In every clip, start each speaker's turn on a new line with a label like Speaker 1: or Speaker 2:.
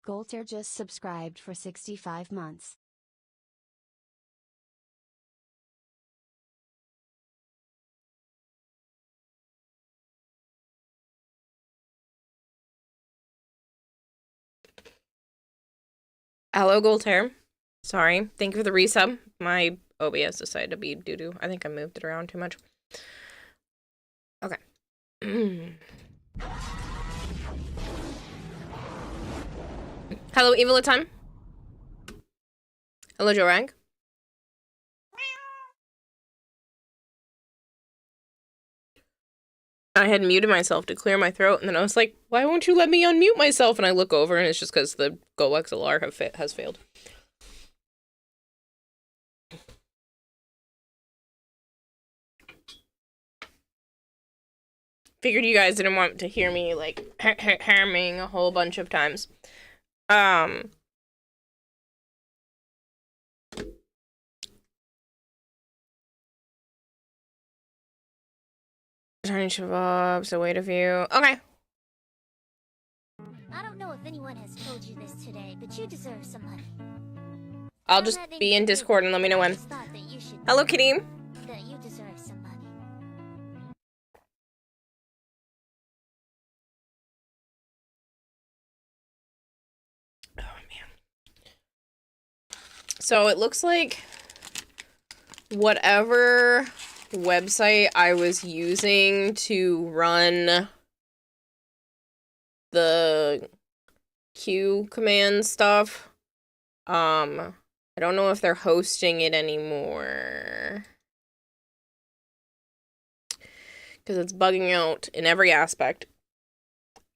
Speaker 1: Golter just subscribed for 65 months.
Speaker 2: Hello, Golter. Sorry. Thank you for the resub. My OBS decided to be doo-doo. I think I moved it around too much. Okay. Hello, Evil Time. Hello, Joe Rag. I had muted myself to clear my throat, and then I was like, why won't you let me unmute myself? And I look over, and it's just because the Go XLR has failed. Figured you guys didn't want to hear me, like, hammering a whole bunch of times. Tiny Shababs, a wait a few. Okay.
Speaker 3: I don't know if anyone has told you this today, but you deserve somebody.
Speaker 2: I'll just be in Discord and let me know when. Hello, Kadeem.
Speaker 3: That you deserve somebody.
Speaker 2: Oh, man. So it looks like whatever website I was using to run the Q command stuff, I don't know if they're hosting it anymore, because it's bugging out in every aspect.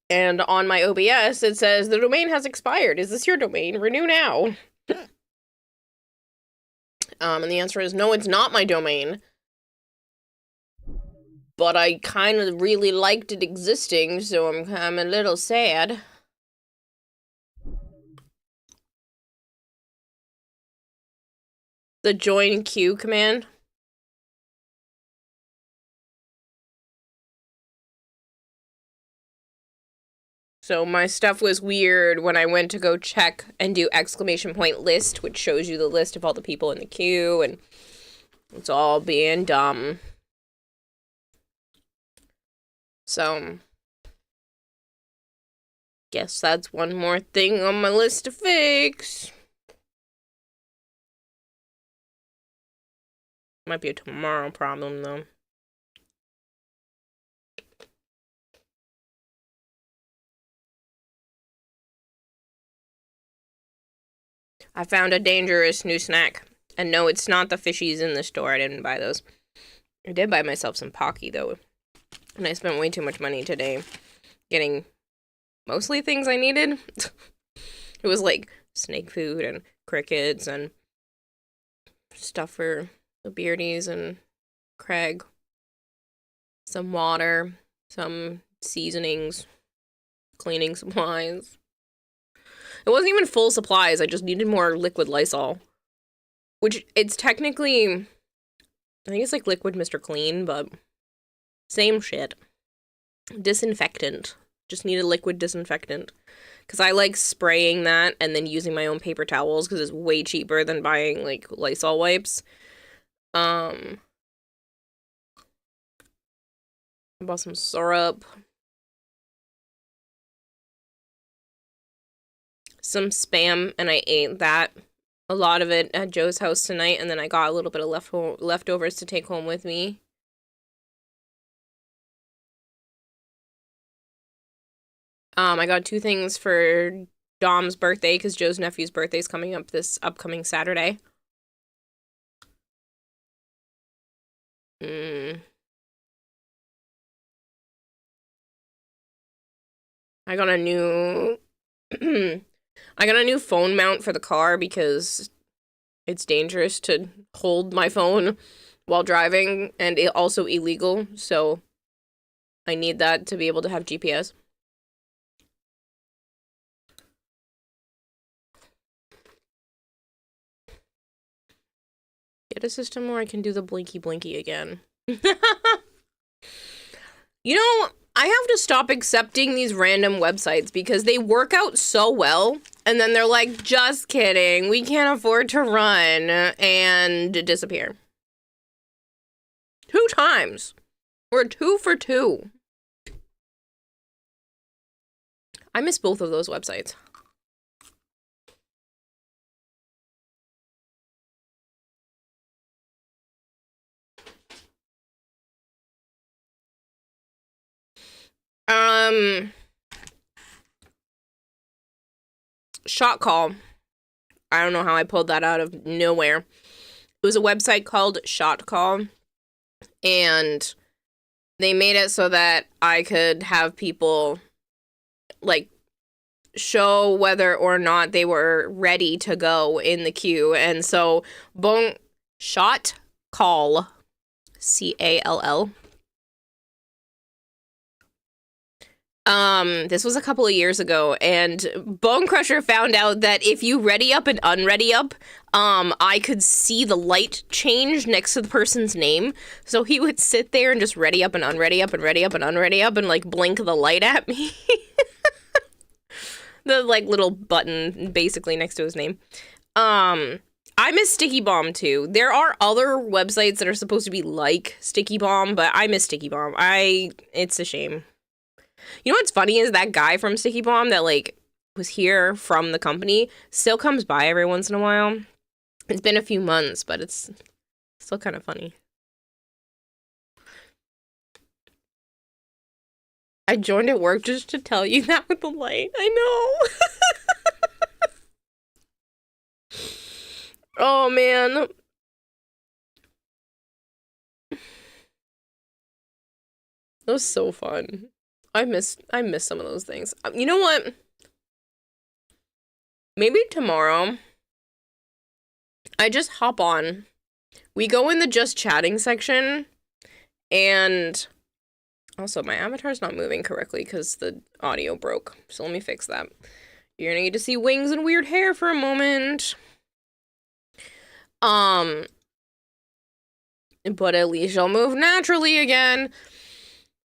Speaker 2: And on my OBS, it says the domain has expired. Is this your domain? Renew now. And the answer is no, it's not my domain. But I kind of really liked it existing, so I'm a little sad. The join queue command. So my stuff was weird when I went to go check and do ! list, which shows you the list of all the people in the queue, and it's all being dumb. So, guess that's one more thing on my list to fix. Might be a tomorrow problem, though. I found a dangerous new snack. And no, it's not the fishies in the store. I didn't buy those. I did buy myself some Pocky, though. And I spent way too much money today getting mostly things I needed. It was like snake food and crickets and stuff for the beardies and Craig. Some water, some seasonings, cleaning supplies. It wasn't even full supplies, I just needed more liquid Lysol. Which, it's technically, I think it's like liquid Mr. Clean, but same shit. Disinfectant. Just needed liquid disinfectant. Because I like spraying that and then using my own paper towels because it's way cheaper than buying, like, Lysol wipes. I bought some syrup. Some Spam, and I ate that. A lot of it at Joe's house tonight, and then I got a little bit of leftovers to take home with me. I got 2 things for Dom's birthday, because Joe's nephew's birthday is coming up this upcoming Saturday. I got a new... I got a new phone mount for the car because it's dangerous to hold my phone while driving, and it also illegal, so I need that to be able to have GPS. Get a system where I can do the blinky blinky again. You know, I have to stop accepting these random websites because they work out so well, and then they're like, just kidding, we can't afford to run, and disappear. 2 times. We're 2 for 2. I miss both of those websites. Shot Call. I don't know how I pulled that out of nowhere. It was a website called Shot Call, and they made it so that I could have people, like, show whether or not they were ready to go in the queue. And so, Shot Call, CALL. This was a couple of years ago, and Bone Crusher found out that if you ready up and unready up, I could see the light change next to the person's name. So he would sit there and just ready up and unready up and ready up and unready up and, like, blink the light at me. The, like, little button basically next to his name. I miss Sticky Bomb too. There are other websites that are supposed to be like Sticky Bomb, but I miss Sticky Bomb. It's a shame. You know what's funny is that guy from Sticky Bomb that, like, was here from the company still comes by every once in a while. It's been a few months, but it's still kind of funny. I joined at work just to tell you that with the light. I know. Oh, man. That was so fun. I miss some of those things. You know what? Maybe tomorrow I just hop on. We go in the just chatting section, and also my avatar's not moving correctly because the audio broke. So let me fix that. You're gonna get to see wings and weird hair for a moment. But at least I'll move naturally again.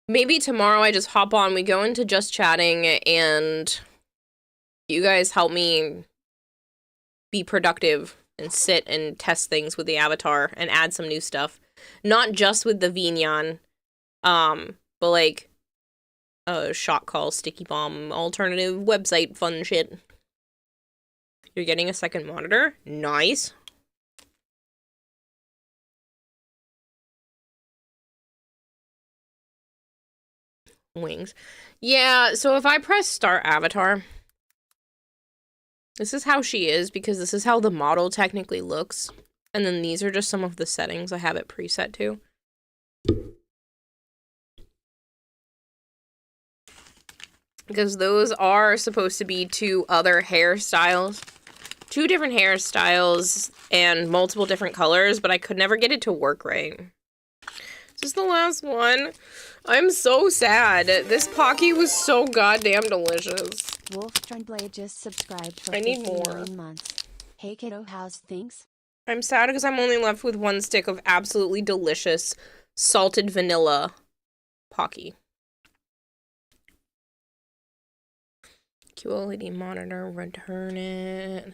Speaker 2: Maybe tomorrow I just hop on, we go into just chatting, and you guys help me be productive and sit and test things with the avatar and add some new stuff. Not just with the Vignan, but like a Shot Call, Sticky Bomb, alternative website fun shit. You're getting a second monitor? Nice. Wings. Yeah, so if I press start avatar, this is how she is, because this is how the model technically looks. And then these are just some of the settings I have it preset to. Because those are supposed to be 2 other hairstyles. 2 different hairstyles and multiple different colors, but I could never get it to work right. This is the last one. I'm so sad. This Pocky was so goddamn delicious.
Speaker 1: Wolf Blade just subscribed for
Speaker 2: I need
Speaker 1: 50
Speaker 2: more.
Speaker 1: million months. Hey kiddo, how's things?
Speaker 2: I'm sad because I'm only left with 1 stick of absolutely delicious salted vanilla Pocky. QLED monitor, return it.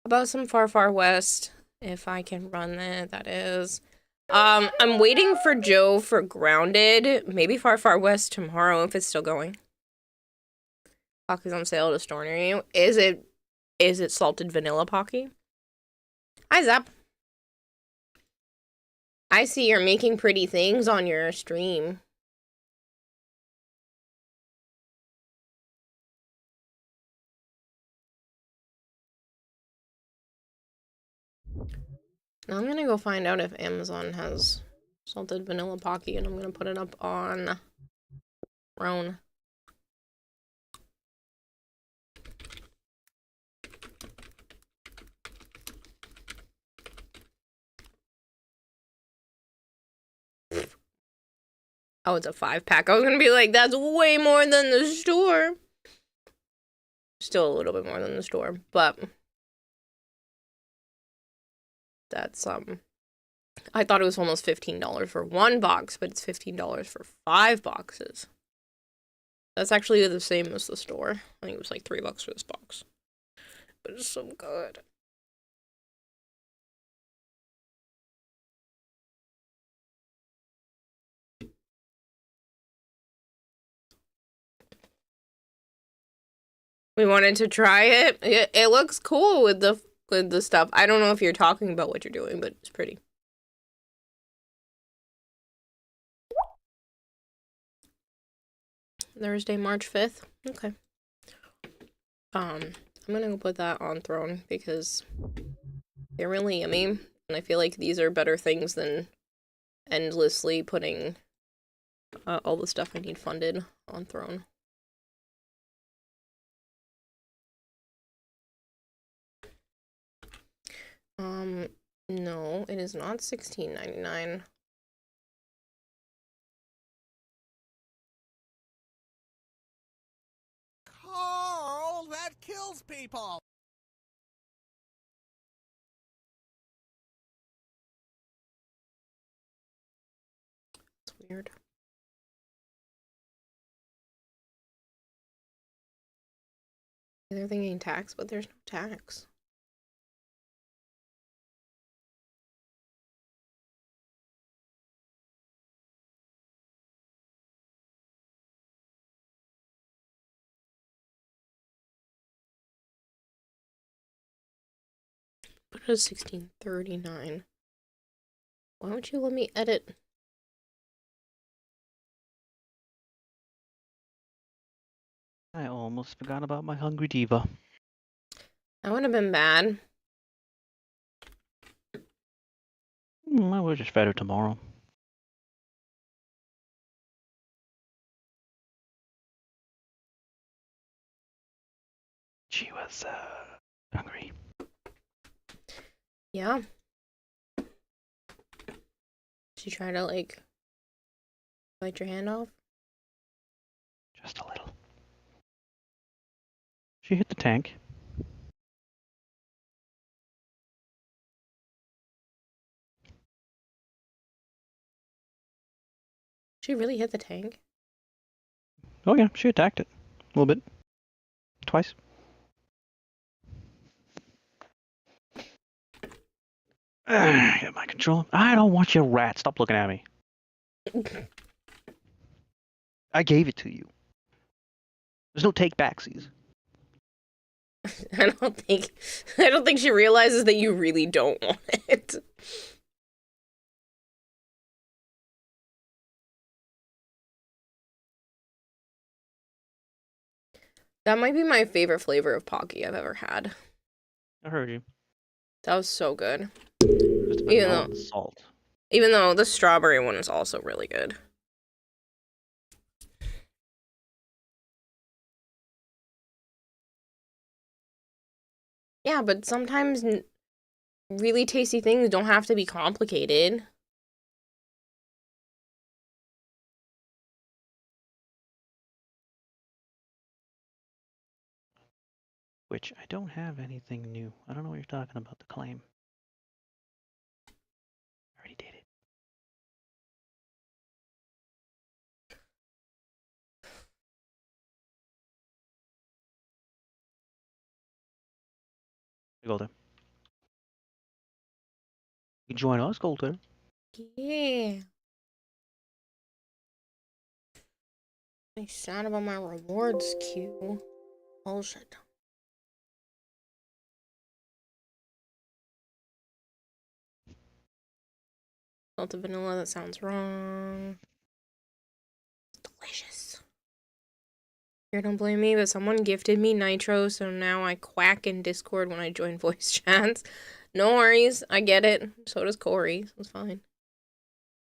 Speaker 2: About some Far Far West, if I can run that is. I'm waiting for Joe for Grounded. Maybe Far Far West tomorrow if it's still going. Pocky's on sale at a store near you. Is it salted vanilla Pocky? Hi, Zap. I see you're making pretty things on your stream. Now I'm gonna go find out if Amazon has salted vanilla Pocky, and I'm gonna put it up on Roan. Oh, it's a 5-pack. I was gonna be like, that's way more than the store. Still a little bit more than the store, but that's, I thought it was almost $15 for 1 box, but it's $15 for 5 boxes. That's actually the same as the store. I think it was like $3 for this box. But it's so good. We wanted to try it. It looks cool with the stuff. I don't know if you're talking about what you're doing, but it's pretty. Thursday, March 5th. Okay. I'm gonna go put that on Throne because they're really yummy, and I feel like these are better things than endlessly putting all the stuff I need funded on Throne. No, it is not $16.99.
Speaker 4: Carl, that kills people.
Speaker 2: It's weird. They're thinking tax, but there's no tax. But it is $16.39. Why don't you let me edit?
Speaker 5: I almost forgot about my hungry diva.
Speaker 2: That would have been bad.
Speaker 5: I will just fed her tomorrow. She was hungry.
Speaker 2: Yeah. She tried to, like, bite your hand off?
Speaker 5: Just a little. She hit the tank.
Speaker 2: She really hit the tank?
Speaker 5: Oh yeah, she attacked it. A little bit. Twice. Get my controller. I don't want your rat. Stop looking at me. I gave it to you. There's no take backsies.
Speaker 2: I don't think she realizes that you really don't want it. That might be my favorite flavor of Pocky I've ever had.
Speaker 5: I heard you.
Speaker 2: That was so good.
Speaker 5: Just a bit
Speaker 2: Even
Speaker 5: of
Speaker 2: though-
Speaker 5: salt.
Speaker 2: Even though the strawberry one is also really good. Yeah, but sometimes really tasty things don't have to be complicated.
Speaker 5: Which I don't have anything new. I don't know what you're talking about. The claim. I already did it. Golden. You can join us, Golden.
Speaker 2: Yeah. I'm sad about my rewards queue. Bullshit. Salted vanilla, that sounds wrong. Delicious. You don't blame me, but someone gifted me Nitro, so now I quack in Discord when I join voice chats. No worries, I get it. So does Corey, so it's fine.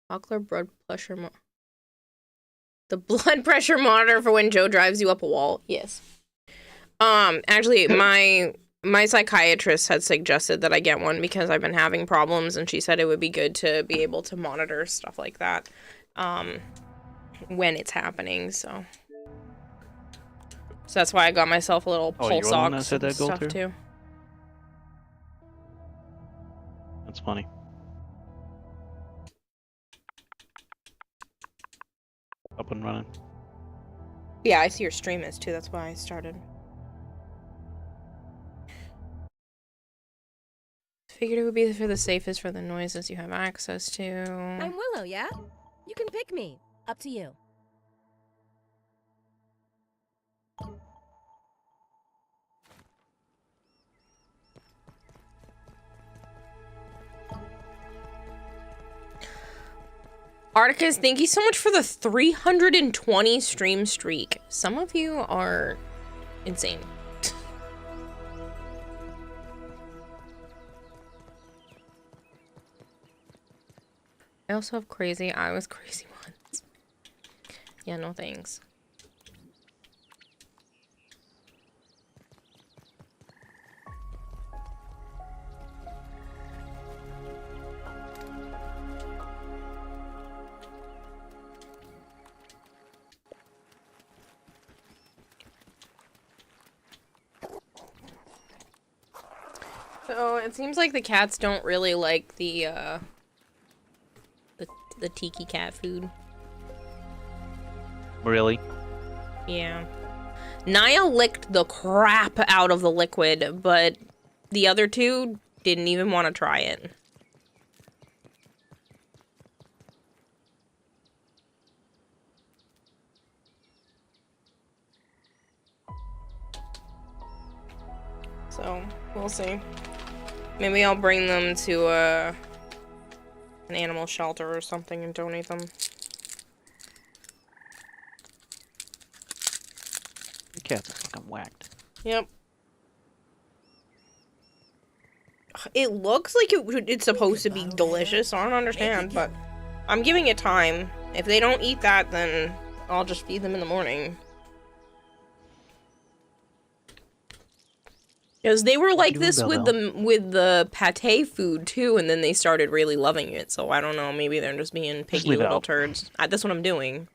Speaker 2: Ocular blood pressure the blood pressure monitor for when Joe drives you up a wall. Yes. Actually, my psychiatrist had suggested that I get one because I've been having problems, and she said it would be good to be able to monitor stuff like that when it's happening. So that's why I got myself a little
Speaker 5: Oh, you're
Speaker 2: pulse
Speaker 5: the one that
Speaker 2: ox
Speaker 5: said
Speaker 2: and
Speaker 5: that, go
Speaker 2: stuff
Speaker 5: through?
Speaker 2: too.
Speaker 5: That's funny. Up and running.
Speaker 2: Yeah, I see your stream is too. That's why I started. Figured it would be for the safest for the noises you have access to.
Speaker 6: I'm Willow, yeah? You can pick me. Up to you.
Speaker 2: Articus, thank you so much for the 320 stream streak. Some of you are insane. I also have crazy. I was crazy once. Yeah, no thanks. So it seems like the cats don't really like the tiki cat food.
Speaker 5: Really?
Speaker 2: Yeah. Naya licked the crap out of the liquid, but the other two didn't even want to try it. So, we'll see. Maybe I'll bring them to an animal shelter or something and donate them.
Speaker 5: The cats are fucking whacked.
Speaker 2: Yep. It looks like it's supposed to be delicious. I don't understand, but I'm giving it time. If they don't eat that, then I'll just feed them in the morning. Because they were like this with the pate food too, and then they started really loving it. So I don't know. Maybe they're just being picky little turds. That's what I'm doing.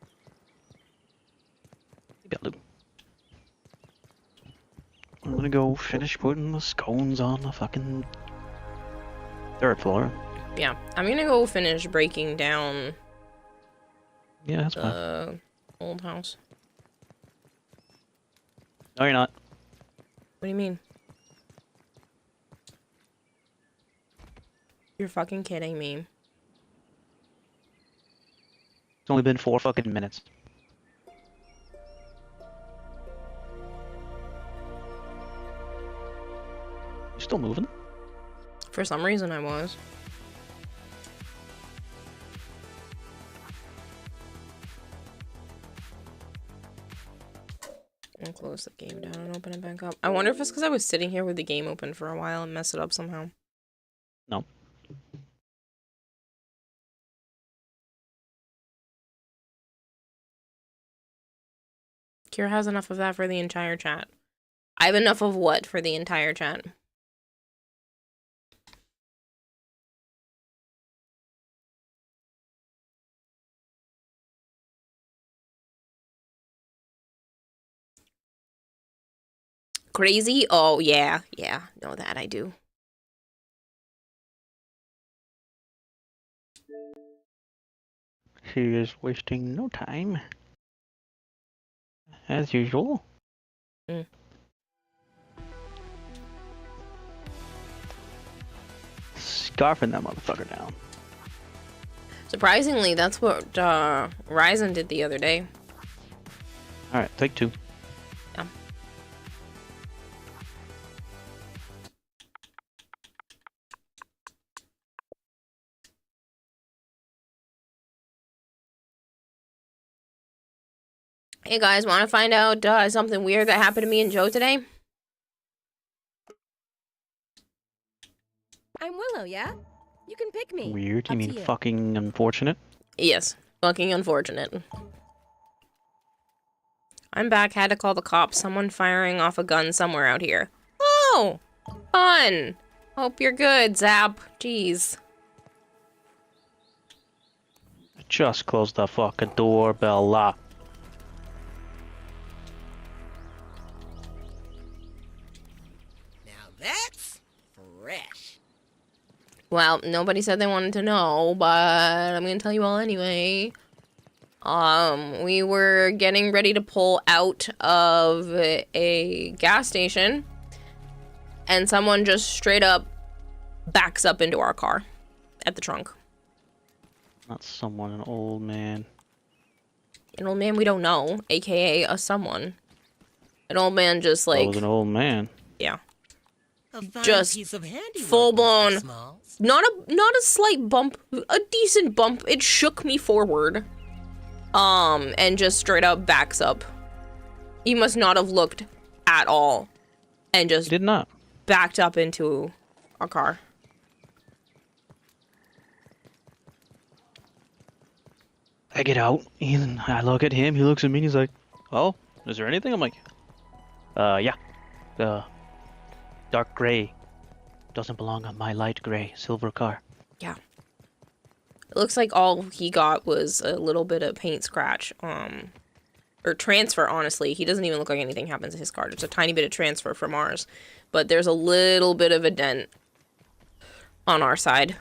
Speaker 5: I'm gonna go finish putting the scones on the fucking third floor.
Speaker 2: Yeah, I'm gonna go finish breaking down.
Speaker 5: Yeah, that's
Speaker 2: the old house.
Speaker 5: No, you're not.
Speaker 2: What do you mean? You're fucking kidding me.
Speaker 5: It's only been 4 fucking minutes. You still moving?
Speaker 2: For some reason I was. I'll close the game down and open it back up. I wonder if it's because I was sitting here with the game open for a while and mess it up somehow.
Speaker 5: No.
Speaker 2: Kira has enough of that for the entire chat. I have enough of what for the entire chat? Crazy? Oh, yeah. Yeah, no, that I do.
Speaker 5: She is wasting no time. As usual.
Speaker 2: Mm.
Speaker 5: Scarfing that motherfucker down.
Speaker 2: Surprisingly, that's what Ryzen did the other day.
Speaker 5: Alright, take 2.
Speaker 2: Yeah. Hey guys, want to find out something weird that happened to me and Joe today?
Speaker 6: I'm Willow, yeah? You can pick me.
Speaker 5: Weird? You
Speaker 6: Up
Speaker 5: mean
Speaker 6: to you.
Speaker 5: fucking unfortunate?
Speaker 2: Yes, fucking unfortunate. I'm back, had to call the cops. Someone firing off a gun somewhere out here. Oh! Fun! Hope you're good, Zap. Jeez.
Speaker 5: Just close the fucking doorbell lock.
Speaker 4: Now that's fresh.
Speaker 2: Well, nobody said they wanted to know, but I'm gonna tell you all anyway. We were getting ready to pull out of a gas station, and someone just straight up backs up into our car at the trunk.
Speaker 5: Not someone, an old man.
Speaker 2: An old man we don't know, aka a someone. An old man just
Speaker 5: That
Speaker 2: like,
Speaker 5: was an old man.
Speaker 2: yeah.
Speaker 4: A fine
Speaker 2: Just
Speaker 4: piece of handiwork,
Speaker 2: full blown.
Speaker 4: Mr. Smalls.
Speaker 2: Not a slight bump, a decent bump. It shook me forward. And just straight up backs up. He must not have looked at all. And
Speaker 5: He
Speaker 2: just
Speaker 5: did not.
Speaker 2: backed up into our car.
Speaker 5: I get out, and I look at him. He looks at me, and he's like, "Oh, is there anything?" I'm like, yeah. The dark gray doesn't belong on my light gray silver car."
Speaker 2: Yeah. It looks like all he got was a little bit of paint scratch, or transfer, honestly. He doesn't even look like anything happens to his car. It's a tiny bit of transfer from ours. But there's a little bit of a dent on our side.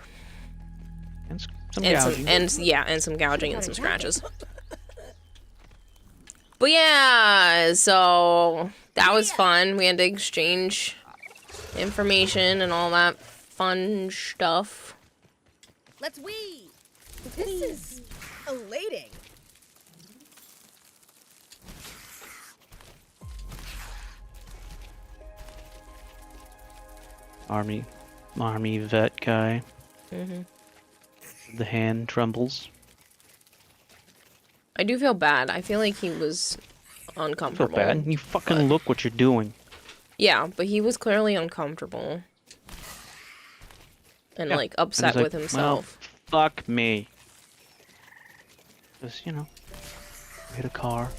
Speaker 5: And some
Speaker 2: And
Speaker 5: gouging.
Speaker 2: some gouging and some scratches. But yeah, so that was fun. We had to exchange information and all that fun stuff.
Speaker 6: Let's weave. This is elating.
Speaker 5: Army vet guy.
Speaker 2: Mm-hmm.
Speaker 5: The hand trembles.
Speaker 2: I do feel bad. I feel like he was
Speaker 5: Feel
Speaker 2: uncomfortable.
Speaker 5: bad. You fucking look what you're doing.
Speaker 2: Yeah, but he was clearly uncomfortable. And,
Speaker 5: Yeah.
Speaker 2: like,
Speaker 5: And
Speaker 2: upset
Speaker 5: he's like,
Speaker 2: with himself.
Speaker 5: Well, fuck me. Just, you know, hit a car.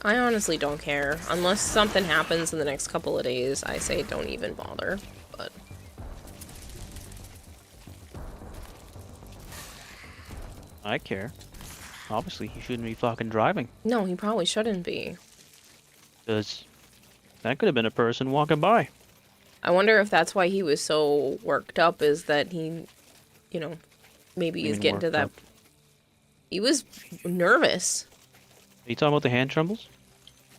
Speaker 2: I honestly don't care. Unless something happens in the next couple of days, I say don't even bother. But
Speaker 5: I care. Obviously, he shouldn't be fucking driving.
Speaker 2: no, he probably shouldn't be.
Speaker 5: Because that could have been a person walking by.
Speaker 2: I wonder if that's why he was so worked up, is that he, you know, maybe
Speaker 5: You
Speaker 2: he's
Speaker 5: mean
Speaker 2: getting to
Speaker 5: worked
Speaker 2: that.
Speaker 5: up?
Speaker 2: He was nervous.
Speaker 5: Are you talking about the hand trembles?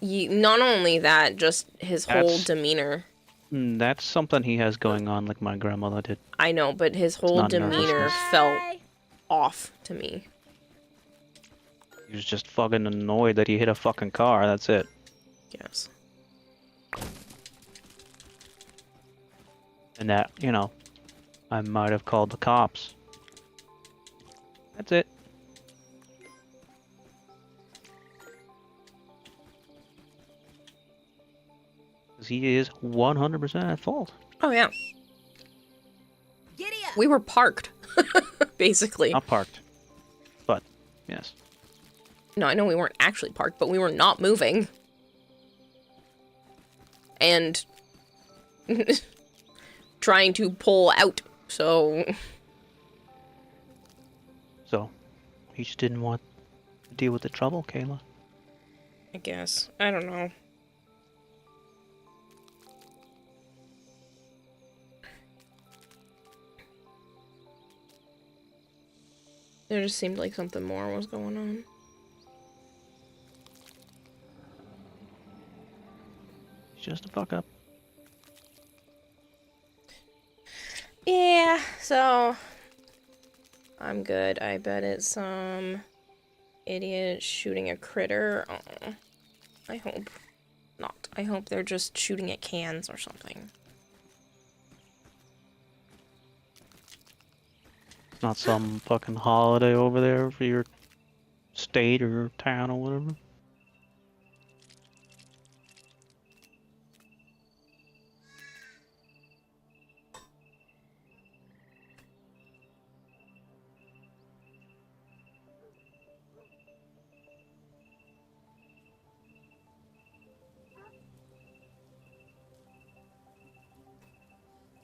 Speaker 2: Not only that, just his whole
Speaker 5: That's-
Speaker 2: demeanor.
Speaker 5: That's something he has going on like my grandmother did.
Speaker 2: I know, but his whole
Speaker 5: not
Speaker 2: demeanor
Speaker 5: nervousness.
Speaker 2: felt off to me.
Speaker 5: He was just fucking annoyed that he hit a fucking car, that's it.
Speaker 2: Yes.
Speaker 5: And that, you know, I might have called the cops. That's it. Because he is 100% at fault.
Speaker 2: Oh yeah,
Speaker 6: Giddy up.
Speaker 2: we were parked, basically.
Speaker 5: Not parked. But, yes.
Speaker 2: No, I know we weren't actually parked, but we were not moving. And trying to pull out, so
Speaker 5: So, he just didn't want to deal with the trouble, Kayla.
Speaker 2: I guess. I don't know. There just seemed like something more was going on.
Speaker 5: He's just a fuck up.
Speaker 2: Yeah, so I'm good. I bet it's some idiot shooting a critter. Oh, I hope not. I hope they're just shooting at cans or something.
Speaker 5: It's not some fucking holiday over there for your state or your town or whatever.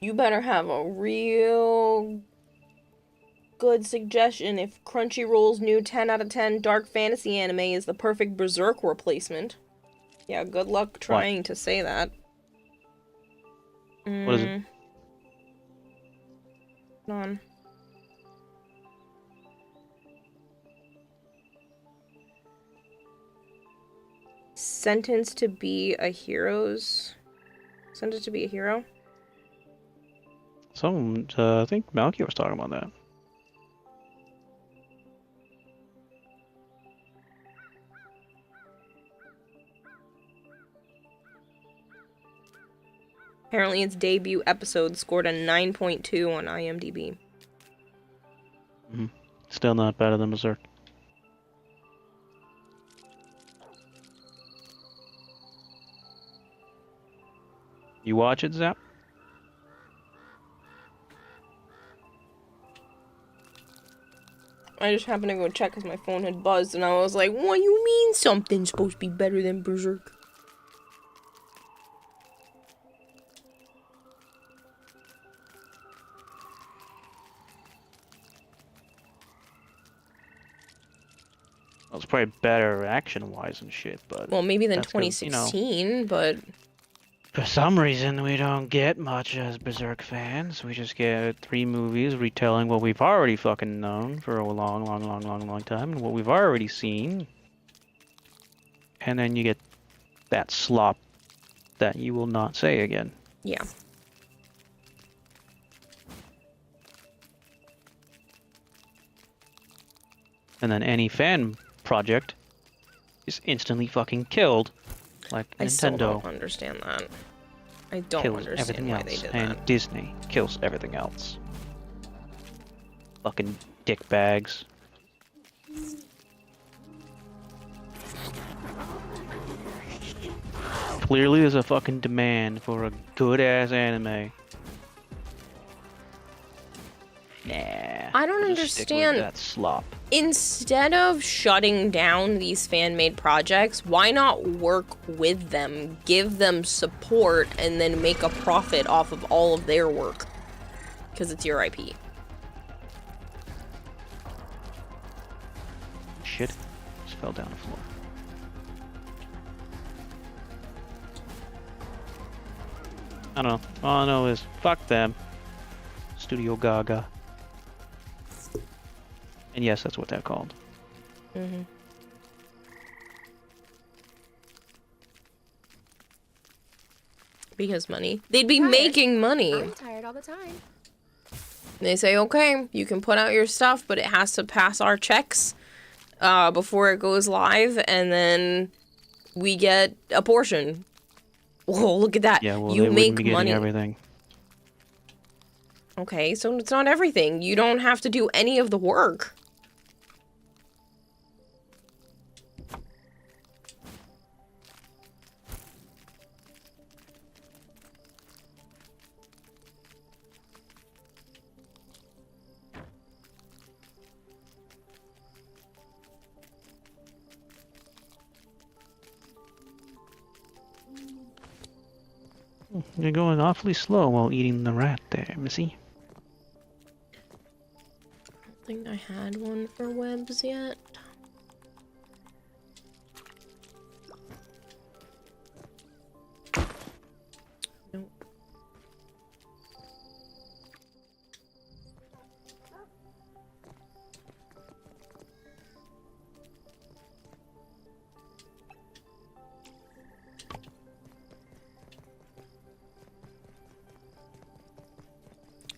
Speaker 2: You better have a real good suggestion if Crunchyroll's new 10 out of 10 dark fantasy anime is the perfect Berserk replacement. Yeah, good luck trying to say that.
Speaker 5: What is it?
Speaker 2: on. Sentenced to be a hero's. Sentenced to be a hero?
Speaker 5: Some, I think Malky was talking about that.
Speaker 2: Apparently its debut episode scored a 9.2 on IMDb.
Speaker 5: Still not better than Berserk. You watch it, Zap?
Speaker 2: I just happened to go check because my phone had buzzed and I was like, what do you mean something's supposed to be better than Berserk?
Speaker 5: Well, it's probably better action-wise and shit, but
Speaker 2: Well, maybe than
Speaker 5: that's 'cause, you know,
Speaker 2: 2016, but
Speaker 5: for some reason we don't get much as Berserk fans. We just get 3 movies retelling what we've already fucking known for a long time, and what we've already seen. And then you get that slop that you will not say again.
Speaker 2: yeah.
Speaker 5: And then any fan project is instantly fucking killed, like
Speaker 2: I still don't
Speaker 5: Nintendo
Speaker 2: understand that. I don't
Speaker 5: kills
Speaker 2: understand
Speaker 5: everything
Speaker 2: why
Speaker 5: else,
Speaker 2: they did
Speaker 5: and
Speaker 2: that.
Speaker 5: Disney kills everything else. Fucking dick bags. Clearly, there's a fucking demand for a good ass anime. Nah.
Speaker 2: I don't
Speaker 5: we'll just stick with
Speaker 2: understand.
Speaker 5: that slop.
Speaker 2: Instead of shutting down these fan-made projects, why not work with them, give them support, and then make a profit off of all of their work? Because it's your IP.
Speaker 5: Shit. Just fell down the floor. I don't know. All I know is fuck them. Studio Gaga. And yes, that's what they're called.
Speaker 2: Mm-hmm. Because money. They'd be
Speaker 6: Tired.
Speaker 2: making money.
Speaker 6: I'm tired all the time.
Speaker 2: They say, okay, you can put out your stuff, but it has to pass our checks before it goes live, and then we get a portion. Whoa, look at that.
Speaker 5: Yeah, well,
Speaker 2: You
Speaker 5: they
Speaker 2: make
Speaker 5: wouldn't be getting
Speaker 2: money.
Speaker 5: everything.
Speaker 2: Okay, so it's not everything. You don't have to do any of the work.
Speaker 5: You're going awfully slow while eating the rat there, Missy.
Speaker 2: I don't think I had one for webs yet. Nope.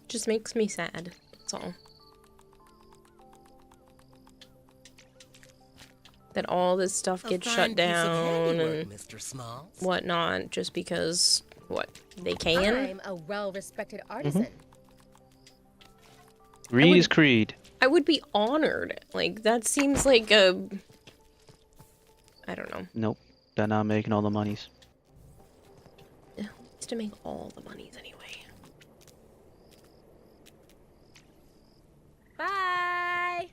Speaker 2: Just makes me sad. That's all. That all this stuff
Speaker 4: A
Speaker 2: gets
Speaker 4: fine
Speaker 2: shut
Speaker 4: piece of
Speaker 2: down
Speaker 4: handiwork,
Speaker 2: and
Speaker 4: Mr. Smalls.
Speaker 2: whatnot just because, what, they can?
Speaker 6: I'm a well-respected artisan.
Speaker 5: Reed is
Speaker 2: would-
Speaker 5: Creed.
Speaker 2: I would be honored. Like, that seems like a... I don't know.
Speaker 5: Nope. They're not making all the monies.
Speaker 2: It needs to make all the monies anyway.
Speaker 6: Bye.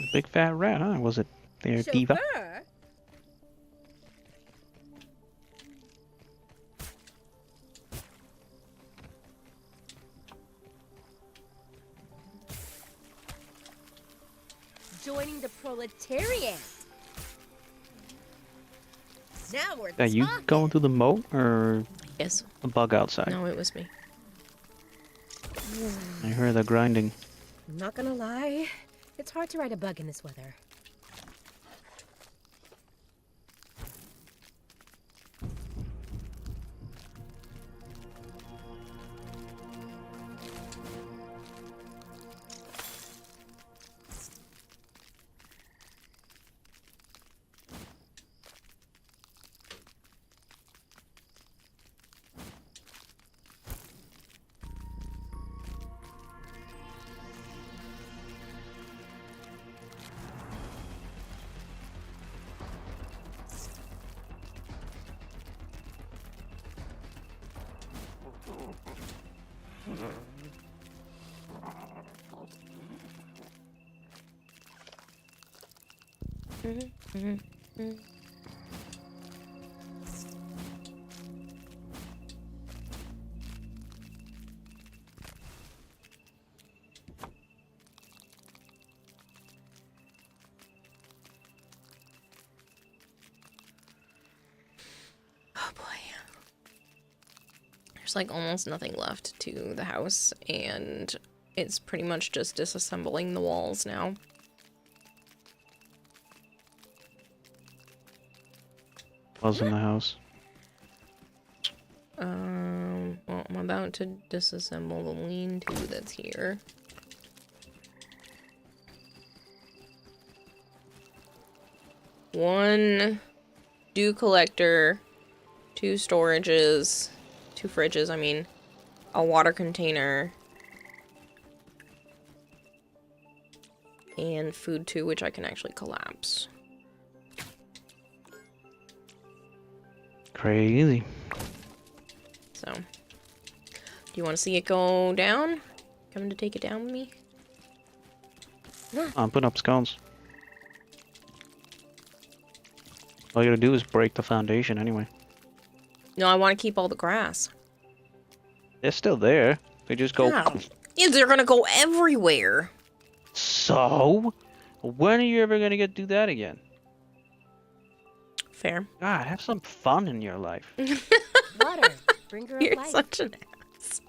Speaker 5: a big fat rat, huh? Was it there, Diva?
Speaker 6: Chauffeur? Joining the proletariat.
Speaker 4: Now we're
Speaker 5: Are you
Speaker 4: talking.
Speaker 5: going through the moat or
Speaker 2: Yes.
Speaker 5: a bug outside?
Speaker 2: No, it was me.
Speaker 5: I heard the grinding.
Speaker 6: I'm not gonna lie, it's hard to ride a bug in this weather.
Speaker 2: Oh boy. There's like almost nothing left to the house, and it's pretty much just disassembling the walls now.
Speaker 5: Was in the house.
Speaker 2: Well, I'm about to disassemble the lean-to that's here. One dew collector, two storages, two fridges, I mean, a water container, and food too, which I can actually collapse.
Speaker 5: Crazy.
Speaker 2: So, do you want to see it go down? Coming to take it down with me?
Speaker 5: I'm putting up scones. All you gotta do is break the foundation anyway.
Speaker 2: No, I want to keep all the grass.
Speaker 5: They're still there. They just go.
Speaker 2: How? Yeah, they're gonna go everywhere.
Speaker 5: So, when are you ever gonna get to do that again?
Speaker 2: Fair.
Speaker 5: God, have some fun in your life.
Speaker 6: Water, bringer of
Speaker 2: You're
Speaker 6: life.
Speaker 2: such an ass.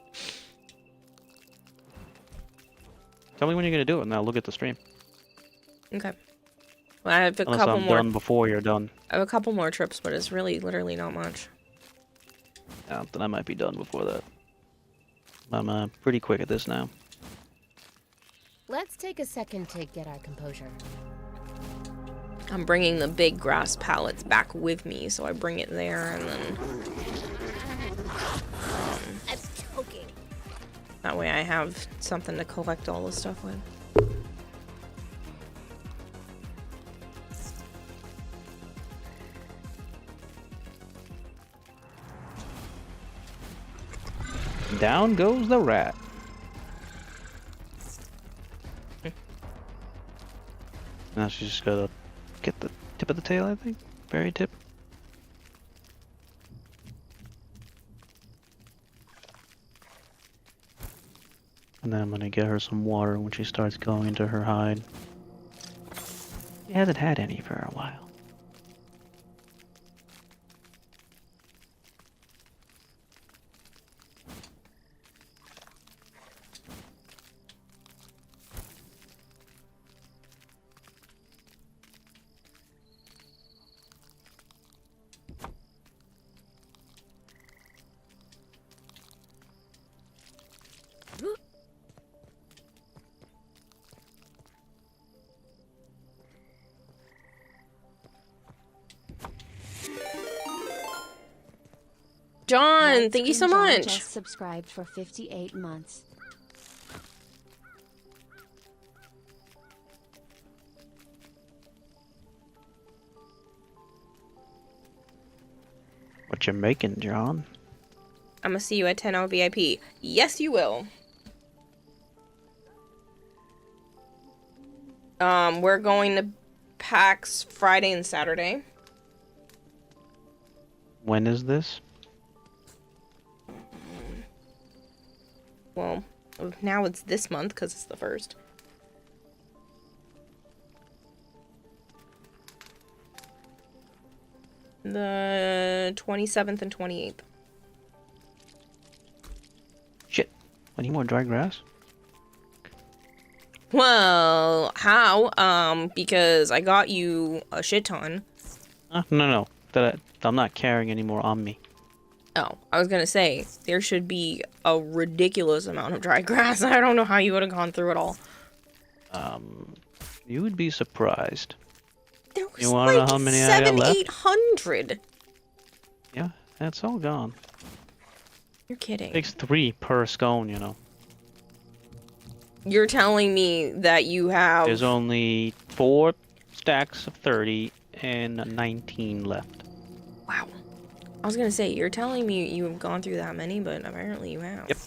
Speaker 5: Tell me when you're gonna do it, and I'll look at the stream.
Speaker 2: Okay. Well, I have a
Speaker 5: Unless
Speaker 2: couple
Speaker 5: I'm
Speaker 2: more.
Speaker 5: done before you're done.
Speaker 2: I have a couple more trips, but it's really, literally not much.
Speaker 5: Yeah, then I might be done before that. I'm pretty quick at this now.
Speaker 6: Let's take a second to get our composure.
Speaker 2: I'm bringing the big grass pallets back with me, so I bring it there, and then
Speaker 3: I'm choking.
Speaker 2: that way I have something to collect all the stuff with.
Speaker 5: Down goes the rat. Now she's just gotta get the tip of the tail, I think. Very tip. And then I'm gonna get her some water when she starts going into her hide. She hasn't had any for a while.
Speaker 2: John, thank you so
Speaker 1: John
Speaker 2: much.
Speaker 1: just subscribed for 58 months.
Speaker 5: What you making, John?
Speaker 2: I'm gonna see you at 10-hour VIP. Yes, you will. We're going to PAX Friday and Saturday.
Speaker 5: When is this?
Speaker 2: Well, now it's this month because it's the 1st. The 27th and 28th.
Speaker 5: Shit. I need more dry grass.
Speaker 2: Well, how? Because I got you a shit ton.
Speaker 5: No. I'm not carrying any more on me.
Speaker 2: Oh, I was gonna say, there should be a ridiculous amount of dry grass. I don't know how you would have gone through it all.
Speaker 5: You would be surprised.
Speaker 2: There was
Speaker 5: You wanna know
Speaker 2: like
Speaker 5: how many I got left?
Speaker 2: 800.
Speaker 5: Yeah, that's all gone.
Speaker 2: You're kidding.
Speaker 5: Takes 3 per scone, you know.
Speaker 2: You're telling me that you have...
Speaker 5: There's only 4 stacks of 30 and 19 left.
Speaker 2: Wow. I was gonna say, you're telling me you have gone through that many, but apparently you have.
Speaker 5: Yep.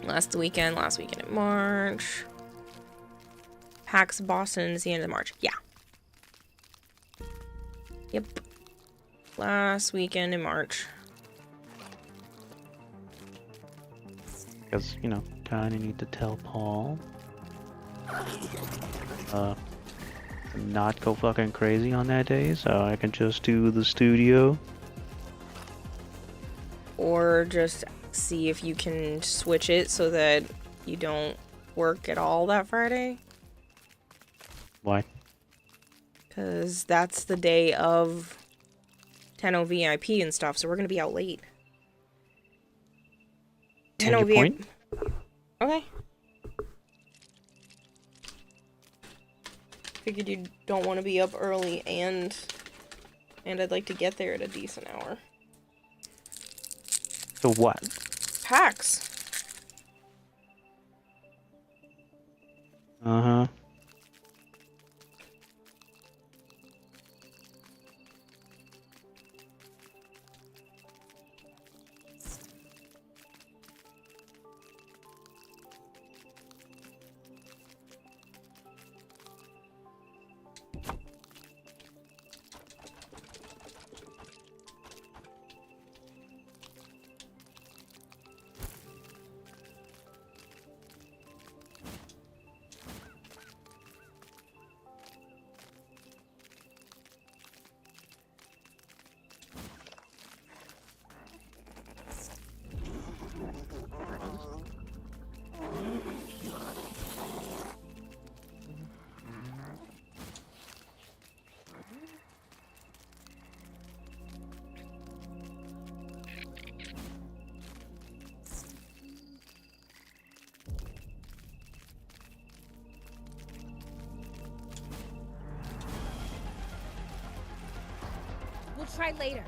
Speaker 2: Last weekend in March. PAX Boston is the end of March. Yeah. Yep. Last weekend in March.
Speaker 5: Because, you know, kinda need to tell Paul. Not go fucking crazy on that day, so I can just do the studio.
Speaker 2: Or just see if you can switch it so that you don't work at all that Friday.
Speaker 5: Why?
Speaker 2: Because that's the day of 10 VIP and stuff, so we're going to be out late. 10
Speaker 5: And your point?
Speaker 2: Okay. Figured you don't want to be up early, and I'd like to get there at a decent hour.
Speaker 5: So what?
Speaker 2: PAX.
Speaker 5: Uh-huh.
Speaker 6: We'll try later.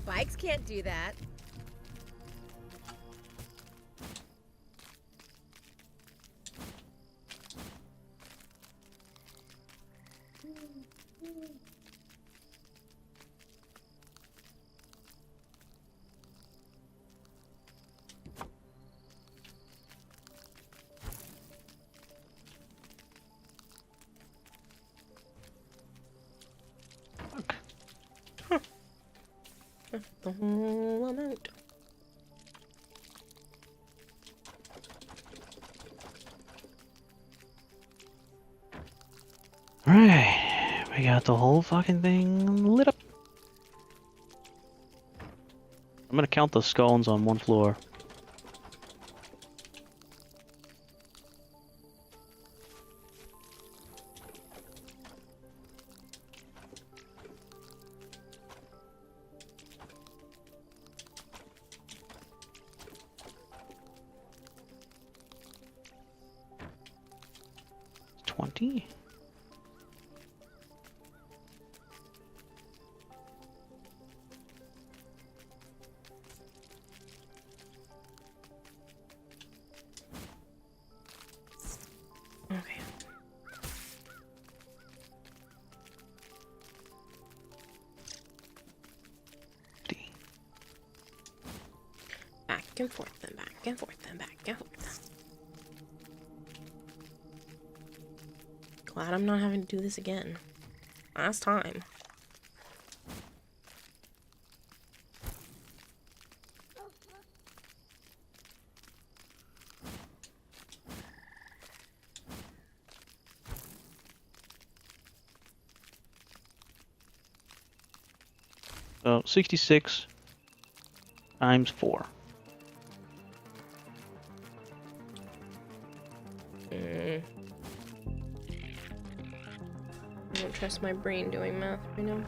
Speaker 6: Bikes can't do that.
Speaker 2: The whole amount.
Speaker 5: Alright, we got the whole fucking thing lit up. I'm gonna count the scones on one floor. 60.
Speaker 2: Okay. Back and forth and back and forth and back and forth. Glad I'm not having to do this again. Last time.
Speaker 5: So 66 times 4.
Speaker 2: I don't trust my brain doing math right now.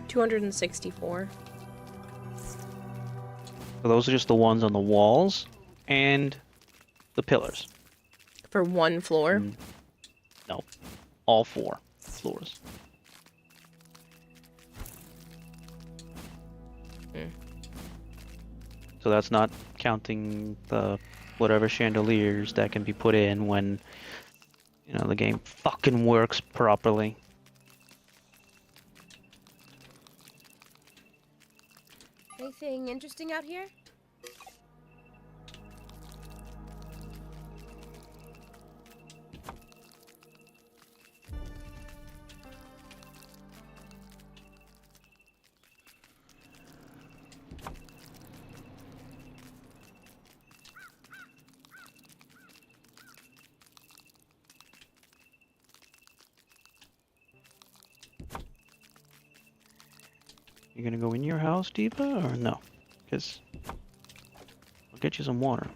Speaker 2: $264.
Speaker 5: So those are just the ones on the walls and the pillars.
Speaker 2: For one floor?
Speaker 5: No, all 4 floors. So that's not counting the whatever chandeliers that can be put in when, you know, the game fucking works properly.
Speaker 6: Anything interesting out here?
Speaker 5: You gonna go in your house, Diva, or no? Because I'll get you some water.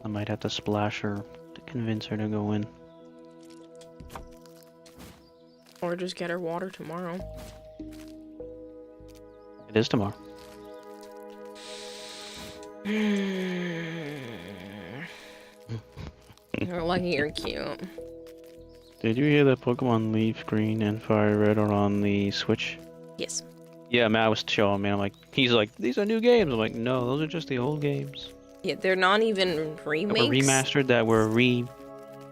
Speaker 5: I might have to splash her to convince her to go in.
Speaker 2: Or just get her water tomorrow.
Speaker 5: It is tomorrow.
Speaker 2: You're lucky you're cute.
Speaker 5: Did you hear that Pokemon Leaf Green and Fire Red are on the Switch?
Speaker 2: Yes.
Speaker 5: Yeah, man, I was showing me. I'm like, he's like, these are new games. I'm like, no, those are just the old games
Speaker 2: Yeah, they're not even
Speaker 5: that
Speaker 2: remakes.
Speaker 5: were remastered, that were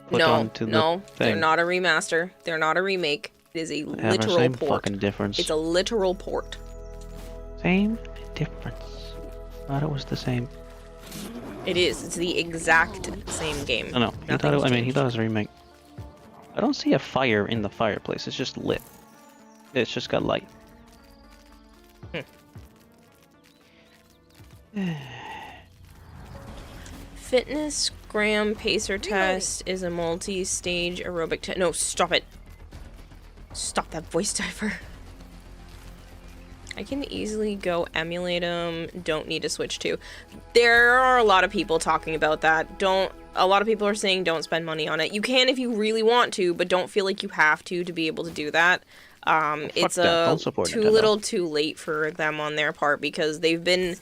Speaker 5: put
Speaker 2: No,
Speaker 5: onto the
Speaker 2: no, they're
Speaker 5: thing.
Speaker 2: not a remaster. They're not a remake. It is a
Speaker 5: They have the
Speaker 2: literal
Speaker 5: same
Speaker 2: port.
Speaker 5: fucking difference.
Speaker 2: It's a literal port.
Speaker 5: Same difference. Thought it was the same.
Speaker 2: It is. It's the exact same game.
Speaker 5: I know. He thought it, I mean, he thought it was a remake. I don't see a fire in the fireplace. It's just lit. It's just got light.
Speaker 2: Fitness Gram Pacer test is a multi-stage aerobic test. No, stop it. Stop that voice diver. I can easily go emulate them. Don't need to switch to. There are a lot of people talking about that. A lot of people are saying don't spend money on it. You can if you really want to, but don't feel like you have to be able to do that. It's
Speaker 5: that. Don't support
Speaker 2: too
Speaker 5: Nintendo.
Speaker 2: little too late for them on their part because they've been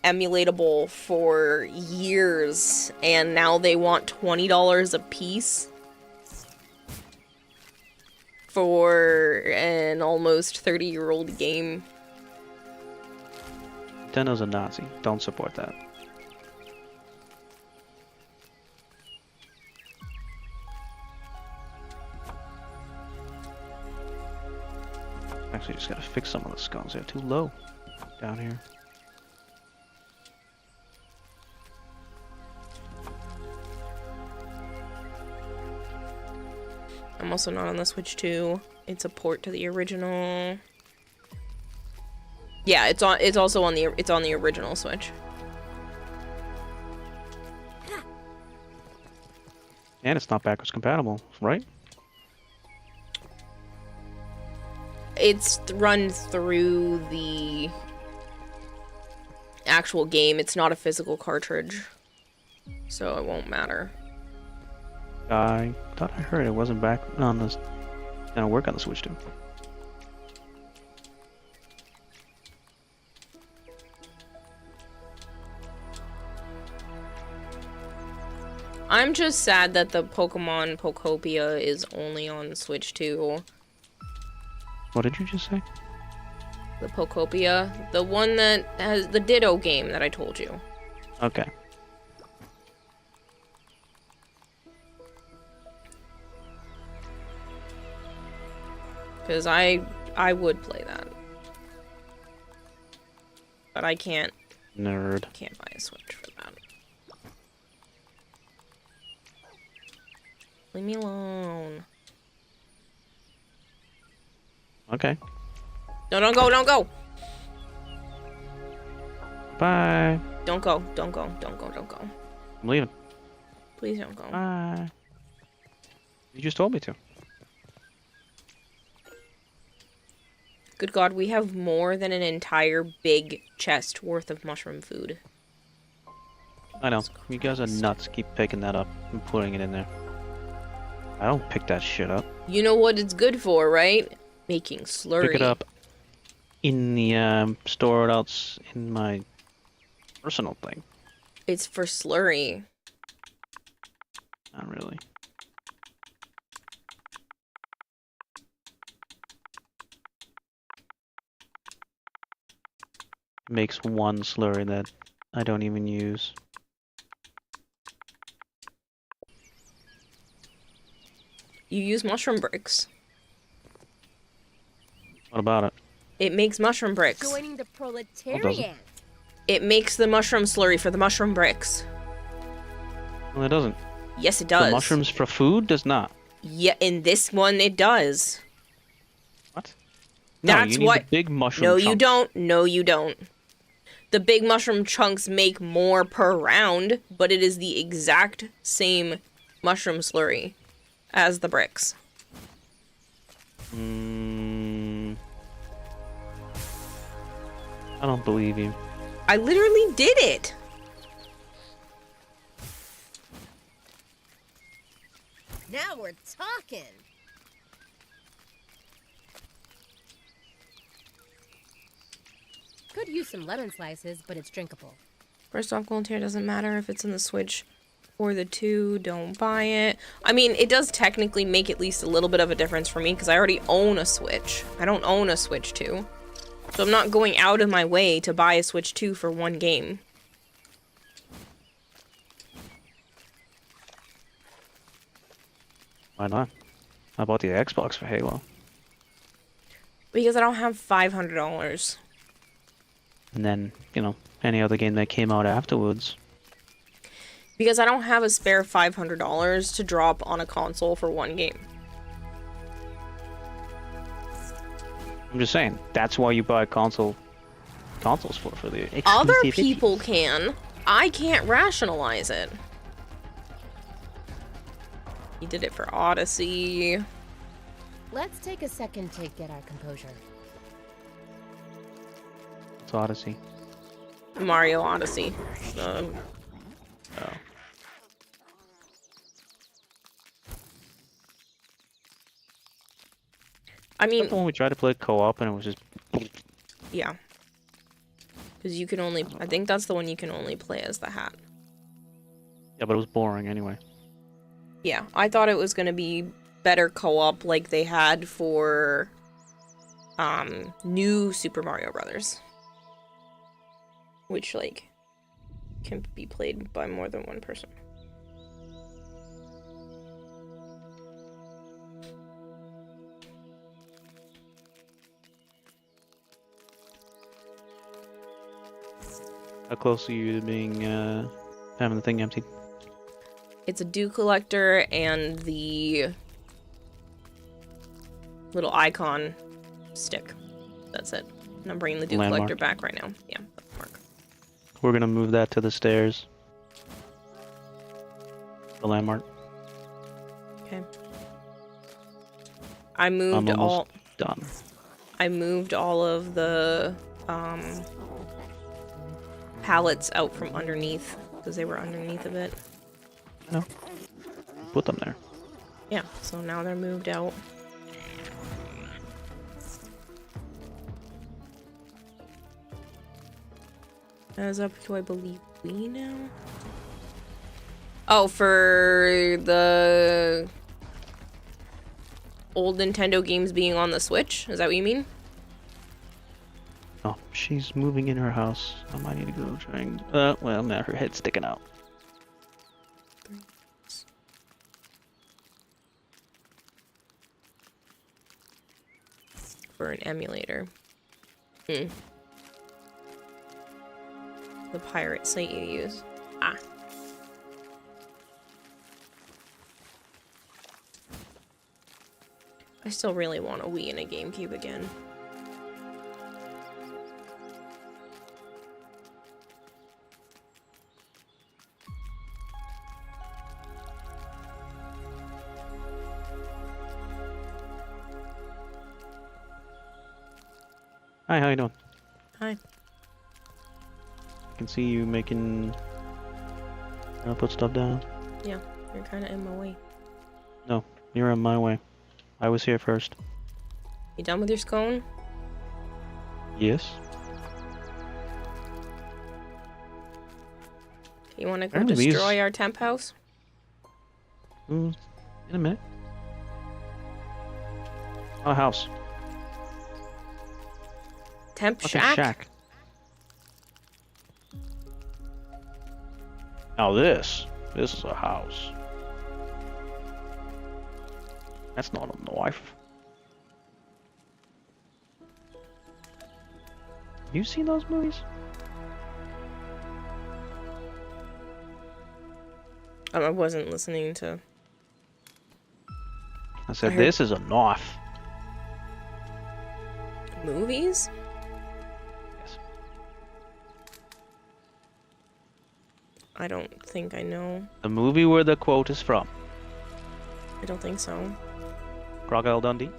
Speaker 2: emulatable for years and now they want $20 a piece for an almost 30-year-old game.
Speaker 5: Nintendo's a Nazi. Don't support that. Actually, just gotta fix some of the skulls. They're too low down here.
Speaker 2: I'm also not on the Switch 2. It's a port to the original. Yeah, it's on the original Switch.
Speaker 5: And it's not backwards compatible, right?
Speaker 2: It's run through the actual game. It's not a physical cartridge, so it won't matter.
Speaker 5: I thought I heard it wasn't back on this. Gonna work on the Switch too.
Speaker 2: I'm just sad that the Pokemon Pokopia is only on Switch 2.
Speaker 5: What did you just say?
Speaker 2: The Pokopia, the one that has the Ditto game that I told you.
Speaker 5: Okay.
Speaker 2: Because I would play that. But I can't
Speaker 5: Nerd.
Speaker 2: buy a Switch for that. Leave me alone.
Speaker 5: Okay.
Speaker 2: No, don't go, don't go!
Speaker 5: Bye.
Speaker 2: Don't go, don't go, don't go, don't go.
Speaker 5: I'm leaving.
Speaker 2: Please don't go.
Speaker 5: Bye. You just told me to.
Speaker 2: Good God, we have more than an entire big chest worth of mushroom food.
Speaker 5: I know. You guys are nuts. Keep picking that up and putting it in there. I don't pick that shit up.
Speaker 2: You know what it's good for, right? Making slurry.
Speaker 5: Pick it up in the store it out in my personal thing.
Speaker 2: It's for slurry.
Speaker 5: Not really. Makes one slurry that I don't even use.
Speaker 2: You use mushroom bricks.
Speaker 5: What about it?
Speaker 2: It makes mushroom bricks.
Speaker 6: Joining the
Speaker 5: does it?
Speaker 6: proletariat.
Speaker 2: It makes the mushroom slurry for the mushroom bricks.
Speaker 5: Well, it doesn't.
Speaker 2: Yes, it does.
Speaker 5: The mushrooms for food does not.
Speaker 2: Yeah, in this one it does.
Speaker 5: What? No,
Speaker 2: That's
Speaker 5: you need
Speaker 2: what.
Speaker 5: the big mushroom
Speaker 2: No, you
Speaker 5: chunks.
Speaker 2: don't. No, you don't. The big mushroom chunks make more per round, but it is the exact same mushroom slurry as the bricks.
Speaker 5: I don't believe you.
Speaker 2: I literally did it.
Speaker 6: Now we're talking. Could use some lemon slices, but it's drinkable.
Speaker 2: First off, Gold Tier doesn't matter if it's in the Switch or the 2. Don't buy it. I mean, it does technically make at least a little bit of a difference for me because I already own a Switch. I don't own a Switch 2. So I'm not going out of my way to buy a Switch 2 for one game.
Speaker 5: Why not? I bought the Xbox for Halo.
Speaker 2: Because I don't have $500.
Speaker 5: And then, you know, any other game that came out afterwards.
Speaker 2: Because I don't have a spare $500 to drop on a console for one game.
Speaker 5: I'm just saying, that's why you buy consoles for the
Speaker 2: Other
Speaker 5: exclusivity.
Speaker 2: people can. I can't rationalize it. He did it for Odyssey.
Speaker 6: Let's take a second to get our composure.
Speaker 5: It's Odyssey.
Speaker 2: Mario Odyssey.
Speaker 5: Oh.
Speaker 2: I mean,
Speaker 5: When we tried to play co-op and it was just...
Speaker 2: yeah. Because you can only... I think that's the one you can only play as the hat.
Speaker 5: Yeah, but it was boring anyway.
Speaker 2: Yeah, I thought it was going to be better co-op like they had for new Super Mario Brothers. Which, like, can be played by more than one person.
Speaker 5: How close are you to being, having the thing emptied?
Speaker 2: It's a dew collector and the little icon stick. That's it. And I'm bringing the dew
Speaker 5: Landmark.
Speaker 2: collector back right now. Yeah, landmark.
Speaker 5: We're gonna move that to the stairs. The landmark.
Speaker 2: Okay. I moved
Speaker 5: I'm almost
Speaker 2: all...
Speaker 5: done.
Speaker 2: I moved all of the pallets out from underneath because they were underneath of it.
Speaker 5: No. Put them there.
Speaker 2: Yeah, so now they're moved out. That is up to, I believe, Wii now? Oh, for the old Nintendo games being on the Switch? Is that what you mean?
Speaker 5: Oh, she's moving in her house. I might need to go try and... well, now her head's sticking out.
Speaker 2: For an emulator. The pirate site you use. Ah. I still really want a Wii and a GameCube again.
Speaker 5: Hi, how you doing?
Speaker 2: Hi.
Speaker 5: I can see you making... put stuff down.
Speaker 2: Yeah, you're kind of in my way.
Speaker 5: No, you're on my way. I was here first.
Speaker 2: You done with your scone?
Speaker 5: Yes.
Speaker 2: You want to go
Speaker 5: Apparently these-
Speaker 2: destroy our temp house?
Speaker 5: In a minute. Oh, a house.
Speaker 2: Temp
Speaker 5: Fucking
Speaker 2: shack?
Speaker 5: shack. Now this is a house. That's not a knife. You seen those movies?
Speaker 2: I wasn't listening to...
Speaker 5: I said,
Speaker 2: I heard-
Speaker 5: this is a knife.
Speaker 2: movies?
Speaker 5: Yes.
Speaker 2: I don't think I know.
Speaker 5: The movie where the quote is from.
Speaker 2: I don't think so.
Speaker 5: Crocodile Dundee?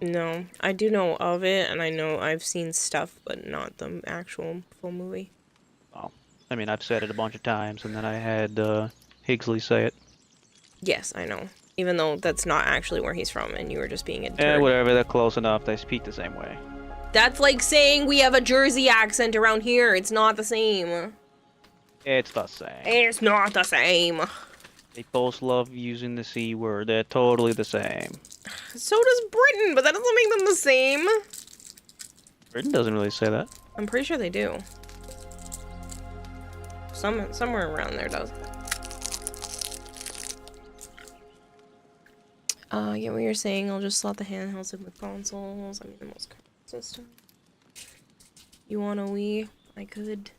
Speaker 2: No, I do know of it, and I know I've seen stuff, but not the actual full movie.
Speaker 5: Well, I mean, I've said it a bunch of times, and then I had Higsley say it.
Speaker 2: Yes, I know. Even though that's not actually where he's from, and you were just being a
Speaker 5: Eh,
Speaker 2: turd.
Speaker 5: whatever, they're close enough, they speak the same way.
Speaker 2: That's like saying we have a Jersey accent around here. It's not the same.
Speaker 5: It's the same.
Speaker 2: It's not the same.
Speaker 5: They both love using the C word, they're totally the same.
Speaker 2: So does Britain, but that doesn't make them the same.
Speaker 5: Britain doesn't really say that.
Speaker 2: I'm pretty sure they do. Somewhere around there does. Yeah, what you're saying, I'll just slot the handhelds in with consoles. I mean, the most current system. You want a Wii? I could.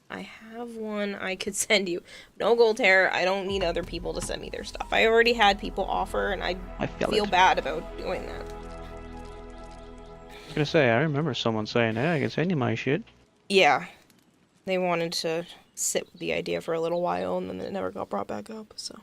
Speaker 2: I have one I could send you. No gold hair. I don't need other people to send me their stuff. I already had people offer, and I feel bad about doing that.
Speaker 5: I was gonna say, I remember someone saying, hey, I can send you my shit.
Speaker 2: Yeah. They wanted to sit with the idea for a little while, and then it never got brought back up, so.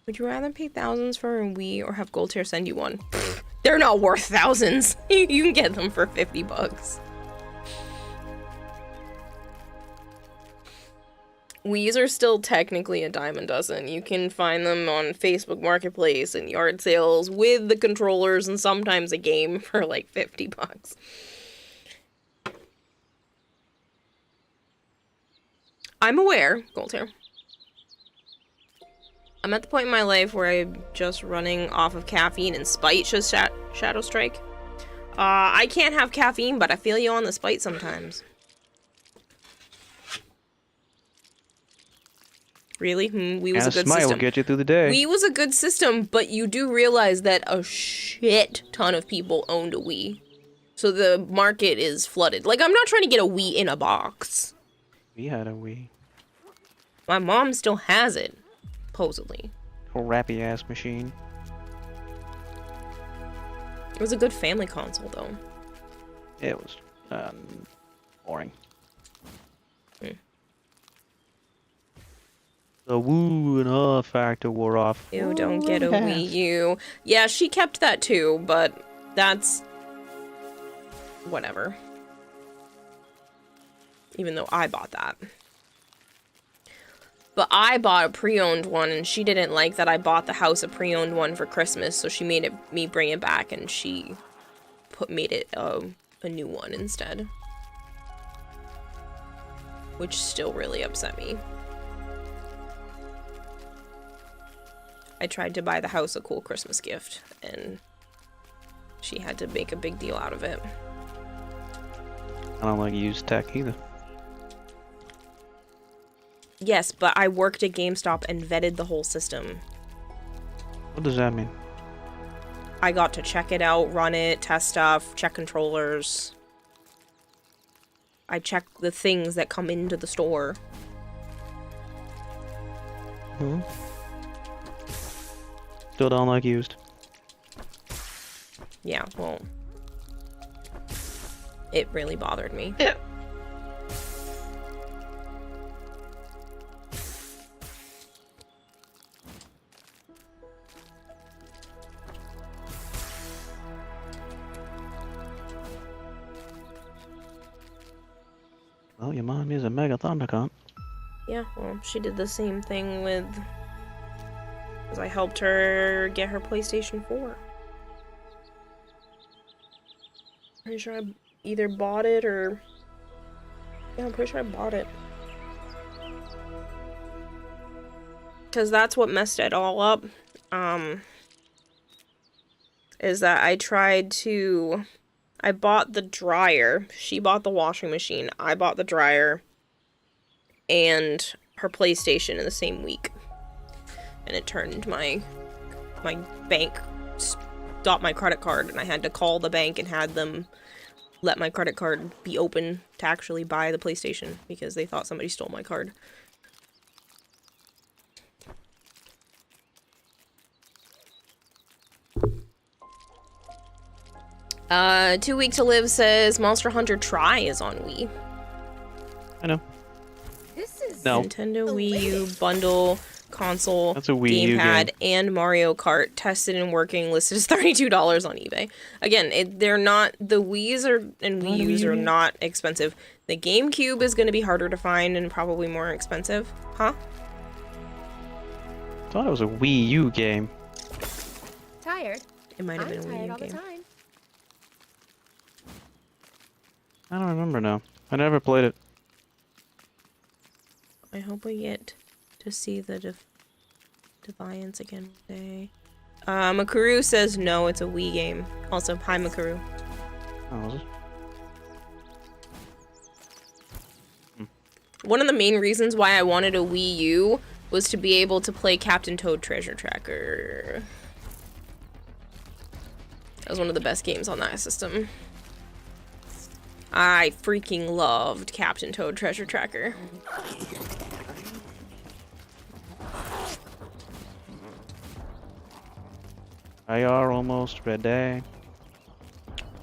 Speaker 2: Would you rather pay thousands for a Wii or have Goldhair send you one? Pfft, they're not worth thousands. You can get them for $50. Wii's are still technically a dime a dozen. You can find them on Facebook Marketplace and yard sales with the controllers and sometimes a game for like $50. I'm aware, Goldhair. I'm at the point in my life where I'm just running off of caffeine and spite, just Shadow Strike. I can't have caffeine, but I feel you on the spite sometimes. Really? Wii was a good
Speaker 5: Smite
Speaker 2: system.
Speaker 5: will get you through the day.
Speaker 2: Wii was a good system, but you do realize that a shit ton of people owned a Wii. So the market is flooded. Like, I'm not trying to get a Wii in a box.
Speaker 5: We had a Wii.
Speaker 2: My mom still has it, supposedly.
Speaker 5: Crappy ass machine.
Speaker 2: It was a good family console, though.
Speaker 5: It was boring. The woo and ah factor wore off.
Speaker 2: Ew, don't get a Wii U. Yeah, she kept that too, but that's... whatever. Even though I bought that. But I bought a pre-owned one, and she didn't like that I bought the house a pre-owned one for Christmas, so she made me bring it back, and she made it a new one instead. Which still really upset me. I tried to buy the house a cool Christmas gift, and she had to make a big deal out of it.
Speaker 5: I don't like used tech either.
Speaker 2: Yes, but I worked at GameStop and vetted the whole system.
Speaker 5: What does that mean?
Speaker 2: I got to check it out, run it, test stuff, check controllers. I check the things that come into the store.
Speaker 5: Hmm. Still don't like used.
Speaker 2: Yeah, well, it really bothered me.
Speaker 5: Yeah. Well, your mom is a mega thundercunt.
Speaker 2: Yeah, well, she did the same thing with... because I helped her get her PlayStation 4. Pretty sure I either bought it or... yeah, I'm pretty sure I bought it. Because that's what messed it all up. Is that I tried to... I bought the dryer. She bought the washing machine. I bought the dryer. And her PlayStation in the same week. And it turned my bank stopped my credit card, and I had to call the bank and had them let my credit card be open to actually buy the PlayStation because they thought somebody stole my card. Too Weak to Live says Monster Hunter Tri is on Wii.
Speaker 5: I know.
Speaker 6: This is
Speaker 5: No.
Speaker 2: Nintendo Wii U bundle console,
Speaker 5: That's a Wii U
Speaker 2: gamepad,
Speaker 5: game.
Speaker 2: and Mario Kart tested and working, listed as $32 on eBay. Again, they're not, the Wii's and Wii U's are not expensive. The GameCube is going to be harder to find and probably more expensive. Huh?
Speaker 5: I thought it was a Wii U game.
Speaker 6: tired.
Speaker 2: It might have
Speaker 6: I'm
Speaker 2: been a Wii
Speaker 6: tired
Speaker 2: U
Speaker 6: all the
Speaker 2: game.
Speaker 6: time.
Speaker 5: I don't remember now. I never played it.
Speaker 2: I hope we get to see the Defiance again today. Makuru says no, it's a Wii game. Also, hi Makuru.
Speaker 5: Oh, was it?
Speaker 2: One of the main reasons why I wanted a Wii U was to be able to play Captain Toad Treasure Tracker. That was one of the best games on that system. I freaking loved Captain Toad Treasure Tracker.
Speaker 5: I are almost ready.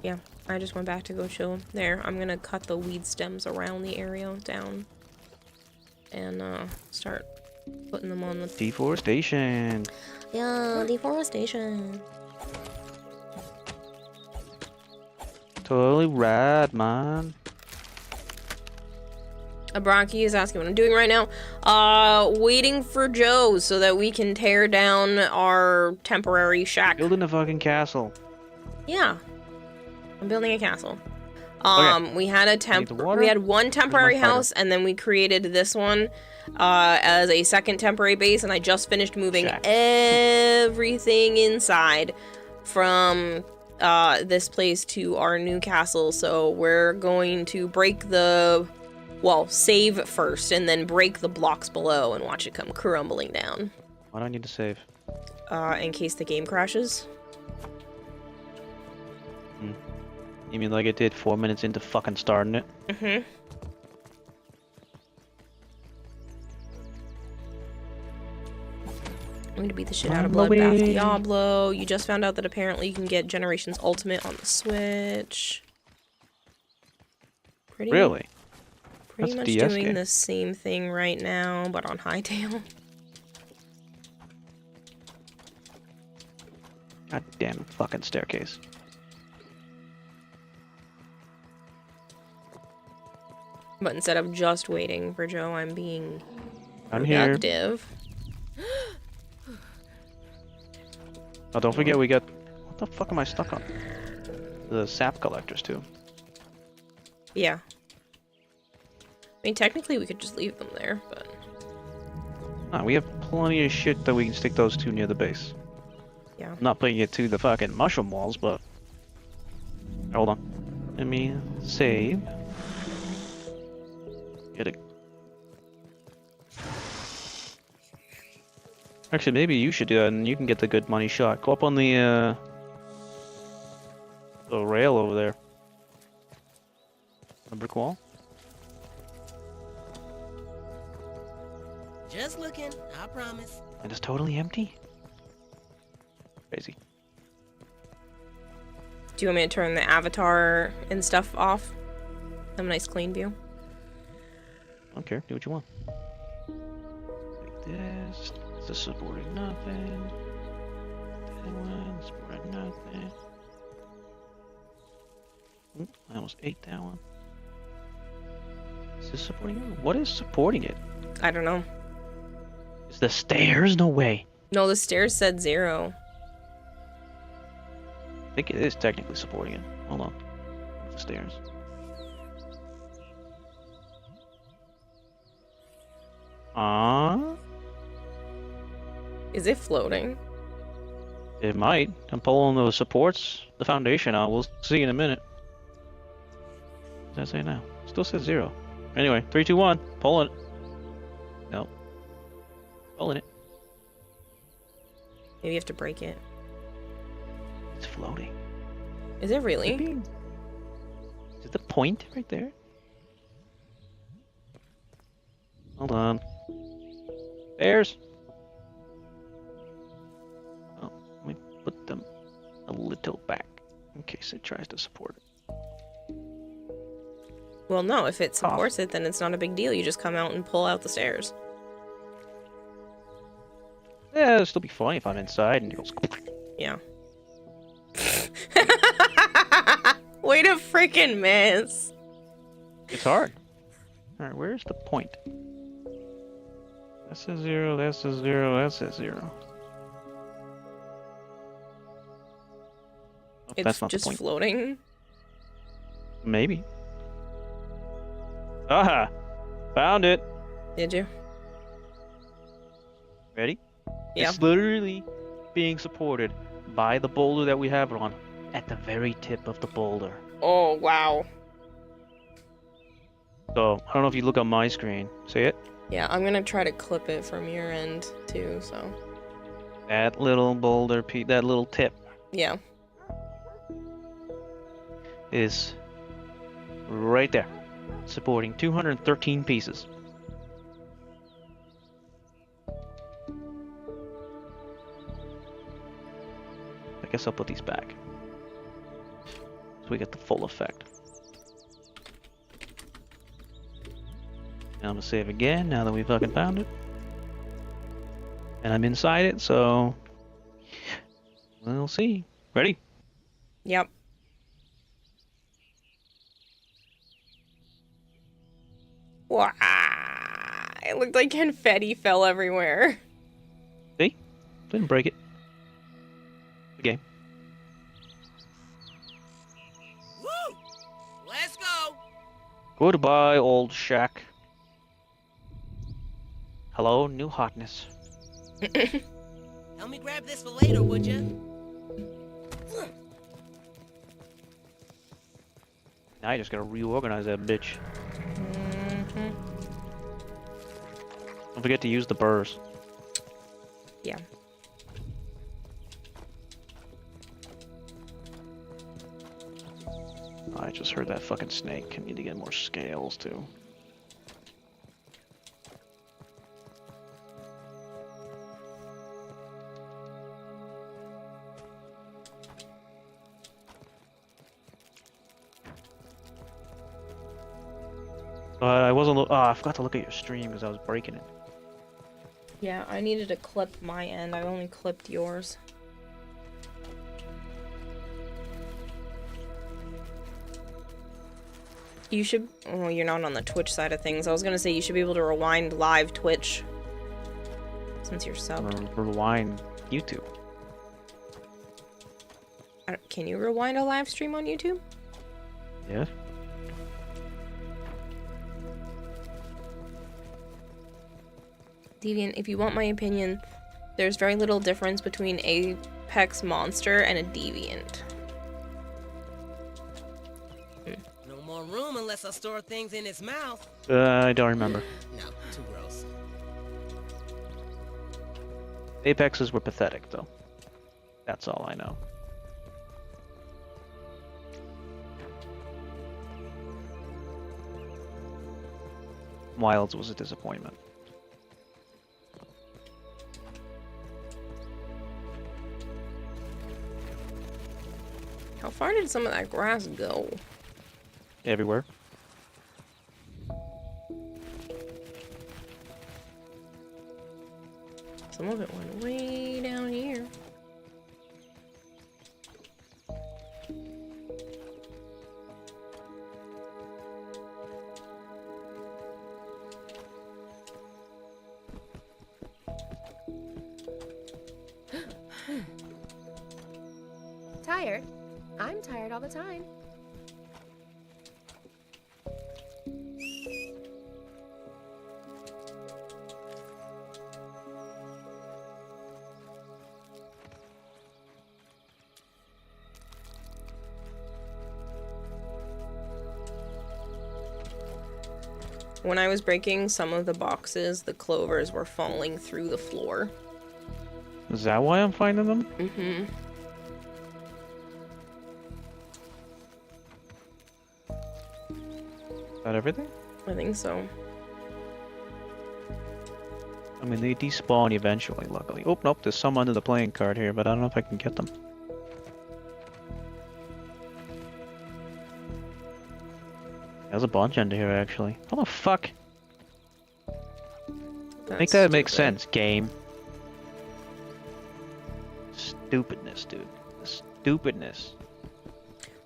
Speaker 2: Yeah, I just went back to go chill. There, I'm gonna cut the weed stems around the area down. And, start putting them on the...
Speaker 5: Deforestation.
Speaker 2: Yeah, deforestation.
Speaker 5: Totally rad, man.
Speaker 2: Abranki is asking what I'm doing right now. Waiting for Joe so that we can tear down our temporary shack.
Speaker 5: Building a fucking castle.
Speaker 2: Yeah. I'm building a castle.
Speaker 5: Okay.
Speaker 2: We had
Speaker 5: water?
Speaker 2: we had one temporary
Speaker 5: Where's my
Speaker 2: house, and then we created this one as a second temporary base, and I just finished moving
Speaker 5: Shack.
Speaker 2: everything inside from this place to our new castle. So we're going to break the... well, save first, and then break the blocks below and watch it come crumbling down.
Speaker 5: Why do I need to save?
Speaker 2: In case the game crashes.
Speaker 5: You mean like it did 4 minutes into fucking starting it?
Speaker 2: Mm-hmm. I'm going to beat the shit out of Bloodbath Diablo. You just found out that apparently you can get Generations Ultimate on the Switch.
Speaker 5: Really?
Speaker 2: Pretty
Speaker 5: That's a
Speaker 2: much
Speaker 5: DS
Speaker 2: doing
Speaker 5: game.
Speaker 2: the same thing right now, but on Hytale.
Speaker 5: God damn fucking staircase.
Speaker 2: But instead of just waiting for Joe, I'm being
Speaker 5: I'm here.
Speaker 2: productive.
Speaker 5: Oh, don't forget we got... What the fuck am I stuck on? The sap collectors too.
Speaker 2: Yeah. I mean, technically we could just leave them there, but...
Speaker 5: Ah, we have plenty of shit that we can stick those two near the base.
Speaker 2: Yeah.
Speaker 5: I'm not putting it to the fucking mushroom walls, but... Hold on. Let me save. Get it. Actually, maybe you should do that, and you can get the good money shot. Go up on the rail over there. The brick wall.
Speaker 4: Just looking, I promise.
Speaker 5: And it's totally empty. Crazy.
Speaker 2: Do you want me to turn the avatar and stuff off? Have a nice clean view.
Speaker 5: I don't care. Do what you want. Like this. This is supporting nothing. That one supporting nothing. Ooh, I almost ate that one. Is this supporting it? What is supporting it?
Speaker 2: I don't know.
Speaker 5: Is the stairs? No way.
Speaker 2: No, the stairs said 0.
Speaker 5: I think it is technically supporting it. Hold on. The stairs.
Speaker 2: Is it floating?
Speaker 5: It might. I'm pulling those supports, the foundation out. We'll see in a minute. What does that say now? Still says 0. Anyway, 3, 2, 1. Pulling it. Nope. Pulling it.
Speaker 2: Maybe you have to break it.
Speaker 5: It's floating.
Speaker 2: Is it really?
Speaker 5: Is it the point right there? Hold on. Stairs. Oh, let me put them a little back in case it tries to support it.
Speaker 2: Well, no, if it supports it, then it's not a big deal. You just come out and pull out the stairs.
Speaker 5: Yeah, it'll still be funny if I'm inside and it goes.
Speaker 2: Yeah. Way to freaking miss.
Speaker 5: It's hard. Alright, where's the point? That's a 0, that's a 0, that's a 0. Oh,
Speaker 2: It's
Speaker 5: that's not
Speaker 2: just
Speaker 5: the point.
Speaker 2: floating.
Speaker 5: Maybe. Aha! Found it!
Speaker 2: Did you?
Speaker 5: Ready?
Speaker 2: Yeah.
Speaker 5: It's literally being supported by the boulder that we have it on at the very tip of the boulder.
Speaker 2: Oh, wow.
Speaker 5: So, I don't know if you look on my screen. See it?
Speaker 2: Yeah, I'm gonna try to clip it from your end, too, so...
Speaker 5: That little boulder, that little tip
Speaker 2: Yeah.
Speaker 5: is right there, supporting 213 pieces. I guess I'll put these back so we get the full effect. And I'm gonna save again now that we fucking found it. And I'm inside it, so we'll see. Ready?
Speaker 2: Yep. Wow. It looked like confetti fell everywhere.
Speaker 5: See? Didn't break it. Okay.
Speaker 4: Woo! Let's go!
Speaker 5: Goodbye, old shack. Hello, new hotness.
Speaker 4: Help me grab this for later, would ya?
Speaker 5: Now you just gotta reorganize that bitch. Don't forget to use the burrs.
Speaker 2: Yeah.
Speaker 5: I just heard that fucking snake. I need to get more scales too. But I wasn't. I forgot to look at your stream because I was breaking it.
Speaker 2: Yeah, I needed to clip my end. I only clipped yours. You should... Oh, you're not on the Twitch side of things. I was gonna say you should be able to rewind live Twitch. Since you're subbed.
Speaker 5: Rewind YouTube.
Speaker 2: Can you rewind a live stream on YouTube?
Speaker 5: Yeah.
Speaker 2: Deviant, if you want my opinion, there's very little difference between Apex Monster and a Deviant.
Speaker 4: No more room unless I store things in its mouth.
Speaker 5: I don't remember.
Speaker 4: No, too gross.
Speaker 5: Apexes were pathetic, though. That's all I know. Wilds was a disappointment.
Speaker 2: How far did some of that grass go?
Speaker 5: Everywhere.
Speaker 2: Some of it went way down here.
Speaker 6: Tired? I'm tired all the time.
Speaker 2: When I was breaking some of the boxes, the clovers were falling through the floor.
Speaker 5: Is that why I'm finding them?
Speaker 2: Mm-hmm.
Speaker 5: Is that everything?
Speaker 2: I think so.
Speaker 5: I mean, they despawn eventually, luckily. Oh, nope, there's some under the playing card here, but I don't know if I can get them. There's a bunch under here, actually. How the fuck? Make that make sense, game. Stupidness, dude. Stupidness.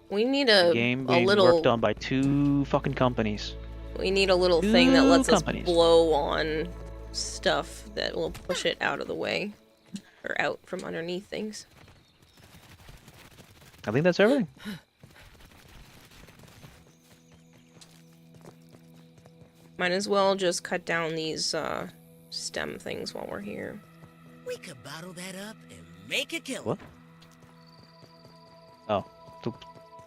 Speaker 2: We need a
Speaker 5: Game being
Speaker 2: little
Speaker 5: worked on by two fucking companies.
Speaker 2: We need a little thing that lets us
Speaker 5: companies.
Speaker 2: blow on stuff that will push it out of the way. Or out from underneath things.
Speaker 5: I think that's everything.
Speaker 2: Might as well just cut down these stem things while we're here.
Speaker 4: We could bottle that up and make a killing.
Speaker 5: What? Oh,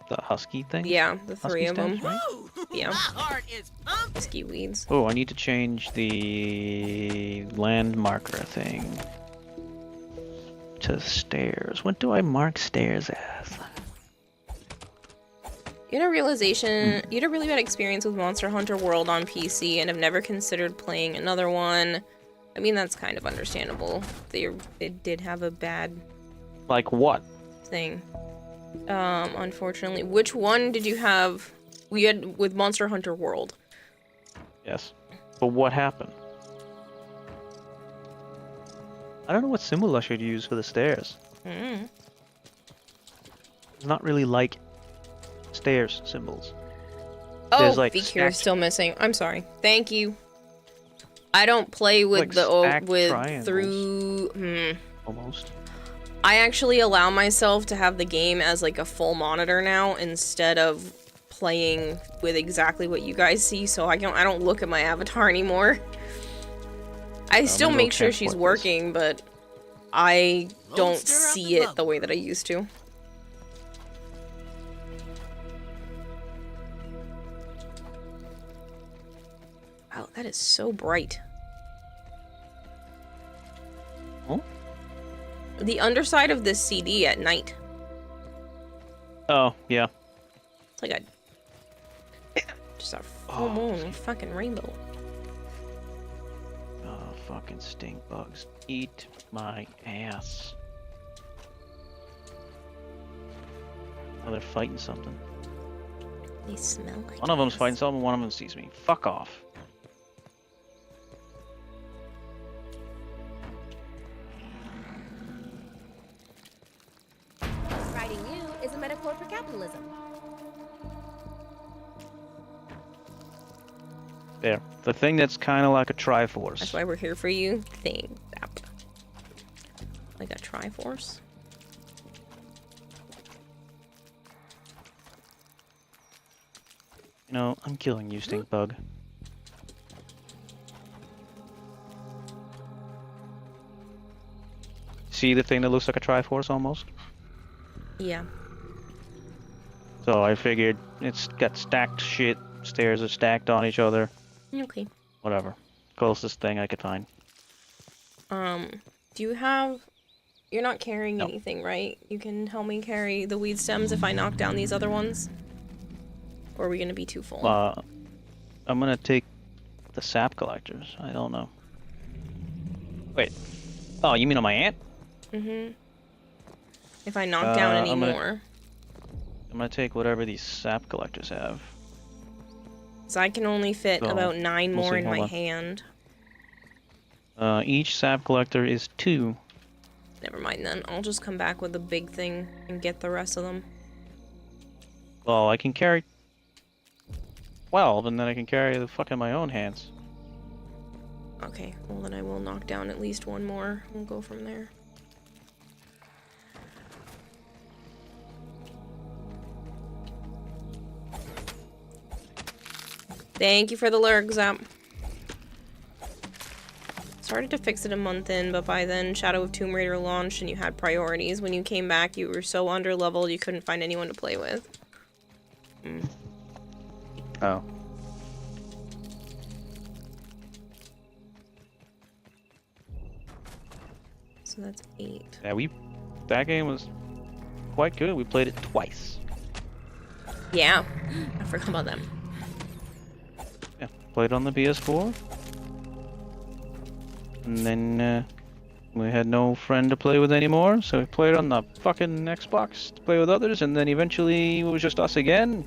Speaker 5: the husky thing?
Speaker 2: Yeah, the
Speaker 5: Husky
Speaker 2: three of them.
Speaker 5: stems, right?
Speaker 4: Woo!
Speaker 2: Yeah.
Speaker 4: My heart is pumping.
Speaker 2: Husky weeds.
Speaker 5: Oh, I need to change the land marker thing to stairs. What do I mark stairs as?
Speaker 2: You had a realization, you had a really bad experience with Monster Hunter World on PC and have never considered playing another one. I mean, that's kind of understandable. They did have a bad
Speaker 5: Like what?
Speaker 2: thing. Unfortunately. Which one did you have? We had with Monster Hunter World.
Speaker 5: Yes. But what happened? I don't know what symbol I should use for the stairs.
Speaker 2: Mm.
Speaker 5: It's not really like stairs symbols.
Speaker 2: Oh,
Speaker 5: There's, like,
Speaker 2: Vikir is
Speaker 5: stacked-
Speaker 2: still missing. I'm sorry. Thank you. I don't play with
Speaker 5: Like
Speaker 2: the
Speaker 5: stacked
Speaker 2: with
Speaker 5: triangles.
Speaker 2: through.
Speaker 5: Almost.
Speaker 2: I actually allow myself to have the game as like a full monitor now instead of playing with exactly what you guys see, so I don't look at my avatar anymore. I still
Speaker 5: maybe
Speaker 2: make
Speaker 5: I'll
Speaker 2: sure she's
Speaker 5: transport this.
Speaker 2: working, but I don't
Speaker 4: stir up
Speaker 2: see
Speaker 4: the
Speaker 2: it
Speaker 4: bubble.
Speaker 2: the way that I used to. Wow, that is so bright.
Speaker 5: Oh?
Speaker 2: The underside of this CD at night.
Speaker 5: Oh, yeah.
Speaker 2: It's like a Full moon, fucking rainbow.
Speaker 5: Oh, fucking stink bugs. Eat my ass. Oh, they're fighting something.
Speaker 2: They smell like
Speaker 5: One of them's
Speaker 2: ass.
Speaker 5: fighting something, one of them sees me. Fuck off.
Speaker 6: Writing you is a metaphor for capitalism.
Speaker 5: There. The thing that's kind of like a Triforce.
Speaker 2: That's why we're here for you. Thing. Like a Triforce.
Speaker 5: You know, I'm killing you, stink bug. See the thing that looks like a Triforce almost?
Speaker 2: Yeah.
Speaker 5: So I figured it's got stacked shit. Stairs are stacked on each other.
Speaker 2: Okay.
Speaker 5: Whatever. Closest thing I could find.
Speaker 2: Do you have... You're not carrying
Speaker 5: No.
Speaker 2: anything, right? You can help me carry the weed stems if I knock down these other ones? Or are we gonna be too full?
Speaker 5: I'm gonna take the sap collectors. I don't know. Wait. Oh, you mean on my ant?
Speaker 2: Mm-hmm. If I knock down any
Speaker 5: I'm
Speaker 2: more.
Speaker 5: gonna take whatever these sap collectors have.
Speaker 2: So I can only fit
Speaker 5: So,
Speaker 2: about 9
Speaker 5: we'll
Speaker 2: more
Speaker 5: see,
Speaker 2: in
Speaker 5: hold
Speaker 2: my
Speaker 5: on.
Speaker 2: hand.
Speaker 5: Each sap collector is 2.
Speaker 2: Never mind then. I'll just come back with the big thing and get the rest of them.
Speaker 5: Well, I can carry 12, and then I can carry the fuck in my own hands.
Speaker 2: Okay, well then I will knock down at least one more. We'll go from there. Thank you for the lurk, Zap. Started to fix it a month in, but by then Shadow of Tomb Raider launched and you had priorities. When you came back, you were so under-leveled you couldn't find anyone to play with.
Speaker 5: Oh.
Speaker 2: So that's 8.
Speaker 5: Yeah, that game was quite good. We played it twice.
Speaker 2: Yeah, I forgot about them.
Speaker 5: Yeah, played on the PS4. And then we had no friend to play with anymore, so we played on the fucking Xbox to play with others, and then eventually it was just us again.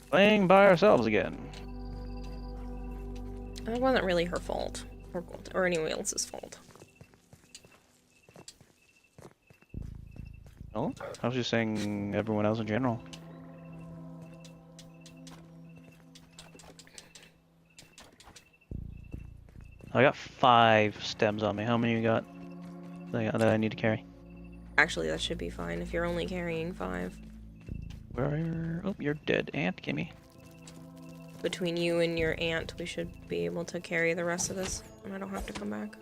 Speaker 5: Playing by ourselves again.
Speaker 2: That wasn't really her fault. Or anyone else's fault.
Speaker 5: No, I was just saying everyone else in general. I got 5 stems on me. How many you got that I need to carry?
Speaker 2: Actually, that should be fine if you're only carrying 5.
Speaker 5: Where? Oh, you're dead, ant. Gimme.
Speaker 2: Between you and your aunt, we should be able to carry the rest of this, and I don't have to come back.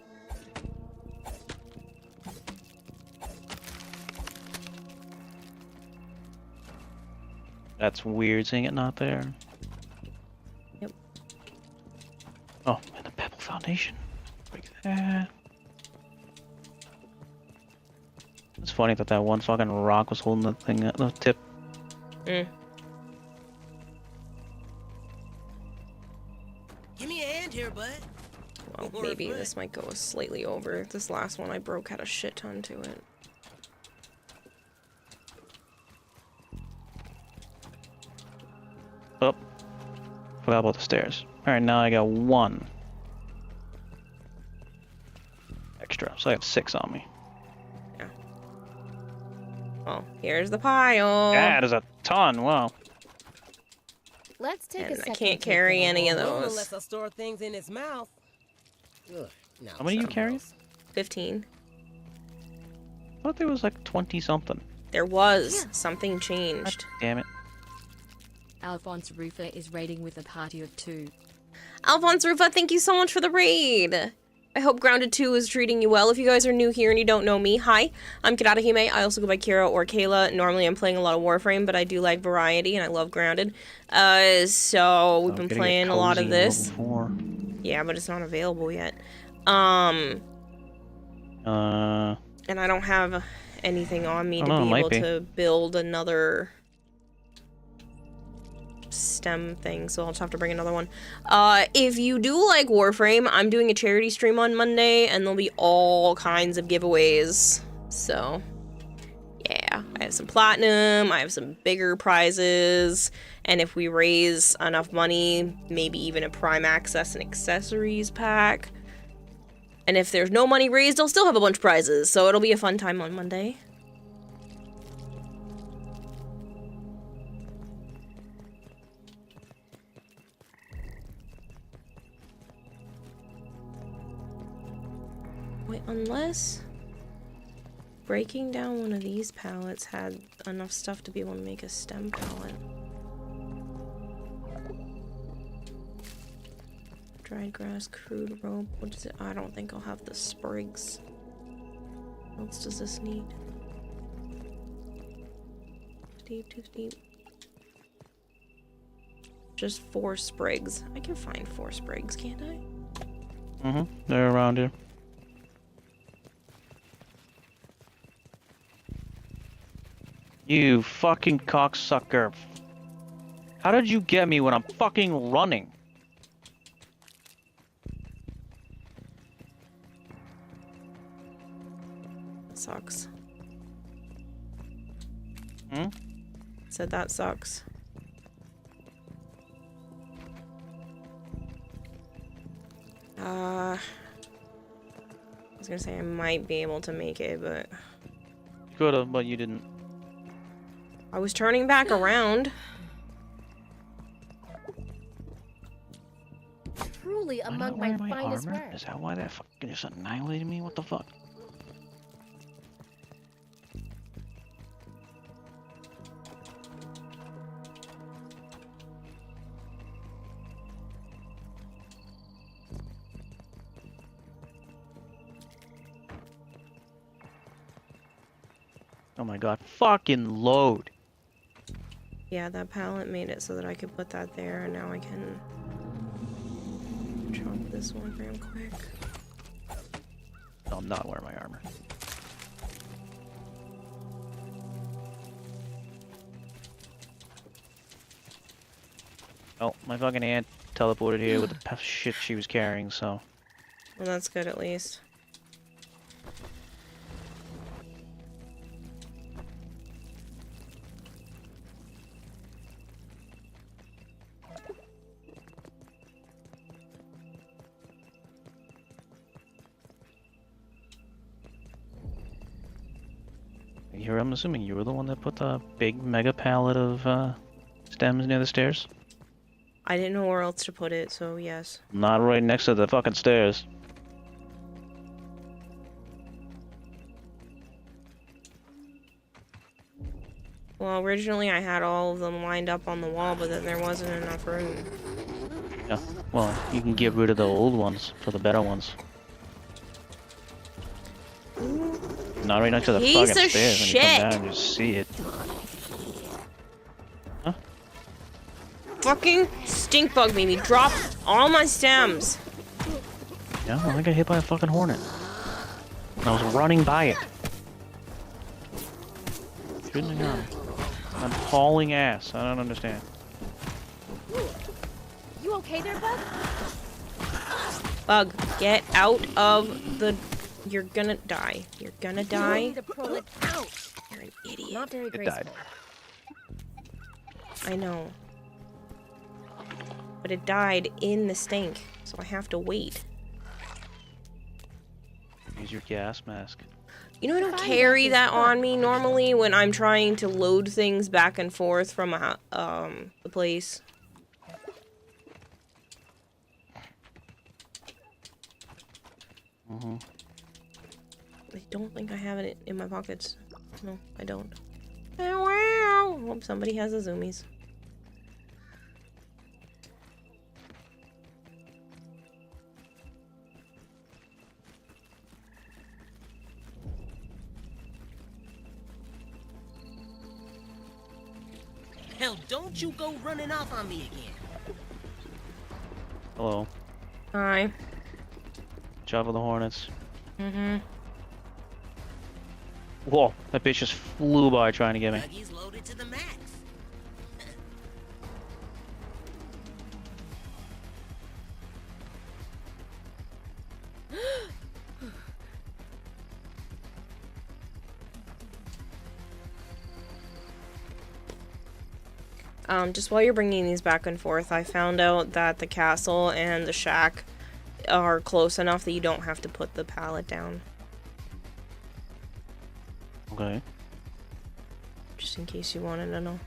Speaker 5: That's weird seeing it not there.
Speaker 2: Yep.
Speaker 5: Oh, and the pebble foundation. Break that. It's funny that that one fucking rock was holding the thing at the tip.
Speaker 2: Mm.
Speaker 4: Give me a hand here, bud.
Speaker 2: Well,
Speaker 4: Or
Speaker 2: maybe
Speaker 4: foot.
Speaker 2: this might go slightly over. This last one I broke had a shit ton to it.
Speaker 5: Oh. Forgot about the stairs. Alright, now I got 1 extra. So I have 6 on me.
Speaker 2: Well, here's the pile.
Speaker 5: Yeah, there's a ton. Wow.
Speaker 6: Let's take a
Speaker 2: And I
Speaker 6: second.
Speaker 2: can't
Speaker 6: to take
Speaker 2: carry
Speaker 6: that
Speaker 2: any of
Speaker 6: all.
Speaker 4: Well,
Speaker 2: those.
Speaker 4: unless I store things in his mouth. Ugh, no,
Speaker 5: How many you
Speaker 4: something
Speaker 5: carry?
Speaker 4: else.
Speaker 2: 15.
Speaker 5: I thought there was like 20 something.
Speaker 2: There was. Something changed.
Speaker 5: Damn it.
Speaker 7: Alphonse Rufa is raiding with a party of 2.
Speaker 2: Alphonse Rufa, thank you so much for the raid. I hope Grounded 2 is treating you well. If you guys are new here and you don't know me, hi, I'm Kirata Hime. I also go by Kira or Kayla. Normally I'm playing a lot of Warframe, but I do like variety and I love Grounded. So we've been playing a lot of this. Yeah, but it's not available yet. And I don't have anything on me
Speaker 5: I
Speaker 2: to
Speaker 5: don't know,
Speaker 2: be
Speaker 5: it might
Speaker 2: able
Speaker 5: be.
Speaker 2: to build another stem thing, so I'll just have to bring another one. If you do like Warframe, I'm doing a charity stream on Monday, and there'll be all kinds of giveaways. So, yeah, I have some platinum, I have some bigger prizes, and if we raise enough money, maybe even a Prime Access and accessories pack. And if there's no money raised, I'll still have a bunch of prizes, so it'll be a fun time on Monday. Wait, unless breaking down one of these pallets had enough stuff to be able to make a stem pallet. Dried grass, crude rope. What is it? I don't think I'll have the sprigs. What else does this need? Steep, too steep. Just 4 sprigs. I can find 4 sprigs, can't I?
Speaker 5: They're around here. You fucking cocksucker. How did you get me when I'm fucking running?
Speaker 2: Sucks.
Speaker 5: Hmm?
Speaker 2: Said that sucks. I was gonna say I might be able to make it, but
Speaker 5: Could've, but you didn't.
Speaker 2: I was turning back around.
Speaker 6: Truly
Speaker 5: Am I
Speaker 6: among
Speaker 5: not
Speaker 6: my
Speaker 5: wearing my
Speaker 6: finest
Speaker 5: armor?
Speaker 6: work.
Speaker 5: Is that why that fucking just annihilated me? What the fuck? Oh my god, fucking load.
Speaker 2: Yeah, that pallet made it so that I could put that there, and now I can chop this one real quick.
Speaker 5: No, I'm not wearing my armor. Oh, my fucking aunt teleported here with the shit she was carrying, so...
Speaker 2: Well, that's good at least.
Speaker 5: Here, I'm assuming you were the one that put the big mega pallet of stems near the stairs?
Speaker 2: I didn't know where else to put it, so yes.
Speaker 5: Not right next to the fucking stairs.
Speaker 2: Well, originally I had all of them lined up on the wall, but then there wasn't enough room.
Speaker 5: Yeah, well, you can get rid of the old ones for the better ones. Not right next to the
Speaker 2: Piece
Speaker 5: fucking
Speaker 2: of
Speaker 5: stairs when you
Speaker 2: shit.
Speaker 5: come down and just see it. Huh?
Speaker 2: Fucking stink bug made me drop all my stems.
Speaker 5: Yeah, well, I got hit by a fucking hornet. And I was running by it. Shouldn't have gone. I'm hauling ass. I don't understand.
Speaker 6: You okay there, bud?
Speaker 2: Bug, get out of the... You're gonna die. You're gonna
Speaker 6: You
Speaker 2: die.
Speaker 6: need to pull it out.
Speaker 2: You're an idiot.
Speaker 6: Not very
Speaker 5: It
Speaker 6: graceful.
Speaker 5: died.
Speaker 2: I know. But it died in the stink, so I have to wait.
Speaker 5: Use your gas mask.
Speaker 2: You know, I don't
Speaker 6: Fine,
Speaker 2: carry
Speaker 6: that's
Speaker 2: that
Speaker 6: fun.
Speaker 2: on me normally when I'm trying to load things back and forth from the place.
Speaker 5: Mm-hmm.
Speaker 2: I don't think I have it in my pockets. No, I don't. Wow. Hope somebody has the zoomies.
Speaker 4: Hell, don't you go running off on me again.
Speaker 5: Hello.
Speaker 2: Hi.
Speaker 5: Job of the Hornets.
Speaker 2: Mm-hmm.
Speaker 5: Whoa, that bitch just flew by trying to get me.
Speaker 4: Buggy's loaded to the max.
Speaker 2: Just while you're bringing these back and forth, I found out that the castle and the shack are close enough that you don't have to put the pallet down.
Speaker 5: Okay.
Speaker 2: Just in case you wanted to know.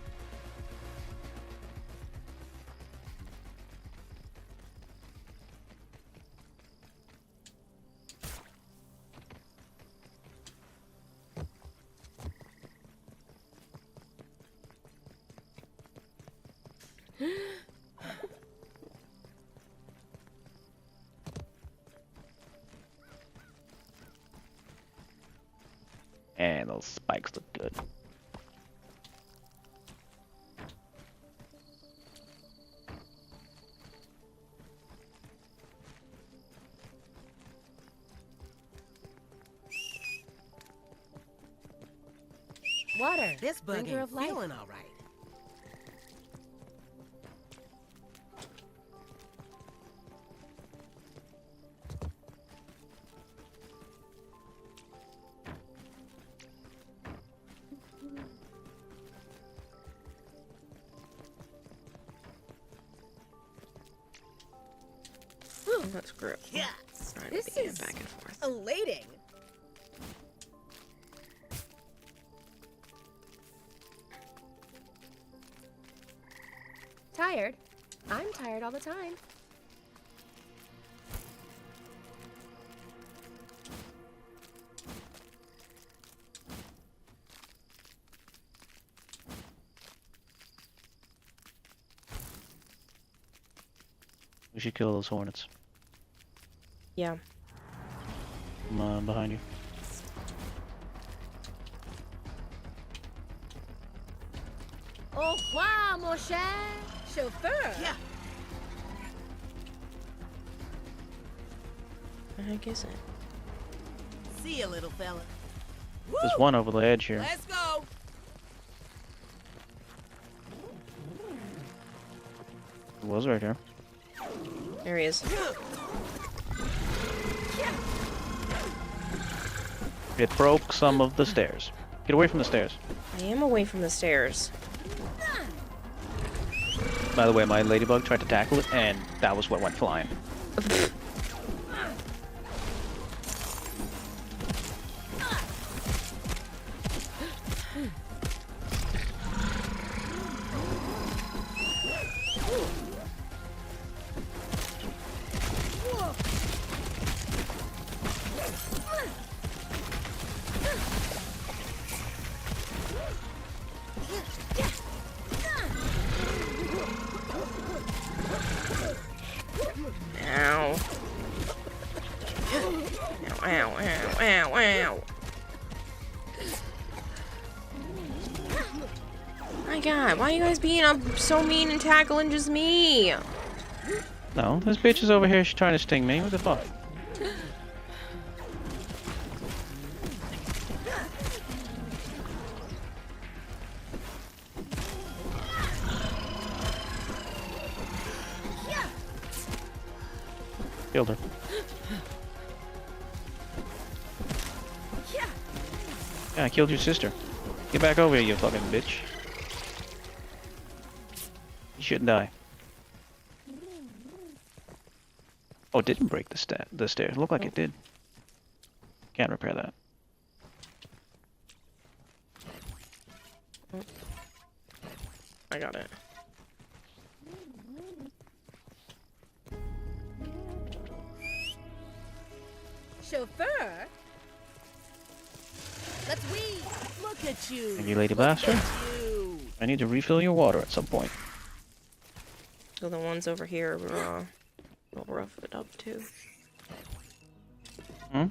Speaker 5: And those spikes look good.
Speaker 6: Water.
Speaker 4: This bug
Speaker 6: Bringer
Speaker 4: ain't
Speaker 6: of life.
Speaker 4: feeling all right.
Speaker 2: That's great.
Speaker 4: Yeah.
Speaker 2: Alright,
Speaker 6: This
Speaker 2: being
Speaker 6: is
Speaker 2: back and forth.
Speaker 6: elating. Tired? I'm tired all the time.
Speaker 5: We should kill those hornets.
Speaker 2: Yeah.
Speaker 5: I'm behind you.
Speaker 6: Au revoir, mon cher chauffeur.
Speaker 4: Yeah.
Speaker 2: The heck is it?
Speaker 4: See ya, little fella.
Speaker 5: There's one over the edge here.
Speaker 4: Let's go.
Speaker 5: It was right here.
Speaker 2: There he is.
Speaker 5: It broke some of the stairs. Get away from the stairs.
Speaker 2: I am away from the stairs.
Speaker 5: By the way, my ladybug tried to tackle it, and that was what went flying.
Speaker 2: Ow. Ow, ow, ow, ow, ow. My god, why are you guys being so mean and tackling just me?
Speaker 5: No, this bitch is over here. She's trying to sting me. What the fuck? Killed her. Yeah, I killed your sister. Get back over here, you fucking bitch. You shouldn't die. Oh, it didn't break the stairs. Looked like it did. Can't repair that.
Speaker 2: I got it.
Speaker 6: Chauffeur? Let's weave.
Speaker 4: Look at you.
Speaker 5: Thank you, lady
Speaker 4: Look
Speaker 5: bastard.
Speaker 4: at you.
Speaker 5: I need to refill your water at some point.
Speaker 2: So the ones over here will rough it up too.
Speaker 5: Hmm?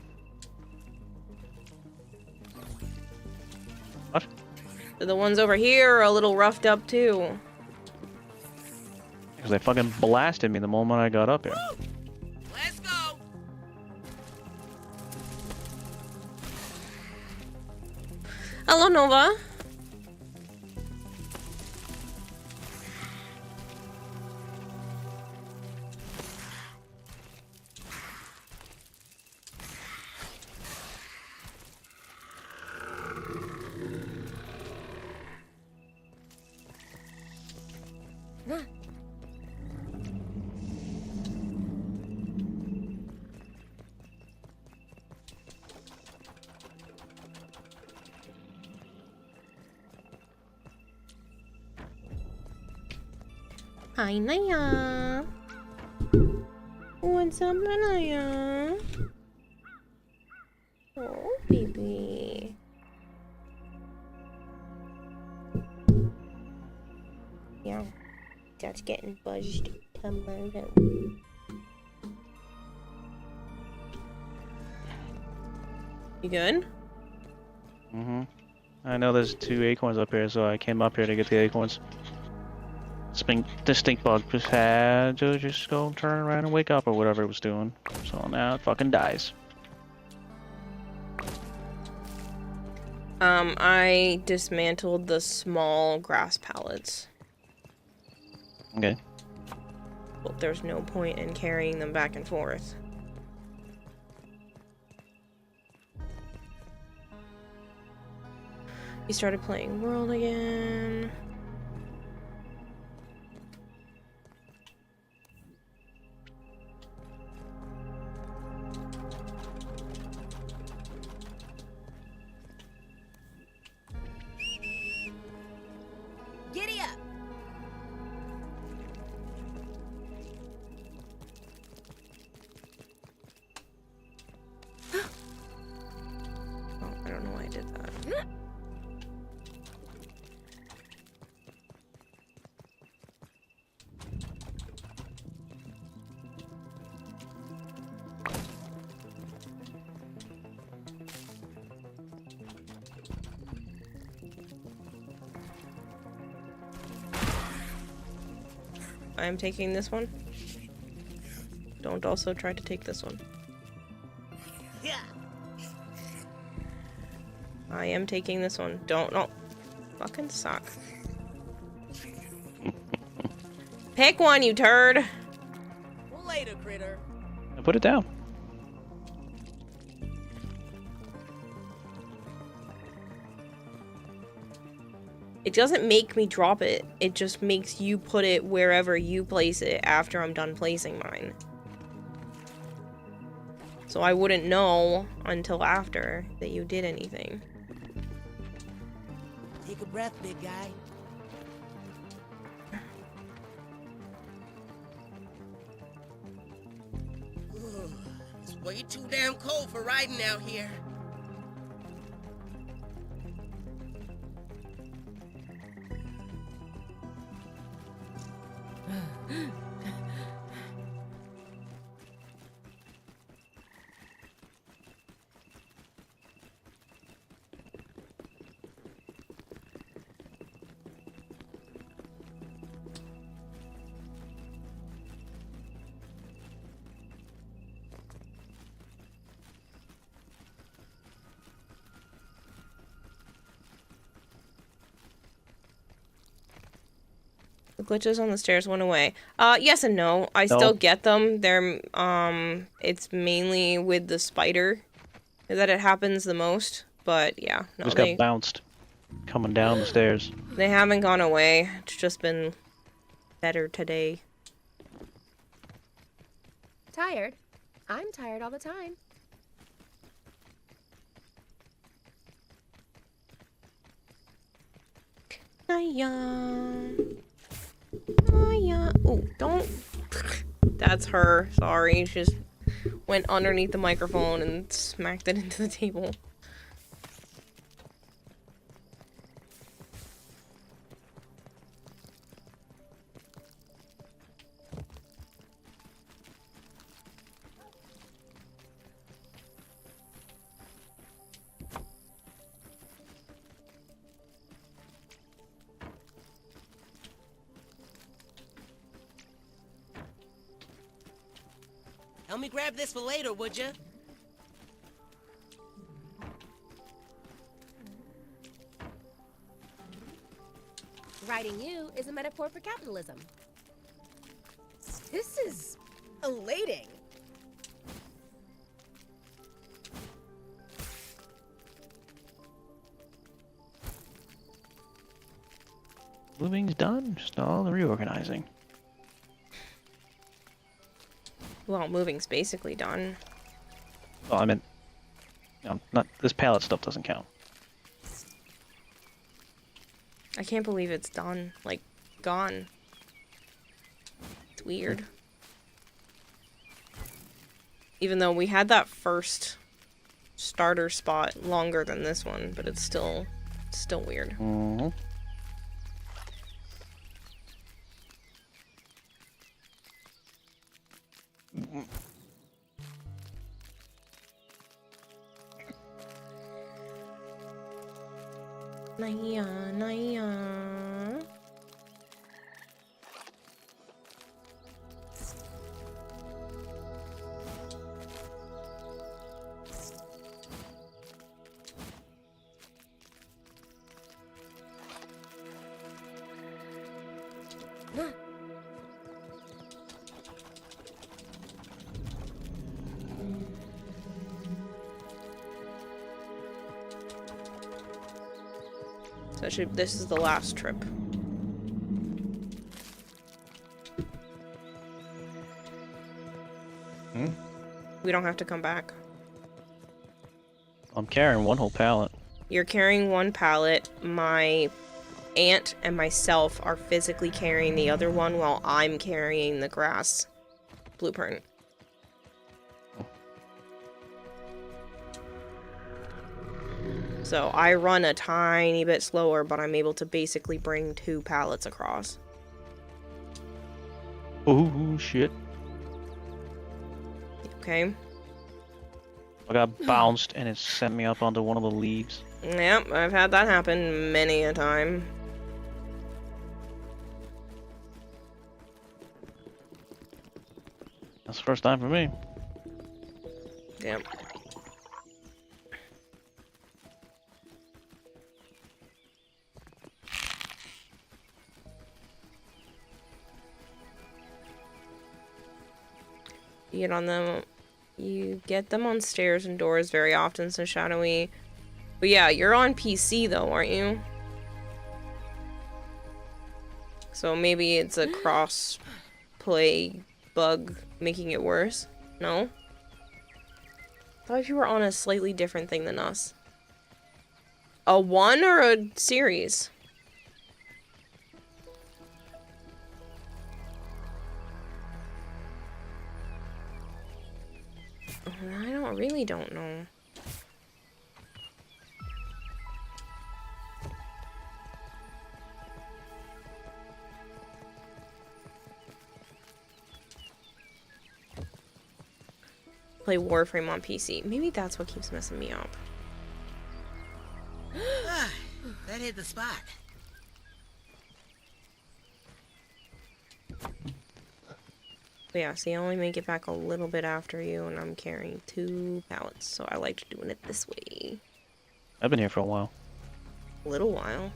Speaker 5: What?
Speaker 2: The ones over here are a little roughed up too.
Speaker 5: Because they fucking blasted me the moment I got up here.
Speaker 4: Let's go.
Speaker 2: Hello, Nova. Hi, Naya. What's up, Naya? Oh, baby. Yeah, that's getting buzzed tomorrow. You good?
Speaker 5: Mm-hmm. I know there's 2 acorns up here, so I came up here to get the acorns. This stink bug just had to just go turn around and wake up or whatever it was doing. So now it fucking dies.
Speaker 2: I dismantled the small grass pallets.
Speaker 5: Okay.
Speaker 2: Well, there's no point in carrying them back and forth. He started playing World again.
Speaker 6: Giddy up!
Speaker 2: Oh, I don't know why I did that. I am taking this one. Don't also try to take this one.
Speaker 4: Yeah.
Speaker 2: I am taking this one. Don't. No. Fucking suck. Pick one, you turd.
Speaker 4: Well, later, critter.
Speaker 5: I put it down.
Speaker 2: It doesn't make me drop it. It just makes you put it wherever you place it after I'm done placing mine. So I wouldn't know until after that you did anything.
Speaker 4: Take a breath, big guy. Ugh, it's way too damn cold for riding out here.
Speaker 2: The glitches on the stairs went away. Yes and no. I
Speaker 5: No.
Speaker 2: still get them. They're, it's mainly with the spider that it happens the most. But yeah, no,
Speaker 5: Just got bounced coming down the stairs.
Speaker 2: they haven't gone away. It's just been better today.
Speaker 6: Tired? I'm tired all the time.
Speaker 2: Naya. Naya. Oh, don't. That's her. Sorry. She just went underneath the microphone and smacked it into the table.
Speaker 4: Help me grab this for later, would ya?
Speaker 6: Riding you is a metaphor for capitalism. This is elating.
Speaker 5: Moving's done. Just all the reorganizing.
Speaker 2: Well, moving's basically done.
Speaker 5: Oh, I meant, not this pallet stuff doesn't count.
Speaker 2: I can't believe it's done. Like, gone. It's weird. Even though we had that first starter spot longer than this one, but it's still weird.
Speaker 5: Mm-hmm.
Speaker 2: Naya, Naya. So this is the last trip. We don't have to come back.
Speaker 5: I'm carrying one whole pallet.
Speaker 2: You're carrying one pallet. My aunt and myself are physically carrying the other one while I'm carrying the grass blueprint. So I run a tiny bit slower, but I'm able to basically bring 2 pallets across.
Speaker 5: Oh shit.
Speaker 2: Okay?
Speaker 5: I got bounced and it sent me up onto one of the leaves.
Speaker 2: Yep, I've had that happen many a time.
Speaker 5: That's the first time for me.
Speaker 2: Yep. You get them on stairs and doors very often, so Shadowy. But yeah, you're on PC though, aren't you? So maybe it's a cross-play bug making it worse? No? I thought you were on a slightly different thing than us. A 1 or a series? I really don't know. Play Warframe on PC. Maybe that's what keeps messing me up.
Speaker 4: That hit the spot.
Speaker 2: But yeah, see, I only make it back a little bit after you, and I'm carrying 2 pallets, so I like doing it this way.
Speaker 5: I've been here for a while.
Speaker 2: A little while.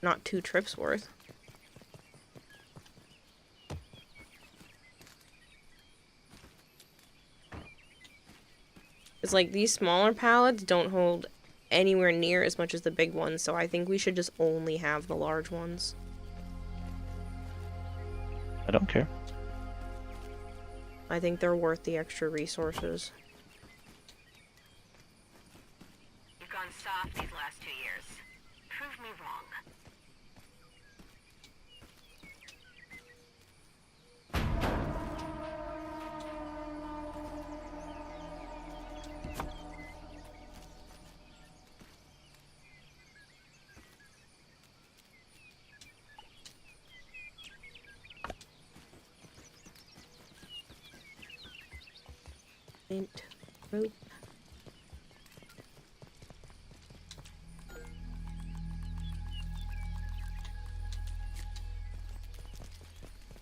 Speaker 2: Not 2 trips worth. It's like these smaller pallets don't hold anywhere near as much as the big ones, so I think we should just only have the large ones.
Speaker 5: I don't care.
Speaker 2: I think they're worth the extra resources.
Speaker 8: You've gone soft these last 2 years. Prove me wrong.
Speaker 2: Mint rope.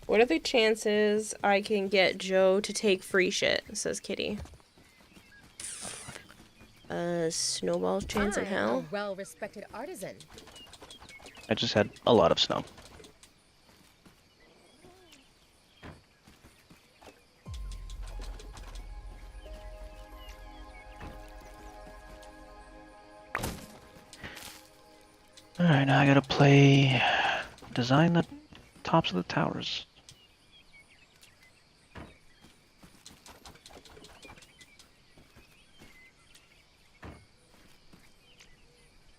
Speaker 2: What are the chances I can get Joe to take free shit? Says Kitty. Snowball's chance in
Speaker 6: I'm
Speaker 2: hell.
Speaker 6: a well-respected artisan.
Speaker 5: I just had a lot of snow. Alright, now I gotta play... Design the tops of the towers.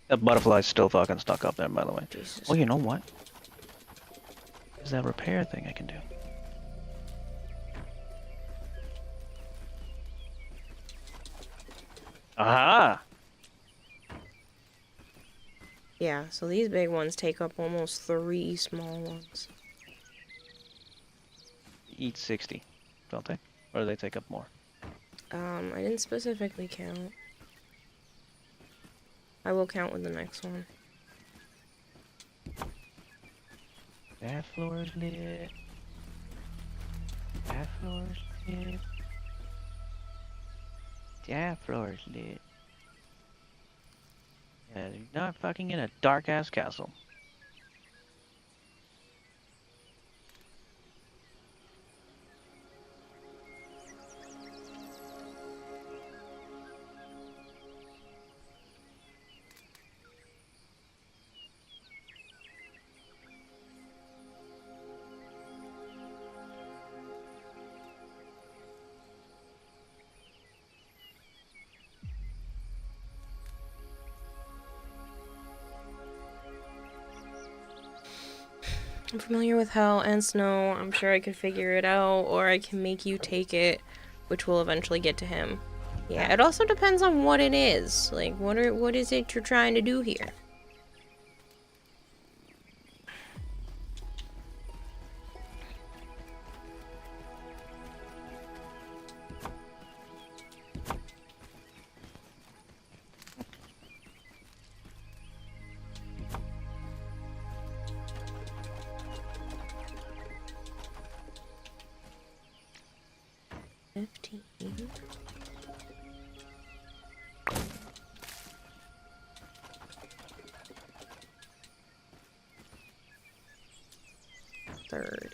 Speaker 5: That butterfly's still fucking stuck up there, by the way.
Speaker 2: Jesus.
Speaker 5: Oh, you know what? There's that repair thing I can do. Aha!
Speaker 2: Yeah, so these big ones take up almost 3 small ones.
Speaker 5: Eat 60, don't they? Or do they take up more?
Speaker 2: I didn't specifically count. I will count with the next one.
Speaker 5: That floor's lit. That floor's lit. That floor's lit. Yeah, you're not fucking in a dark ass castle.
Speaker 2: I'm familiar with hell and snow. I'm sure I could figure it out, or I can make you take it, which will eventually get to him. Yeah, it also depends on what it is. Like, what is it you're trying to do here? Third.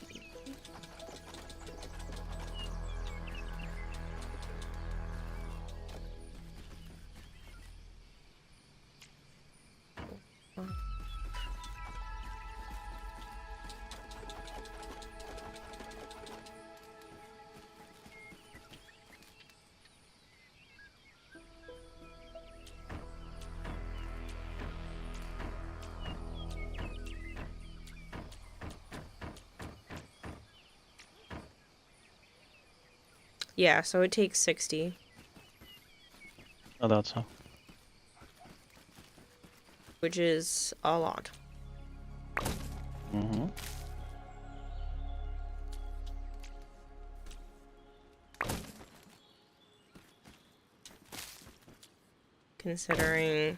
Speaker 2: Yeah, so it takes 60.
Speaker 5: I thought so.
Speaker 2: Which is a lot.
Speaker 5: Mm-hmm.
Speaker 2: Considering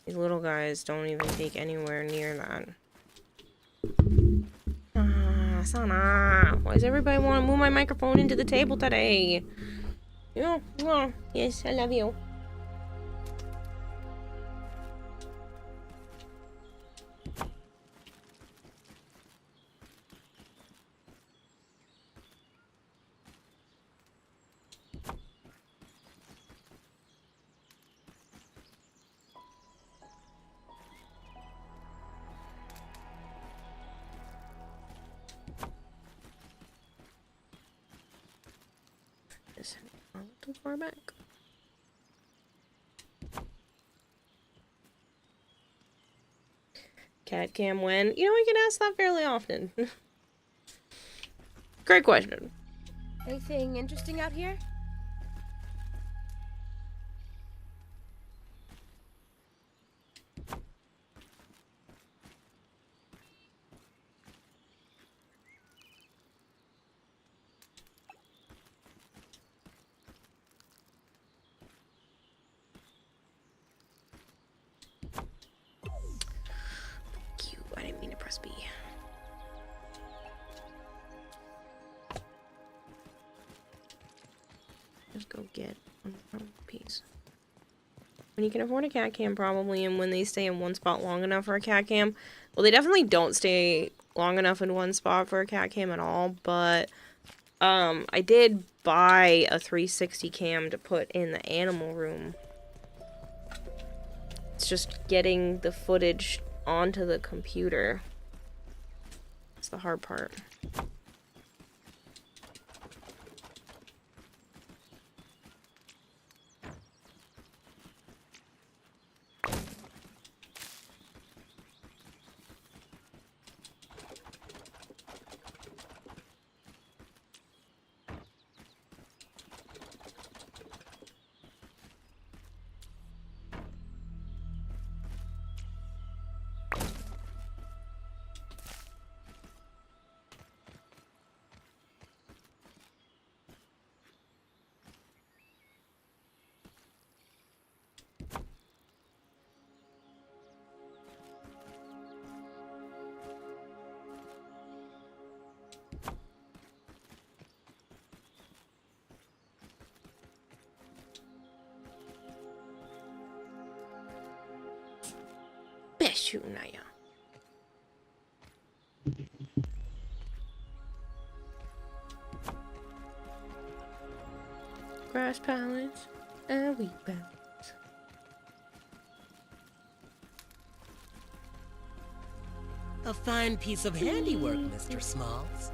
Speaker 2: these little guys don't even take anywhere near that. Sana, why does everybody want to move my microphone into the table today? Yes, I love you. Is it a little far back? Cat cam when? You know, I get asked that fairly often. Great question.
Speaker 6: Anything interesting out here?
Speaker 2: Cute. I didn't mean to press B. Just go get one piece. When you can afford a cat cam, probably, and when they stay in one spot long enough for a cat cam. Well, they definitely don't stay long enough in one spot for a cat cam at all, but I did buy a 360 cam to put in the animal room. It's just getting the footage onto the computer. That's the hard part. Best shooting at ya. Grass pallets and wheat pallets.
Speaker 4: A fine piece of handiwork, Mr. Smalls.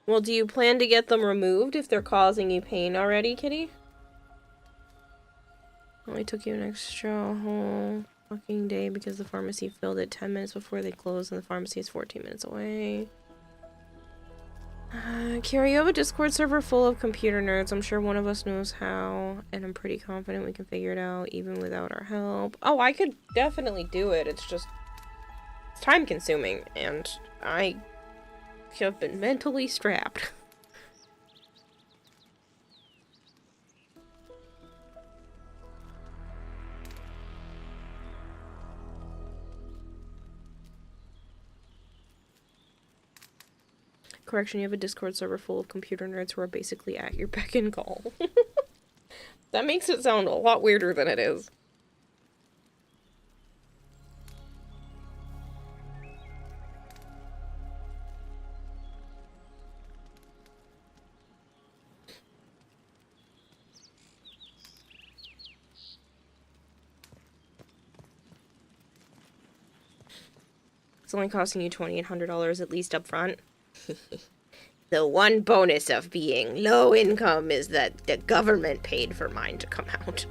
Speaker 2: Well, do you plan to get them removed if they're causing you pain already, kitty? Only took you an extra whole fucking day because the pharmacy filled it 10 minutes before they closed and the pharmacy is 14 minutes away. Kira, you have a Discord server full of computer nerds. I'm sure one of us knows how, and I'm pretty confident we can figure it out even without our help. Oh, I could definitely do it. It's just... it's time consuming, and I have been mentally strapped. Correction, you have a Discord server full of computer nerds who are basically at your beck and call. That makes it sound a lot weirder than it is. It's only costing you $2,800 at least up front. The one bonus of being low income is that the government paid for mine to come out.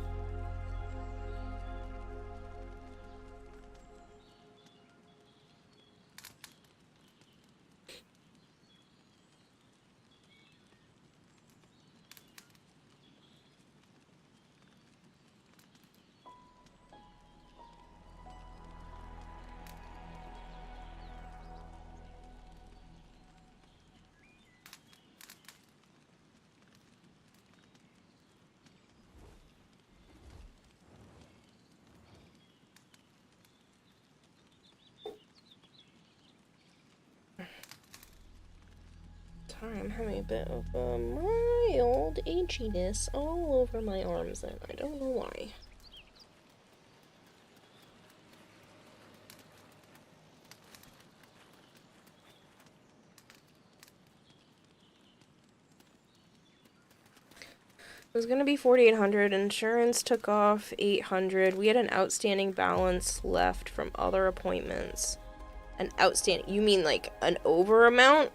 Speaker 2: Sorry, I'm having a bit of a mild itchiness all over my arms, and I don't know why. It was gonna be $4,800. Insurance took off $800. We had an outstanding balance left from other appointments. An outstanding? You mean like an over amount?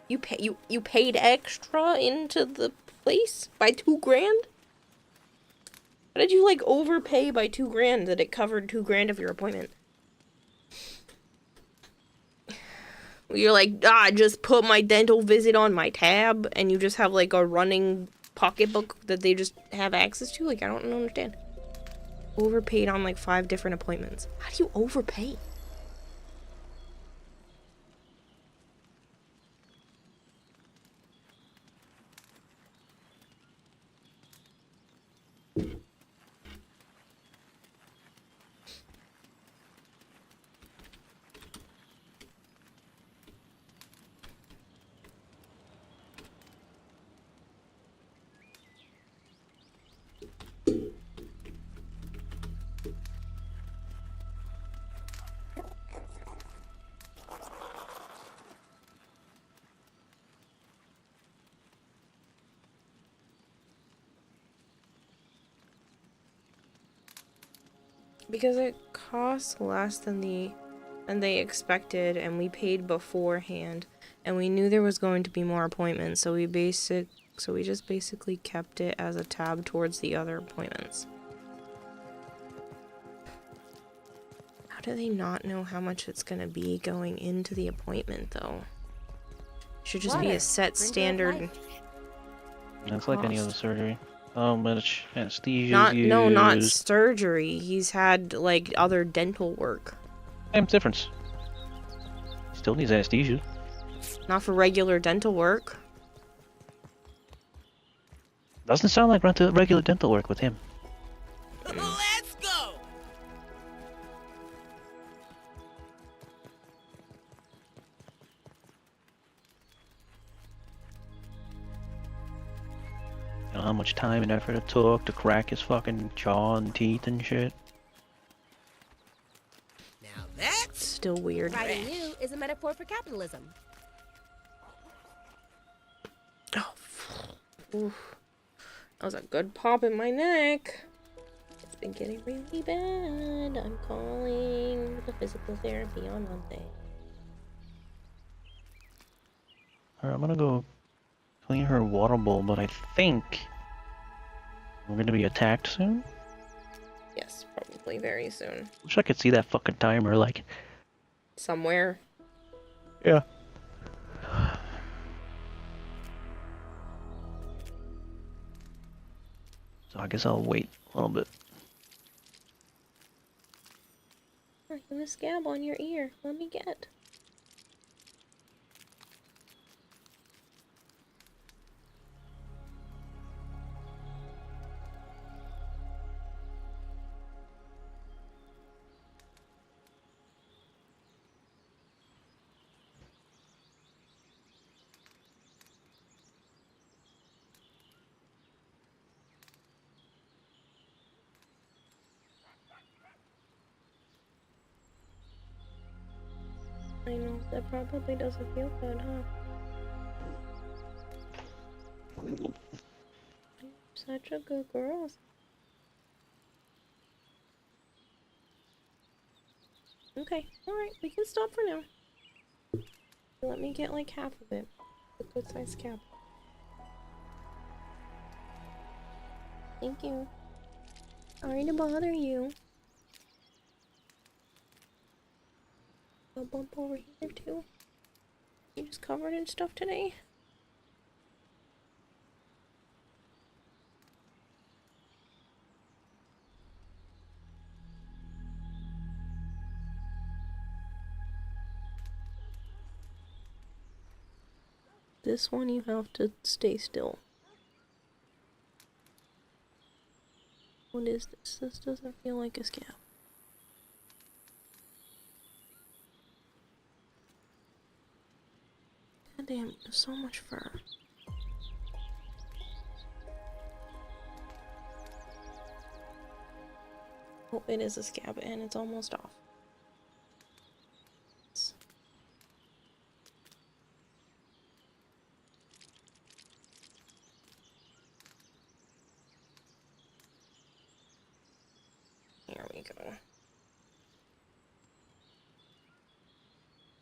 Speaker 2: You paid extra into the place by $2,000? How did you like overpay by $2,000 that it covered $2,000 of your appointment? You're like, just put my dental visit on my tab, and you just have like a running pocketbook that they just have access to? Like, I don't understand. Overpaid on like 5 different appointments. How do you overpay? Because it costs less than they expected, and we paid beforehand, and we knew there was going to be more appointments, so we just basically kept it as a tab towards the other appointments. How do they not know how much it's gonna be going into the appointment, though? Should just be
Speaker 6: Water.
Speaker 2: a set
Speaker 6: Drink of
Speaker 2: standard.
Speaker 6: life.
Speaker 5: It's like any other
Speaker 2: Cost.
Speaker 5: surgery. How much anesthesia
Speaker 2: Not
Speaker 5: is
Speaker 2: no, not
Speaker 5: used?
Speaker 2: surgery. He's had like other dental work,
Speaker 5: Same difference. Still needs anesthesia.
Speaker 2: not for regular dental work.
Speaker 5: Doesn't sound like regular dental work with him.
Speaker 4: Let's go!
Speaker 5: You know how much time and effort it took to crack his fucking jaw and teeth and shit.
Speaker 4: Now that's
Speaker 2: Still weird.
Speaker 6: Riding you is a metaphor for capitalism.
Speaker 2: Oh, oof. That was a good pop in my neck. It's been getting really bad. I'm calling the physical therapy on Monday.
Speaker 5: Alright, I'm gonna go clean her water bowl, but I think we're gonna be attacked soon.
Speaker 2: Yes, probably very soon.
Speaker 5: Wish I could see that fucking timer, like.
Speaker 2: Somewhere.
Speaker 5: Yeah. So I guess I'll wait a little bit.
Speaker 2: Oh, you have a scab on your ear. Let me get. I know, that probably doesn't feel good, huh? You're such a good girl. Okay, alright, we can stop for now. Let me get like half of it. A good sized scab. Thank you. Sorry to bother you. A bump over here too. You just covered in stuff today. This one you have to stay still. What is this? This doesn't feel like a scab. God damn, there's so much fur. Oh, it is a scab and it's almost off. Here we go.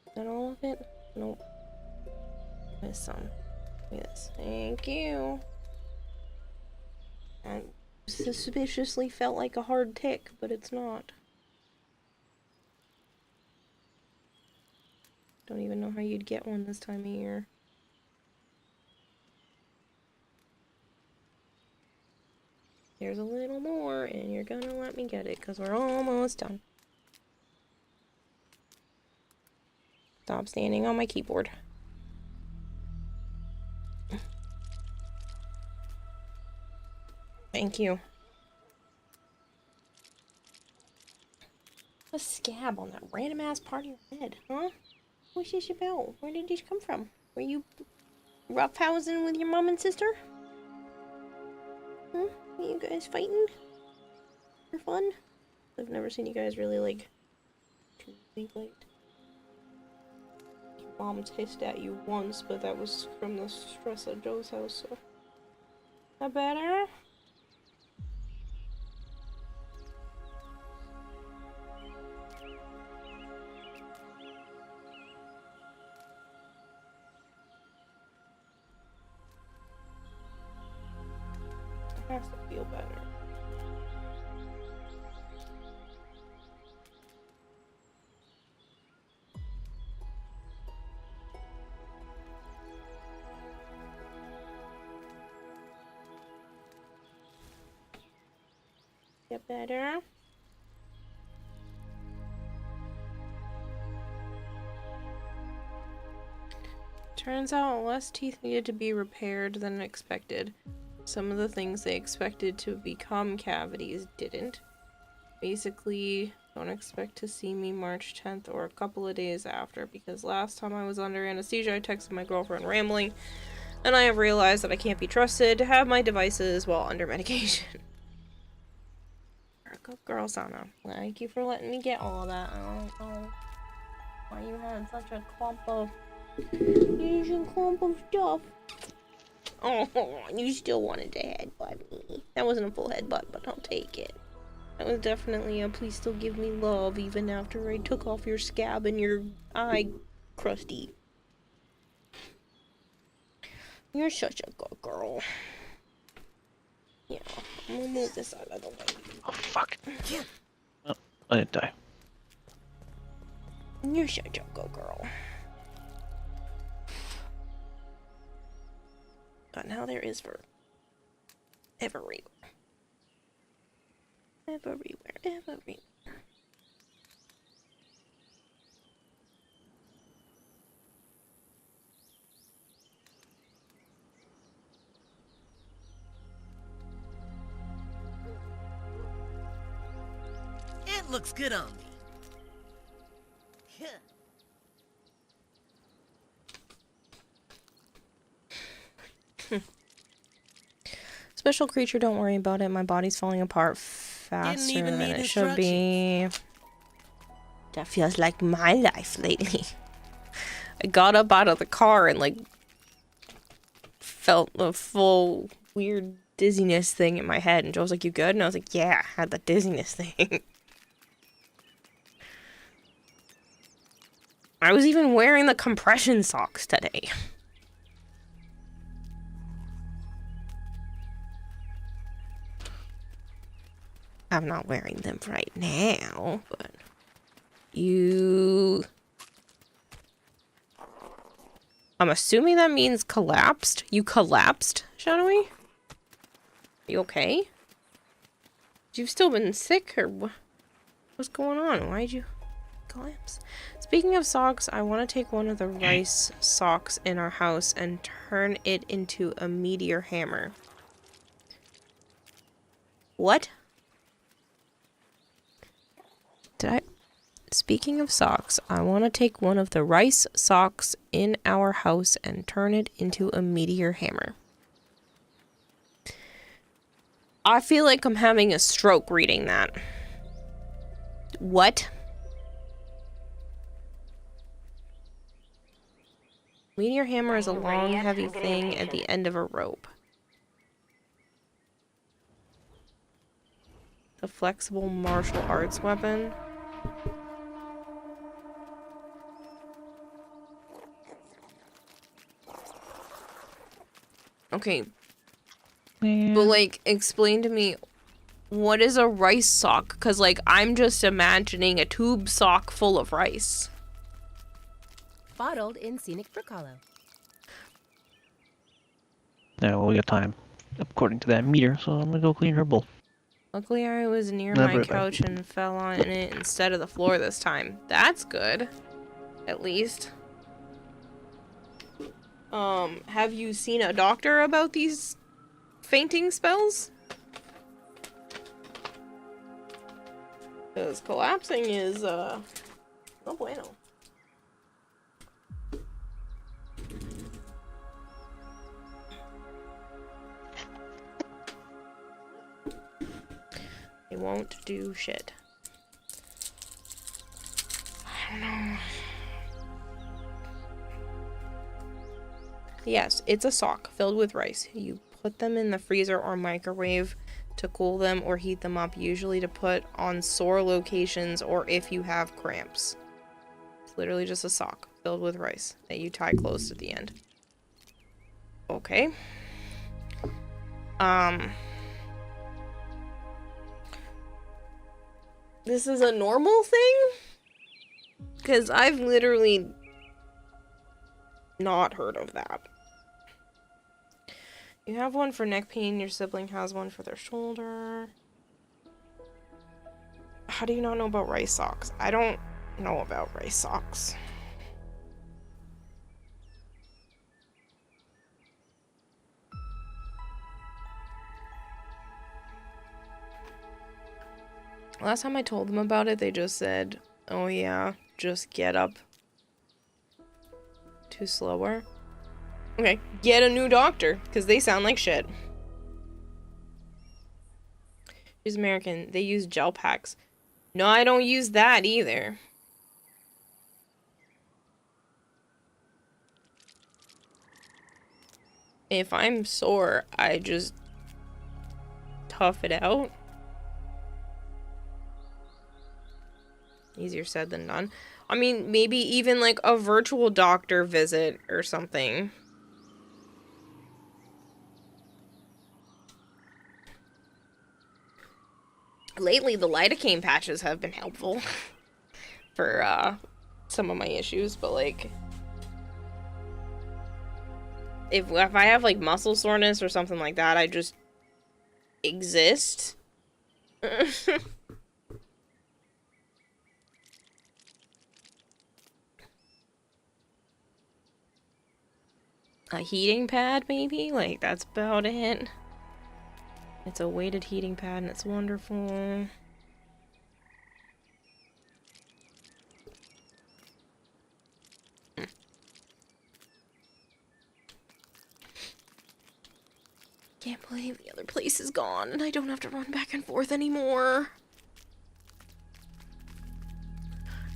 Speaker 2: Is that all of it? Nope. There's some. Look at this. Thank you. And suspiciously felt like a hard tick, but it's not. Don't even know how you'd get one this time of year. There's a little more, and you're gonna let me get it, because we're almost done. Stop standing on my keyboard. Thank you. A scab on that random ass part of your head, huh? What's this about? Where did this come from? Were you roughhousing with your mom and sister? Huh? Are you guys fighting? For fun? I've never seen you guys really like too late. Your mom hissed at you once, but that was from the stress at Joe's house, so. That better? Has to feel better. Get better. Turns out less teeth needed to be repaired than expected. Some of the things they expected to become cavities didn't. Basically, don't expect to see me March 10th or a couple of days after, because last time I was under anesthesia, I texted my girlfriend rambling, and I have realized that I can't be trusted to have my devices while under medication. You're a good girl, Sana. Thank you for letting me get all of that. I don't know why you had such a clump of stuff. Oh, you still wanted to headbutt me. That wasn't a full headbutt, but I'll take it. That was definitely a please still give me love even after I took off your scab and your eye crusty. You're such a good girl. Yeah, I'm gonna move this out of the way.
Speaker 5: Oh, fuck. Oh, I didn't die.
Speaker 2: You're such a good girl. But now there is fur. Everywhere. Everywhere.
Speaker 4: It looks good on me.
Speaker 2: Special creature, don't worry about it. My body's falling apart faster
Speaker 4: even
Speaker 2: than
Speaker 4: need
Speaker 2: it should be. That feels like my life lately. I got up out of the car and like felt the full weird dizziness thing in my head, and Joe was like, "You good?" And I was like, "Yeah, I had the dizziness thing." I was even wearing the compression socks today. I'm not wearing them right now, but I'm assuming that means collapsed. You collapsed, Shadowy? Are you okay? You've still been sick, or what's going on? Why'd you collapse? Speaking of socks, I want to take one of the rice socks in our house and turn it into a meteor hammer. What? Speaking of socks, I want to take one of the rice socks in our house and turn it into a meteor hammer. I feel like I'm having a stroke reading that. What? Meteor hammer is a long, heavy thing at the end of a rope. The flexible martial arts weapon. Okay. But, like, explain to me, what is a rice sock? Because, like, I'm just imagining a tube sock full of rice.
Speaker 6: Bottled in Scenic Brook Hollow.
Speaker 5: No, we got time, according to that meter, so I'm gonna go clean her bowl.
Speaker 2: Luckily, I was near
Speaker 5: Never
Speaker 2: my
Speaker 5: mind.
Speaker 2: couch and fell on it instead of the floor this time. That's good. At least. Have you seen a doctor about these fainting spells? Because collapsing is, no bueno. It won't do shit. I don't know. Yes, it's a sock filled with rice. You put them in the freezer or microwave to cool them or heat them up, usually to put on sore locations or if you have cramps. It's literally just a sock filled with rice that you tie closed at the end. Okay. this is a normal thing? Because I've literally not heard of that. You have one for neck pain, your sibling has one for their shoulder. How do you not know about rice socks? I don't know about rice socks. Last time I told them about it, they just said, oh yeah, just get up too slower. Okay, get a new doctor, because they sound like shit. She's American. They use gel packs. No, I don't use that either. If I'm sore, I just tough it out. Easier said than done. I mean, maybe even like a virtual doctor visit or something. Lately, the lidocaine patches have been helpful for some of my issues, but like if I have like muscle soreness or something like that, I just exist. A heating pad, maybe? Like, that's about it. It's a weighted heating pad and it's wonderful. Can't believe the other place is gone and I don't have to run back and forth anymore.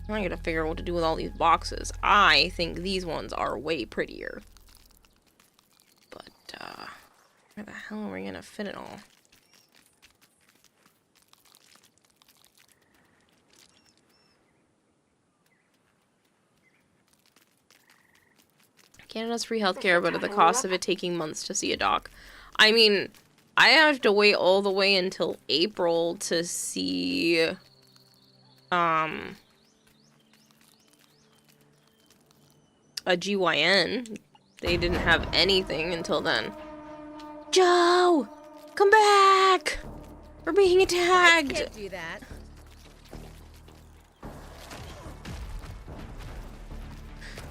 Speaker 2: Now I gotta figure out what to do with all these boxes. I think these ones are way prettier. But, where the hell are we gonna fit it all? Canada's free healthcare, but at the cost of it taking months to see a doc. I mean, I have to wait all the way until April to see, a GYN. They didn't have anything until then. Joe! Come back! We're being
Speaker 6: I
Speaker 2: attacked!
Speaker 6: can't do that.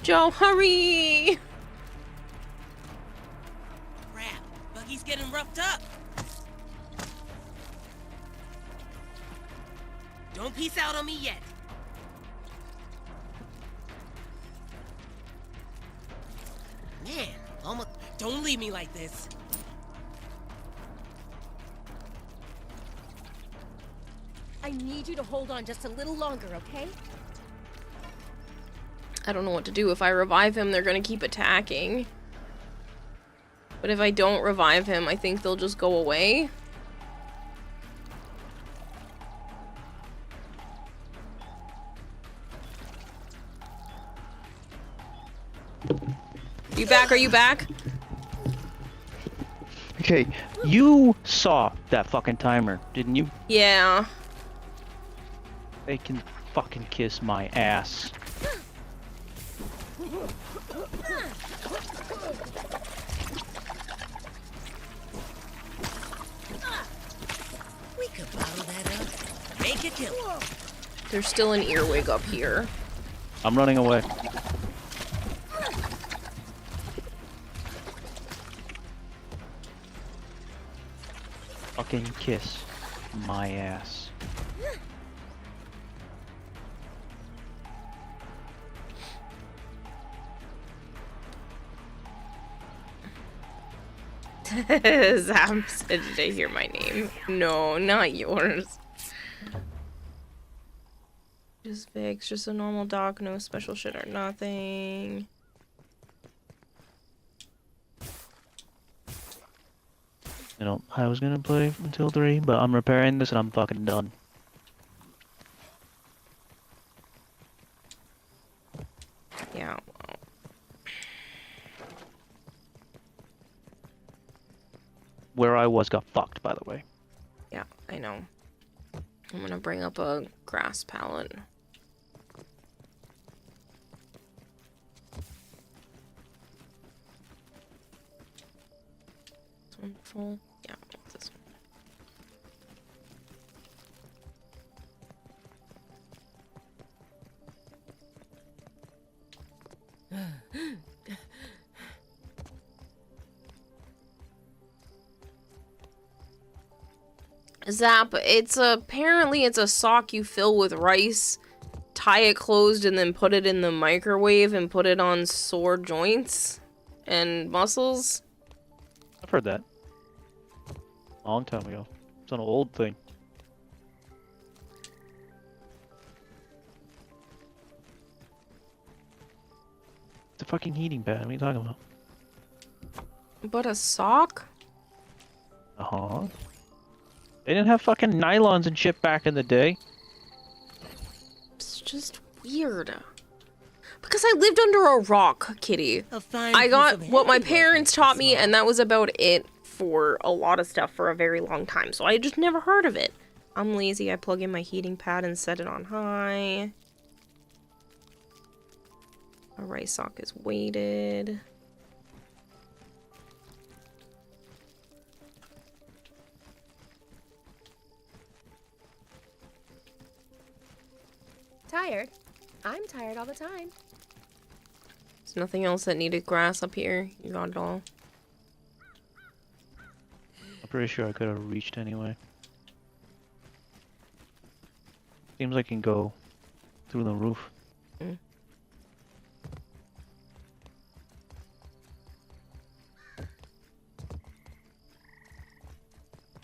Speaker 2: Joe, hurry!
Speaker 4: Crap, Buggy's getting roughed up. Don't peace out on me yet. Man, almost. Don't leave me like this.
Speaker 6: I need you to hold on just a little longer, okay?
Speaker 2: I don't know what to do. If I revive him, they're gonna keep attacking. But if I don't revive him, I think they'll just go away. You back? Are you back?
Speaker 5: Okay, you saw that fucking timer, didn't you?
Speaker 2: Yeah.
Speaker 5: They can fucking kiss my ass.
Speaker 4: We could bottle that up. Make it kill.
Speaker 2: There's still an earwig up here.
Speaker 5: I'm running away. Fucking kiss my ass.
Speaker 2: Zam said, did I hear my name? No, not yours. Just Vicks, just a normal doc, no special shit or nothing.
Speaker 5: You know, I was gonna play until 3, but I'm repairing this and I'm fucking done.
Speaker 2: Yeah,
Speaker 5: Where I was got fucked, by the way.
Speaker 2: yeah, I know. I'm gonna bring up a grass pallet. This one full? Yeah, I want this one. Zap, apparently it's a sock you fill with rice, tie it closed, and then put it in the microwave and put it on sore joints and muscles.
Speaker 5: I've heard that. Long time ago. It's an old thing. It's a fucking heating pad. What are you talking about?
Speaker 2: But a sock?
Speaker 5: Uh-huh. They didn't have fucking nylons and shit back in the day.
Speaker 2: It's just weird. Because I lived under a rock, Kitty.
Speaker 4: A fine
Speaker 2: I
Speaker 4: piece
Speaker 2: got
Speaker 4: of
Speaker 2: what my
Speaker 4: handiwork,
Speaker 2: parents
Speaker 4: Mr.
Speaker 2: taught me,
Speaker 4: Small.
Speaker 2: and that was about it for a lot of stuff for a very long time. So I just never heard of it. I'm lazy. I plug in my heating pad and set it on high. A rice sock is weighted.
Speaker 6: Tired? I'm tired all the time.
Speaker 2: There's nothing else that needed grass up here. You got it all.
Speaker 5: I'm pretty sure I could have reached anyway. Seems like I can go through the roof.
Speaker 2: Mm.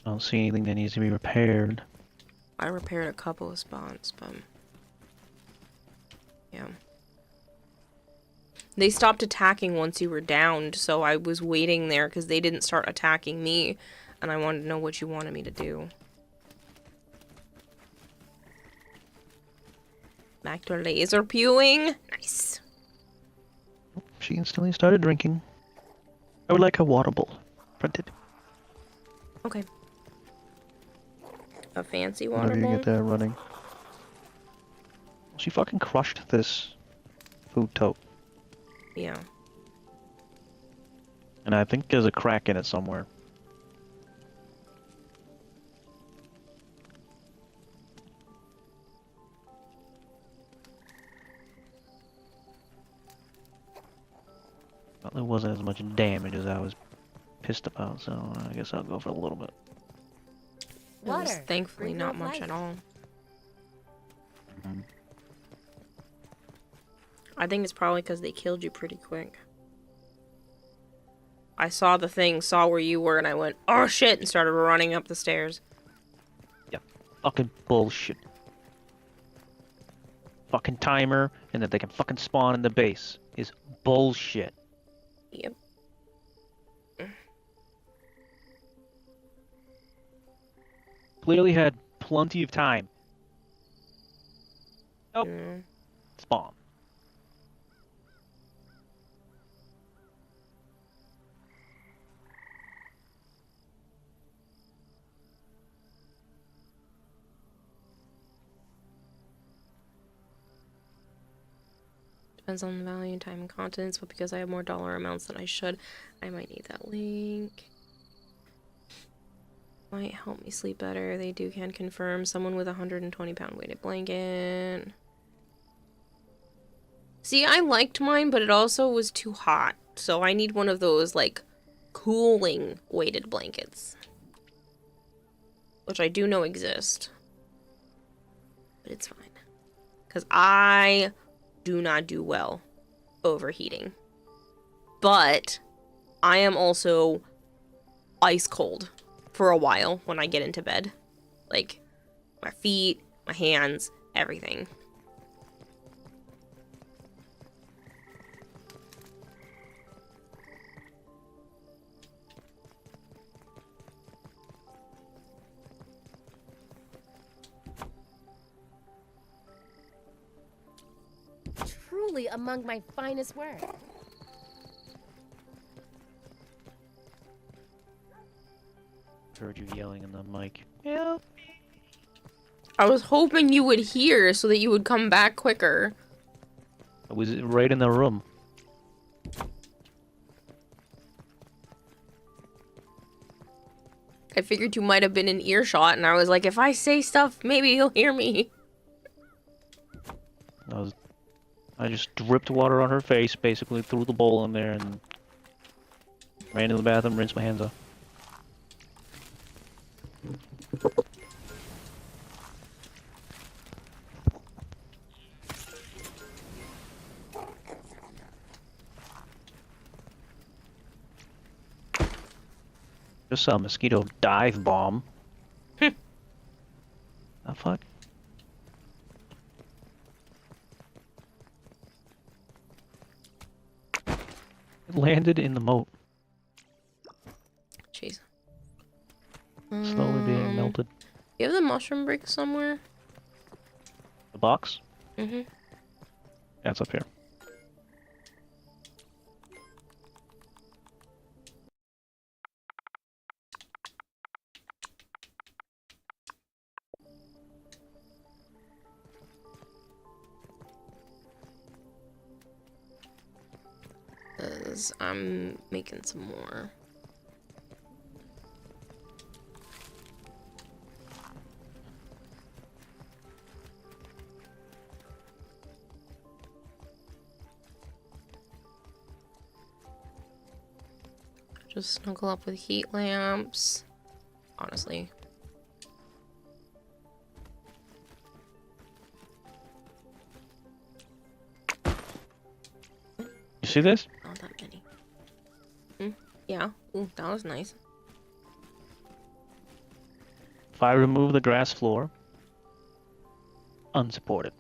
Speaker 5: I don't see anything that needs to be repaired.
Speaker 2: I repaired a couple of spots, but yeah. They stopped attacking once you were downed, so I was waiting there because they didn't start attacking me, and I wanted to know what you wanted me to do. Back to laser pewing. Nice.
Speaker 5: She instantly started drinking. I would like a water bowl. Printed.
Speaker 2: Okay. A fancy water
Speaker 5: Whenever you
Speaker 2: bowl?
Speaker 5: get that running. She fucking crushed this food tote.
Speaker 2: Yeah.
Speaker 5: And I think there's a crack in it somewhere. Well, there wasn't as much damage as I was pissed about, so I guess I'll go for a little bit.
Speaker 2: It was
Speaker 6: Water.
Speaker 2: thankfully
Speaker 6: Breathe
Speaker 2: not
Speaker 6: of
Speaker 2: much
Speaker 6: life.
Speaker 2: at all.
Speaker 5: Mhm.
Speaker 2: I think it's probably because they killed you pretty quick. I saw the thing, saw where you were, and I went, oh shit, and started running up the stairs.
Speaker 5: Fucking bullshit. Fucking timer, and that they can fucking spawn in the base is bullshit.
Speaker 2: Yep.
Speaker 5: Clearly had plenty of time. Nope.
Speaker 2: Mm.
Speaker 5: Spawn.
Speaker 2: Depends on the value, time, and contents, but because I have more dollar amounts than I should, I might need that link. Might help me sleep better. They can confirm. Someone with a 120-pound weighted blanket. See, I liked mine, but it also was too hot. So I need one of those, like, cooling weighted blankets. Which I do know exist. But it's fine. Because I do not do well overheating. But I am also ice cold for a while when I get into bed. Like, my feet, my hands, everything.
Speaker 6: Truly among my finest work.
Speaker 5: Heard you yelling in the mic. Help me.
Speaker 2: I was hoping you would hear so that you would come back quicker.
Speaker 5: It was right in the room.
Speaker 2: I figured you might have been in earshot, and I was like, if I say stuff, maybe he'll hear me.
Speaker 5: I just dripped water on her face, basically threw the bowl in there, and ran to the bathroom, rinsed my hands off. Just saw a mosquito dive bomb. The fuck? It landed in the moat,
Speaker 2: Jeez.
Speaker 5: slowly being melted.
Speaker 2: You have the mushroom brick somewhere?
Speaker 5: The box?
Speaker 2: Mm-hmm.
Speaker 5: Yeah, it's up here.
Speaker 2: Because I'm making some more. Just snuggle up with heat lamps. Honestly.
Speaker 5: You see this?
Speaker 2: Not that many. Yeah. Ooh, that was nice.
Speaker 5: If I remove the grass floor, unsupported.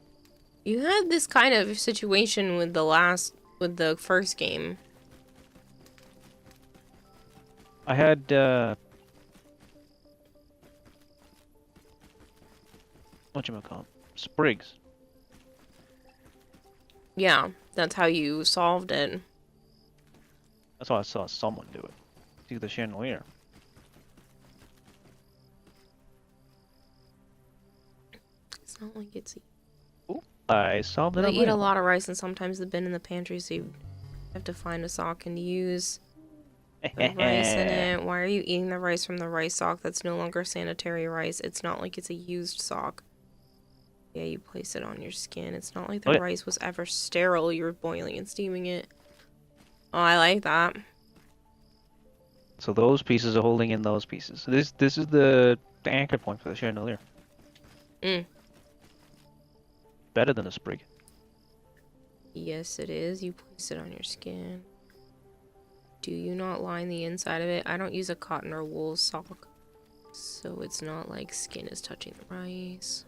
Speaker 2: You had this kind of situation with the first game.
Speaker 5: I had, whatchamacallit? Sprigs.
Speaker 2: Yeah, that's how you solved it.
Speaker 5: That's why I saw someone do it. See the chandelier.
Speaker 2: It's not like it's.
Speaker 5: I solved it.
Speaker 2: They
Speaker 5: on
Speaker 2: eat
Speaker 5: my
Speaker 2: a
Speaker 5: own.
Speaker 2: lot of rice, and sometimes the bin in the pantry, so you have to find a sock and use the rice in it. Why are you eating the rice from the rice sock? That's no longer sanitary rice. It's not like it's a used sock. Yeah, you place it on your skin. It's not like the
Speaker 5: Oh, yeah.
Speaker 2: rice was ever sterile. You were boiling and steaming it. Oh, I like that.
Speaker 5: So those pieces are holding in those pieces. So this is the anchor point for the chandelier.
Speaker 2: Mm.
Speaker 5: Better than a sprig.
Speaker 2: Yes, it is. You place it on your skin. Do you not line the inside of it? I don't use a cotton or wool sock, so it's not like skin is touching the rice.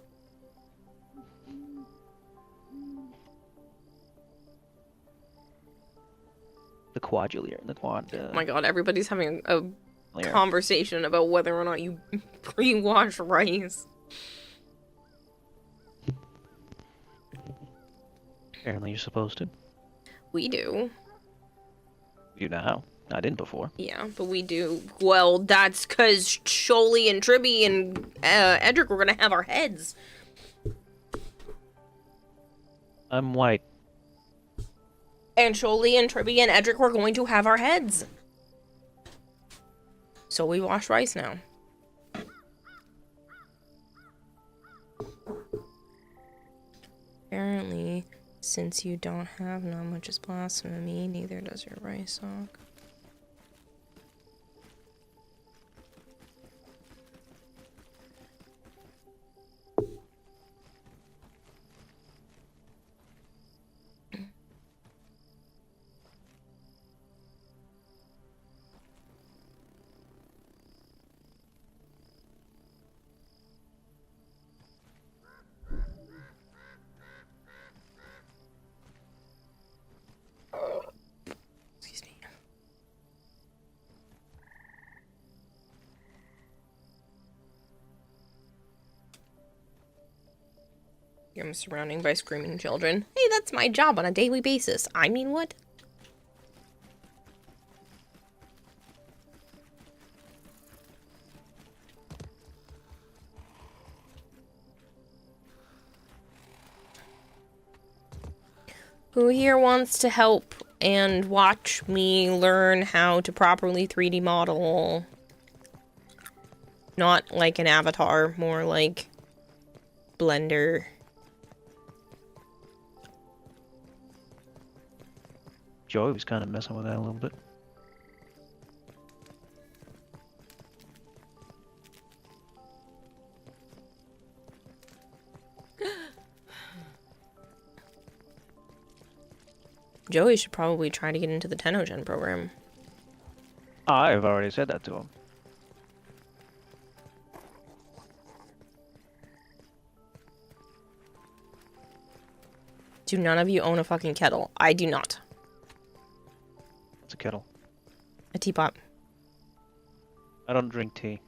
Speaker 5: The quadrilier. The quad.
Speaker 2: Oh my god, everybody's having a
Speaker 5: layer.
Speaker 2: conversation about whether or not you pre-wash rice.
Speaker 5: Apparently you're supposed to.
Speaker 2: We do.
Speaker 5: You now. I didn't before.
Speaker 2: Yeah, but we do. Well, that's because Sholey and Tribby and Edric were gonna have our heads.
Speaker 5: I'm white.
Speaker 2: And Sholey and Tribby and Edric were going to have our heads. So we wash rice now. Apparently, since you don't have not much is blasphemy, neither does your rice sock. Excuse me. I'm surrounding by screaming children. Hey, that's my job on a daily basis. I mean, what? Who here wants to help and watch me learn how to properly 3D model? Not like an avatar, more like Blender.
Speaker 5: Joey was kind of messing with that a little bit.
Speaker 2: Joey should probably try to get into the Tenogen program.
Speaker 5: I've already said that to him.
Speaker 2: Do none of you own a fucking kettle? I do not.
Speaker 5: It's a kettle.
Speaker 2: A teapot.
Speaker 5: I don't drink tea.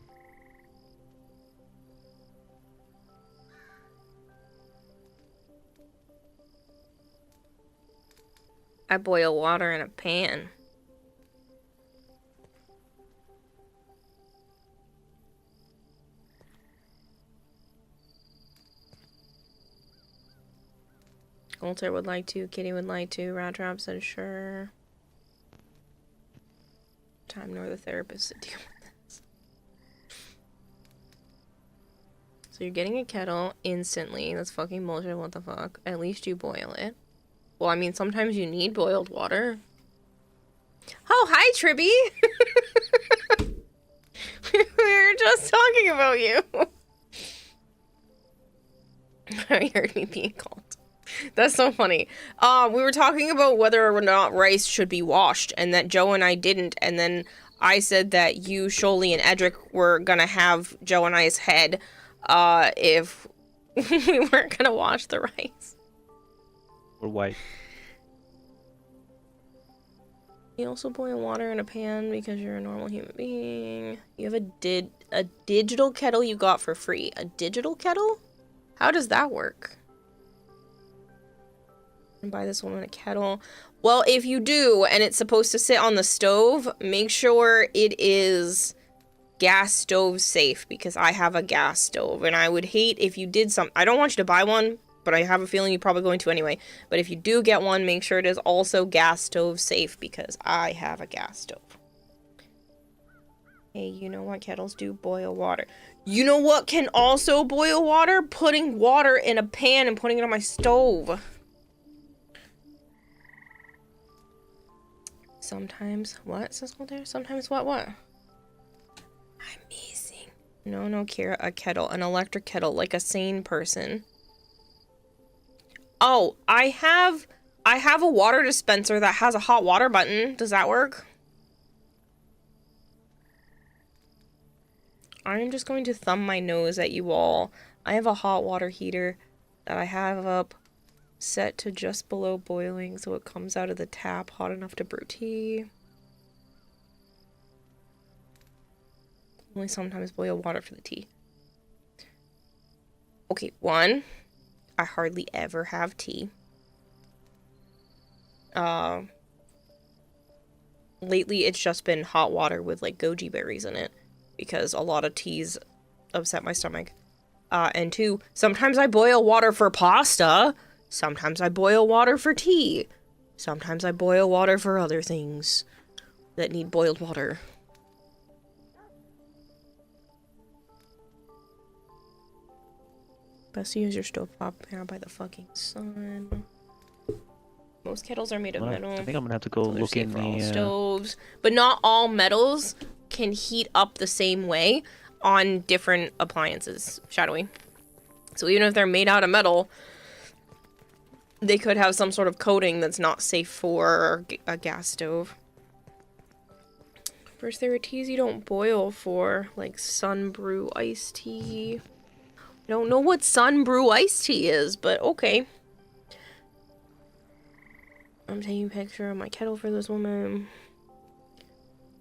Speaker 2: I boil water in a pan. Alter would like to, Kitty would like to, Rat Trap said sure. Time nor the therapist to deal with this. So you're getting a kettle instantly. That's fucking bullshit, what the fuck? At least you boil it. Well, I mean, sometimes you need boiled water. Oh, hi, Tribby! We were just talking about you. You heard me being called. That's so funny. We were talking about whether or not rice should be washed, and that Joe and I didn't, and then I said that you, Sholey, and Edric were gonna have Joe and I's head, if we weren't gonna wash the rice.
Speaker 5: Or white.
Speaker 2: You also boil water in a pan because you're a normal human being. You have a digital kettle you got for free. A digital kettle? How does that work? And buy this woman a kettle. Well, if you do, and it's supposed to sit on the stove, make sure it is gas stove safe, because I have a gas stove, and I would hate if you did something. I don't want you to buy one, but I have a feeling you're probably going to anyway. But if you do get one, make sure it is also gas stove safe, because I have a gas stove. Hey, you know what kettles do? Boil water. You know what can also boil water? Putting water in a pan and putting it on my stove. Sometimes, what says go there? Sometimes what? Amazing. No, Kira, a kettle, an electric kettle, like a sane person. Oh, I have a water dispenser that has a hot water button. Does that work? I'm just going to thumb my nose at you all. I have a hot water heater that I have up set to just below boiling, so it comes out of the tap hot enough to brew tea. Only sometimes boil water for the tea. Okay, one, I hardly ever have tea. Lately it's just been hot water with like goji berries in it, because a lot of teas upset my stomach. And two, sometimes I boil water for pasta. Sometimes I boil water for tea. Sometimes I boil water for other things that need boiled water. Best to use your stovetop powered by the fucking sun. Most kettles are made of metal.
Speaker 5: I think I'm gonna have to go
Speaker 2: So they're
Speaker 5: look
Speaker 2: safe
Speaker 5: in
Speaker 2: for all
Speaker 5: the
Speaker 2: stoves, but not all metals can heat up the same way on different appliances. Shadowy. So even if they're made out of metal, they could have some sort of coating that's not safe for a gas stove. First, there are teas you don't boil for, like Sunbrew iced tea. I don't know what Sunbrew iced tea is, but okay. I'm taking a picture of my kettle for this woman.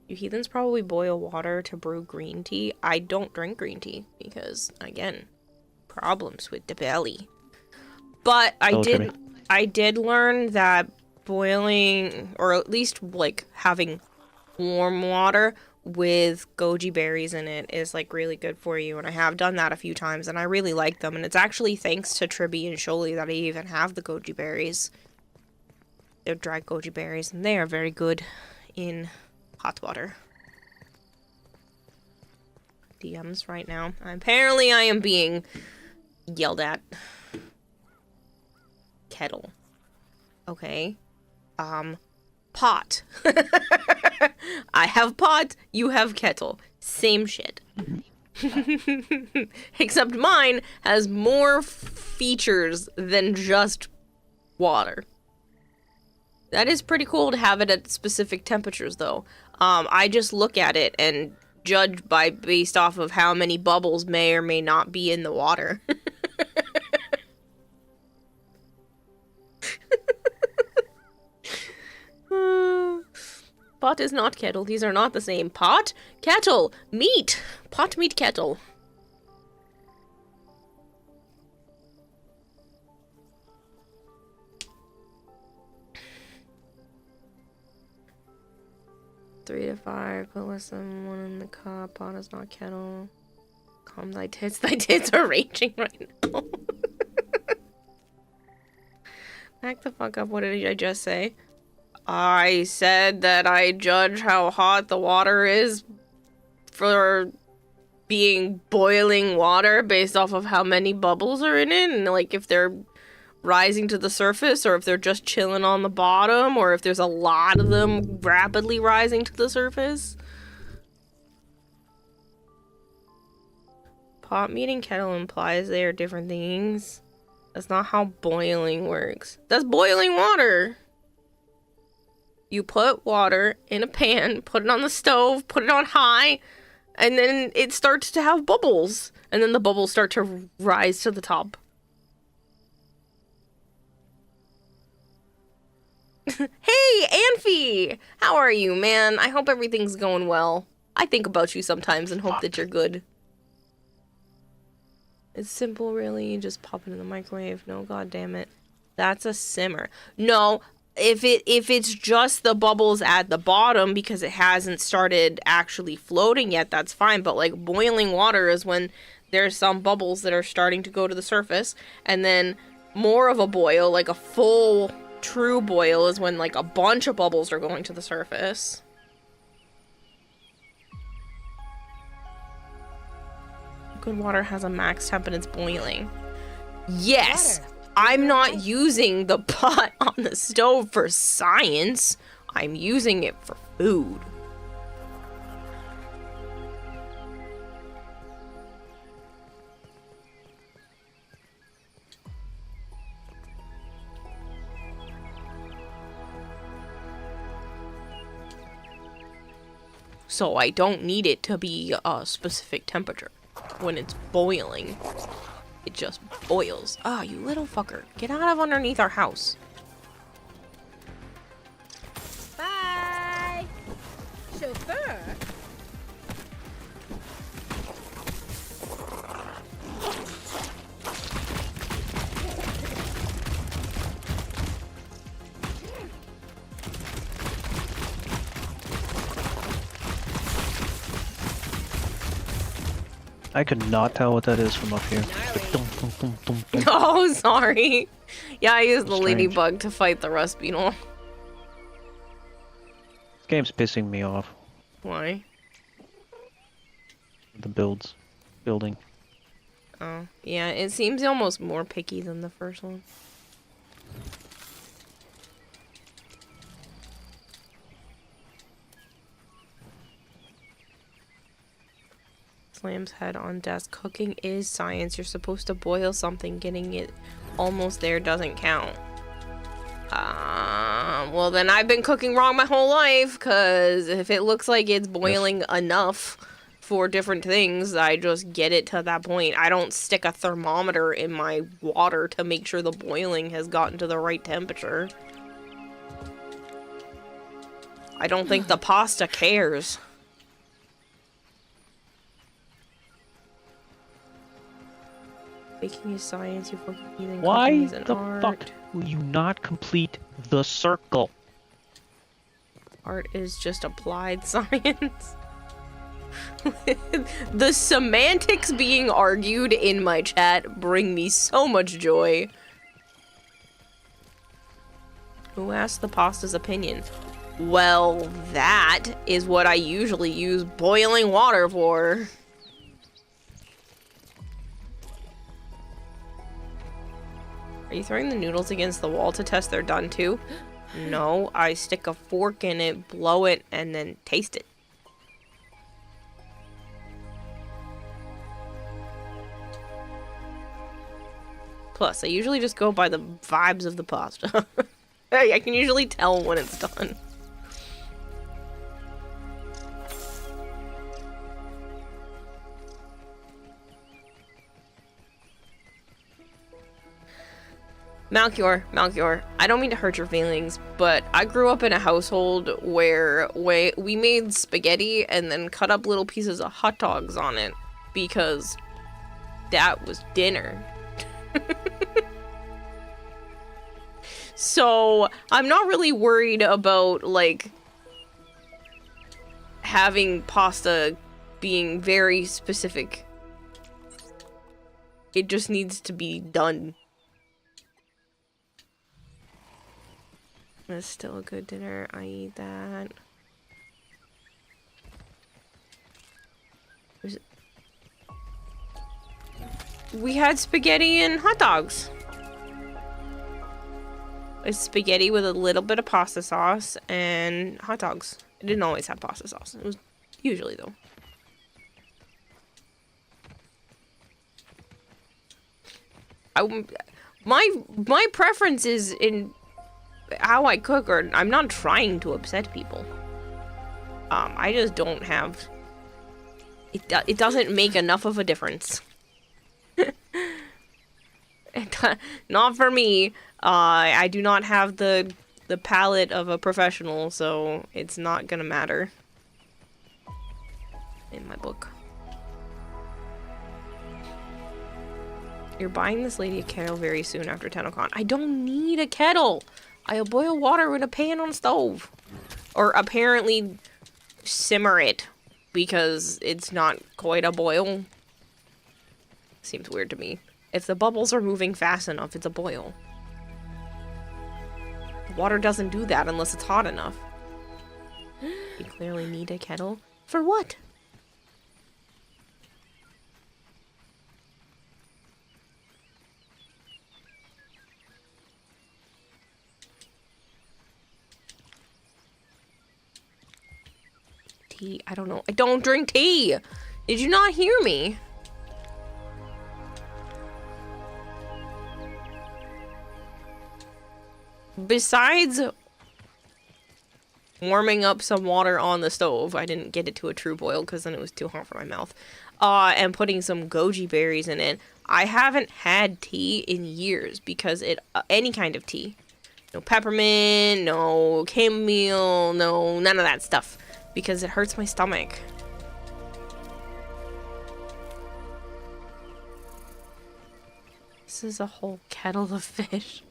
Speaker 2: You heathens probably boil water to brew green tea. I don't drink green tea because, again, problems with the belly. But I did learn that boiling, or at least like having warm water with goji berries in it is like really good for you, and I have done that a few times and I really like them, and it's actually thanks to Tribby and Sholey that I even have the goji berries. They're dried goji berries, and they are very good in hot water. DMs right now. Apparently I am being yelled at. Kettle. Okay. Pot. I have pot, you have kettle. Same shit. Except mine has more features than just water. That is pretty cool to have it at specific temperatures, though. I just look at it and judge based off of how many bubbles may or may not be in the water. Pot is not kettle. These are not the same. Pot, kettle, meat. Pot, meat, kettle. Three to five. Put less than one in the cup. Pot is not kettle. Calm thy tits. Thy tits are raging right now. Back the fuck up. What did I just say? I said that I judge how hot the water is for being boiling water based off of how many bubbles are in it, and like if they're rising to the surface or if they're just chilling on the bottom or if there's a lot of them rapidly rising to the surface. Pot, meat, and kettle implies they are different things. That's not how boiling works. That's boiling water. You put water in a pan, put it on the stove, put it on high, and then it starts to have bubbles. And then the bubbles start to rise to the top. Hey, Anfi! How are you, man? I hope everything's going well. I think about you sometimes and hope that you're good. It's simple, really. You just pop it in the microwave. No, goddamn it. That's a simmer. No. If it's just the bubbles at the bottom because it hasn't started actually floating yet, that's fine. But like boiling water is when there's some bubbles that are starting to go to the surface, and then more of a boil, like a full true boil, is when like a bunch of bubbles are going to the surface. Good water has a max temp and it's boiling. Yes! Water. I'm not using the pot on the stove for science. I'm using it for food. So I don't need it to be a specific temperature when it's boiling. It just boils. Ah, you little fucker. Get out of underneath our house.
Speaker 6: Bye! Chauffeur!
Speaker 5: I could not tell what that is from up here.
Speaker 2: Oh, sorry. Yeah, I used the
Speaker 5: Strange.
Speaker 2: ladybug to fight the rust beetle.
Speaker 5: This game's pissing me off.
Speaker 2: Why?
Speaker 5: The building.
Speaker 2: Oh, yeah, it seems almost more picky than the first one. Slam's head on desk. Cooking is science. You're supposed to boil something. Getting it almost there doesn't count. Well then I've been cooking wrong my whole life, because if it looks like it's boiling enough for different things, I just get it to that point. I don't stick a thermometer in my water to make sure the boiling has gotten to the right temperature. I don't think the pasta cares. Baking is science, you fucking heathen.
Speaker 5: Why
Speaker 2: Cooking is an
Speaker 5: the
Speaker 2: art.
Speaker 5: fuck will you not complete the circle?
Speaker 2: Art is just applied science. The semantics being argued in my chat bring me so much joy. Who asked the pasta's opinion? Well, that is what I usually use boiling water for. Are you throwing the noodles against the wall to test they're done too? No, I stick a fork in it, blow it, and then taste it. Plus, I usually just go by the vibes of the pasta. I can usually tell when it's done. Malchior, I don't mean to hurt your feelings, but I grew up in a household where we made spaghetti and then cut up little pieces of hot dogs on it because that was dinner. So I'm not really worried about like having pasta being very specific. It just needs to be done. That's still a good dinner. I eat that. We had spaghetti and hot dogs. It's spaghetti with a little bit of pasta sauce and hot dogs. It didn't always have pasta sauce. It was usually though. My preference is in how I cook, or I'm not trying to upset people. I just don't have. It doesn't make enough of a difference. Not for me. I do not have the palate of a professional, so it's not gonna matter in my book. You're buying this lady a kettle very soon after TennoCon. I don't need a kettle. I'll boil water in a pan on a stove. Or apparently simmer it because it's not quite a boil. Seems weird to me. If the bubbles are moving fast enough, it's a boil. Water doesn't do that unless it's hot enough. You clearly need a kettle. For what? Tea? I don't know. I don't drink tea! Did you not hear me? Besides warming up some water on the stove, I didn't get it to a true boil because then it was too hot for my mouth, and putting some goji berries in it, I haven't had tea in years because any kind of tea. No peppermint, no chamomile, no none of that stuff because it hurts my stomach. This is a whole kettle of fish.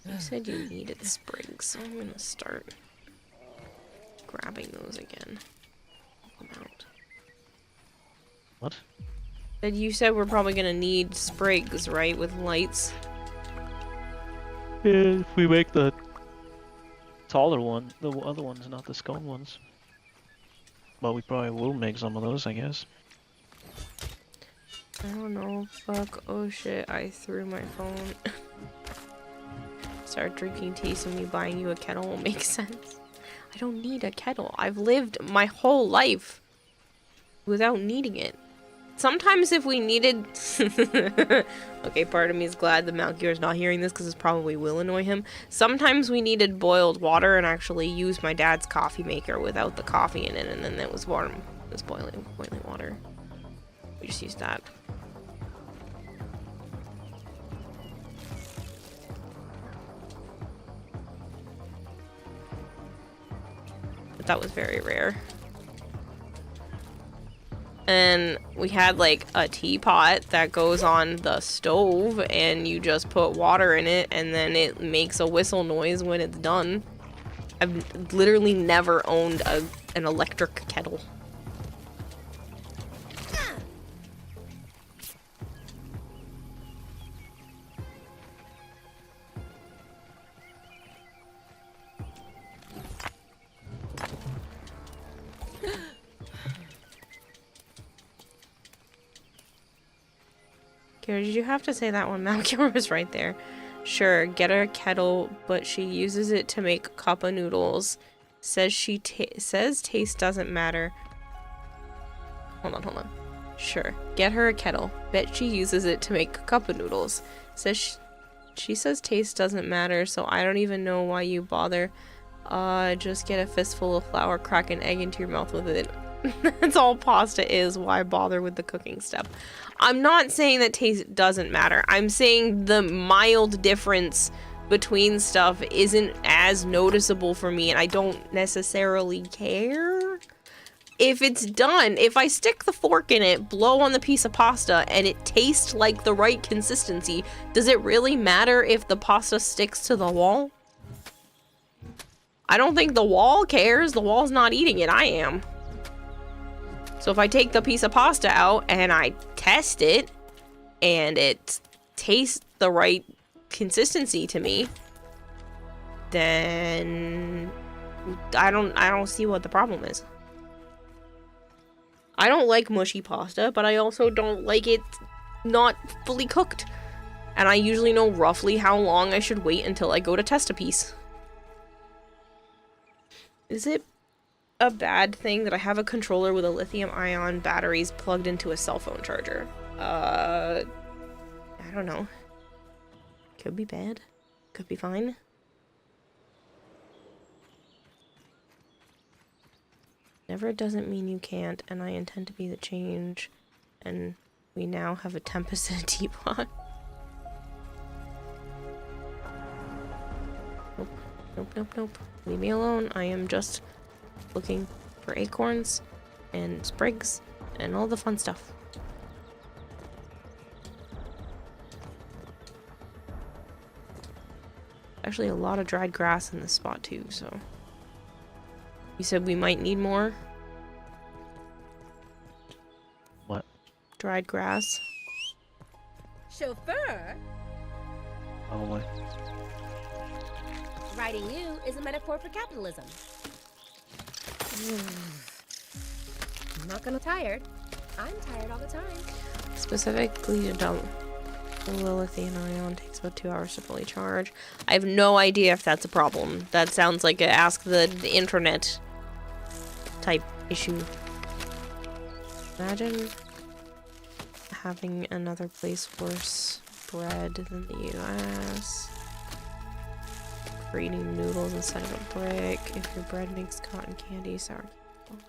Speaker 2: You said you needed sprigs, so I'm gonna start grabbing those again. Pull them out.
Speaker 5: What?
Speaker 2: You said we're probably gonna need sprigs, right? With lights.
Speaker 5: Yeah, if we make the taller one, the other ones, not the scone ones. Well, we probably will make some of those, I guess.
Speaker 2: I don't know. Fuck. Oh shit, I threw my phone. Start drinking tea, so me buying you a kettle will make sense. I don't need a kettle. I've lived my whole life without needing it. Sometimes if we needed... Okay, part of me is glad that Malchior's not hearing this because it probably will annoy him. Sometimes we needed boiled water and actually used my dad's coffee maker without the coffee in it, and then it was warm. It was boiling water. We just used that. But that was very rare. And we had like a teapot that goes on the stove and you just put water in it and then it makes a whistle noise when it's done. I've literally never owned an electric kettle. Kira, did you have to say that one? Malkira was right there. Sure, get her a kettle, but she uses it to make cup of noodles. Says taste doesn't matter. Hold on. Sure, get her a kettle. Bet she uses it to make a cup of noodles. She says taste doesn't matter, so I don't even know why you bother. Just get a fistful of flour, crack an egg into your mouth with it. That's all pasta is. Why bother with the cooking step? I'm not saying that taste doesn't matter. I'm saying the mild difference between stuff isn't as noticeable for me, and I don't necessarily care. If it's done, if I stick the fork in it, blow on the piece of pasta, and it tastes like the right consistency, does it really matter if the pasta sticks to the wall? I don't think the wall cares. The wall's not eating it. I am. So if I take the piece of pasta out and I test it and it tastes the right consistency to me, then I don't see what the problem is. I don't like mushy pasta, but I also don't like it not fully cooked. And I usually know roughly how long I should wait until I go to test a piece. Is it a bad thing that I have a controller with a lithium-ion batteries plugged into a cell phone charger? I don't know. Could be bad. Could be fine. Never doesn't mean you can't, and I intend to be the change. And we now have a tempest in a teapot. Nope. Leave me alone. I am just looking for acorns and sprigs and all the fun stuff. Actually, a lot of dried grass in this spot too, so. You said we might need more?
Speaker 5: What?
Speaker 2: Dried grass.
Speaker 6: Chauffeur?
Speaker 5: Probably.
Speaker 6: Riding you is a metaphor for capitalism. I'm not gonna tired. I'm tired all the time.
Speaker 2: Specifically to dump lithium-ion takes about 2 hours to fully charge. I have no idea if that's a problem. That sounds like a ask the internet type issue. Imagine having another place worse bread than the US. For eating noodles instead of a brick. If your bread makes cotton candy, sour candy.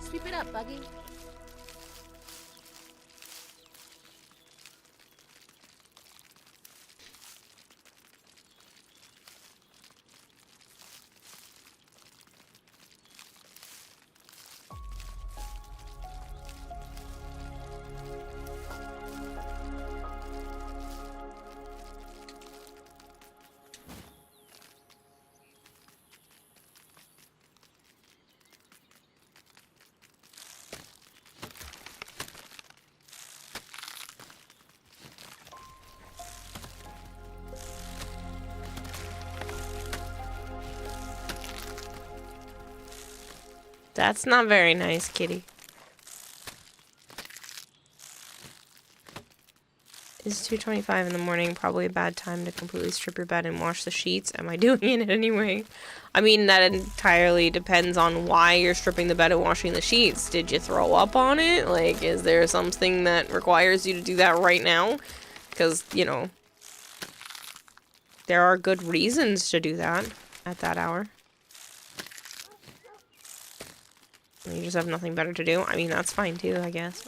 Speaker 6: Sweep it up, Buggy.
Speaker 2: That's not very nice, kitty. It's 2:25 in the morning, probably a bad time to completely strip your bed and wash the sheets. Am I doing it anyway? I mean, that entirely depends on why you're stripping the bed and washing the sheets. Did you throw up on it? Like, is there something that requires you to do that right now? Because, you know, there are good reasons to do that at that hour. You just have nothing better to do. I mean, that's fine too, I guess.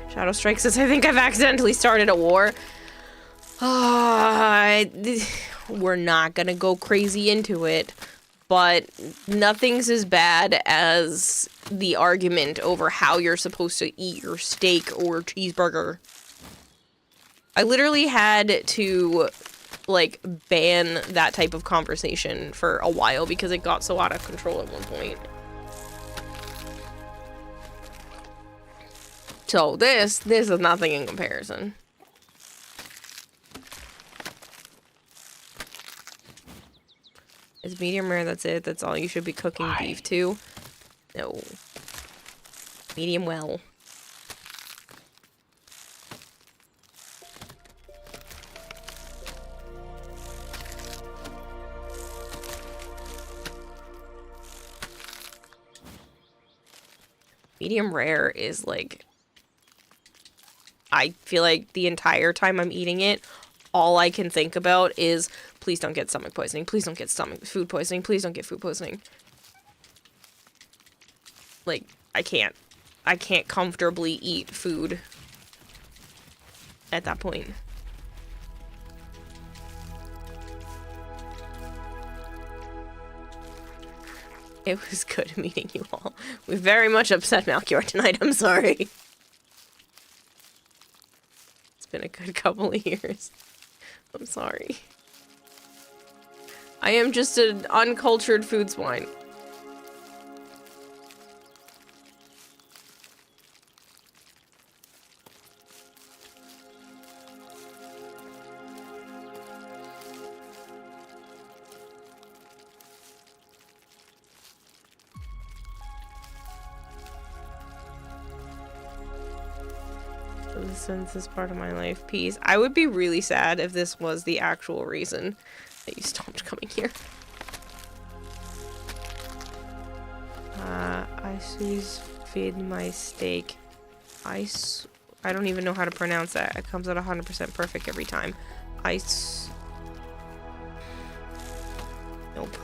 Speaker 2: Shadow Strike says, I think I've accidentally started a war. We're not gonna go crazy into it, but nothing's as bad as the argument over how you're supposed to eat your steak or cheeseburger. I literally had to like ban that type of conversation for a while because it got so out of control at one point. So this is nothing in comparison. It's medium rare, that's it. That's all you should be cooking beef to. No. Medium well. Medium rare is like, I feel like the entire time I'm eating it, all I can think about is, please don't get stomach poisoning. Please don't get food poisoning. Please don't get food poisoning. Like, I can't comfortably eat food at that point. It was good meeting you all. We very much upset Malchior tonight, I'm sorry. It's been a good couple of years. I'm sorry. I am just an uncultured food swine. Since this part of my life, peace. I would be really sad if this was the actual reason that you stopped coming here. I feed my steak. I don't even know how to pronounce that. It comes out 100% perfect every time. Nope.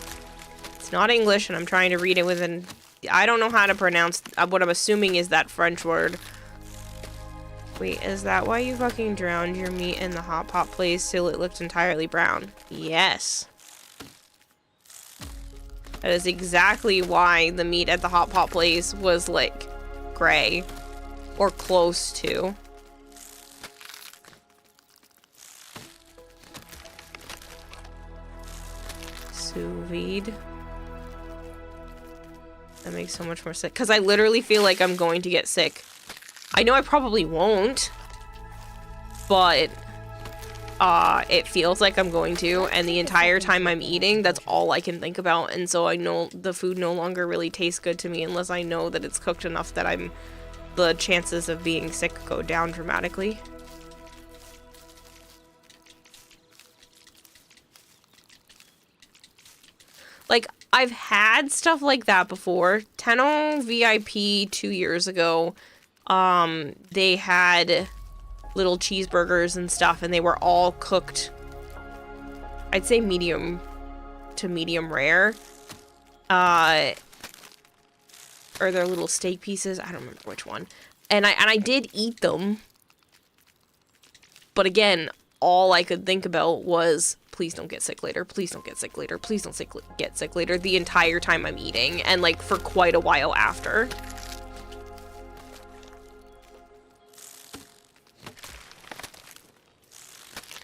Speaker 2: It's not English, and I'm trying to read it with an... I don't know how to pronounce what I'm assuming is that French word. Wait, is that why you fucking drowned your meat in the hot pot place till it looked entirely brown? Yes. That is exactly why the meat at the hot pot place was, like, gray. Or close to. Sous vide. That makes so much more sense. Because I literally feel like I'm going to get sick. I know I probably won't, but it feels like I'm going to, and the entire time I'm eating, that's all I can think about, and so I know the food no longer really tastes good to me unless I know that it's cooked enough that the chances of being sick go down dramatically. Like, I've had stuff like that before. Tenno VIP 2 years ago, they had little cheeseburgers and stuff, and they were all cooked, I'd say medium to medium rare. Or their little steak pieces, I don't remember which one. And I did eat them. But again, all I could think about was, please don't get sick later, please don't get sick later, please don't get sick later the entire time I'm eating, and like for quite a while after.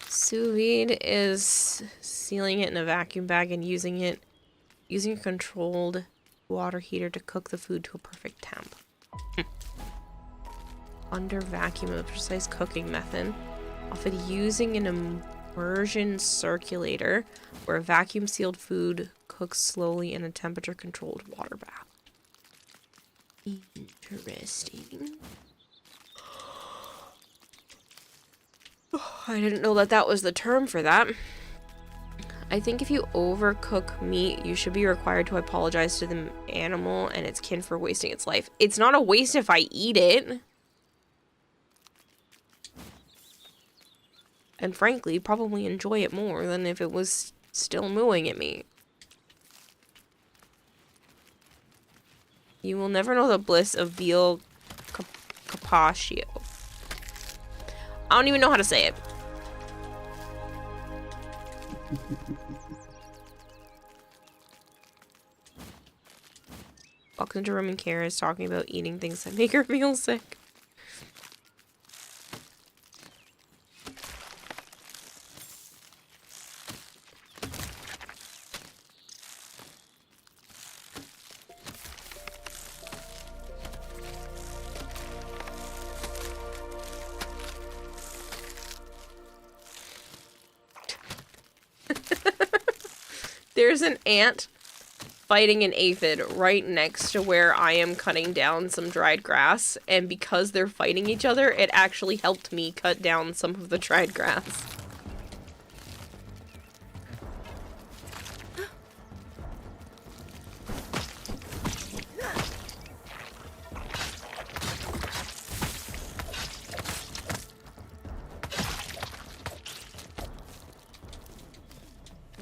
Speaker 2: Sous vide is sealing it in a vacuum bag and using a controlled water heater to cook the food to a perfect temp. Under vacuum, a precise cooking method, often using an immersion circulator where vacuum sealed food cooks slowly in a temperature controlled water bath. Interesting. I didn't know that was the term for that. I think if you overcook meat, you should be required to apologize to the animal and its kin for wasting its life. It's not a waste if I eat it. And frankly, probably enjoy it more than if it was still mooing at me. You will never know the bliss of veal carpaccio. I don't even know how to say it. Walks into room and Kara is talking about eating things that make her feel sick. There's an ant fighting an aphid right next to where I am cutting down some dried grass, and because they're fighting each other, it actually helped me cut down some of the dried grass.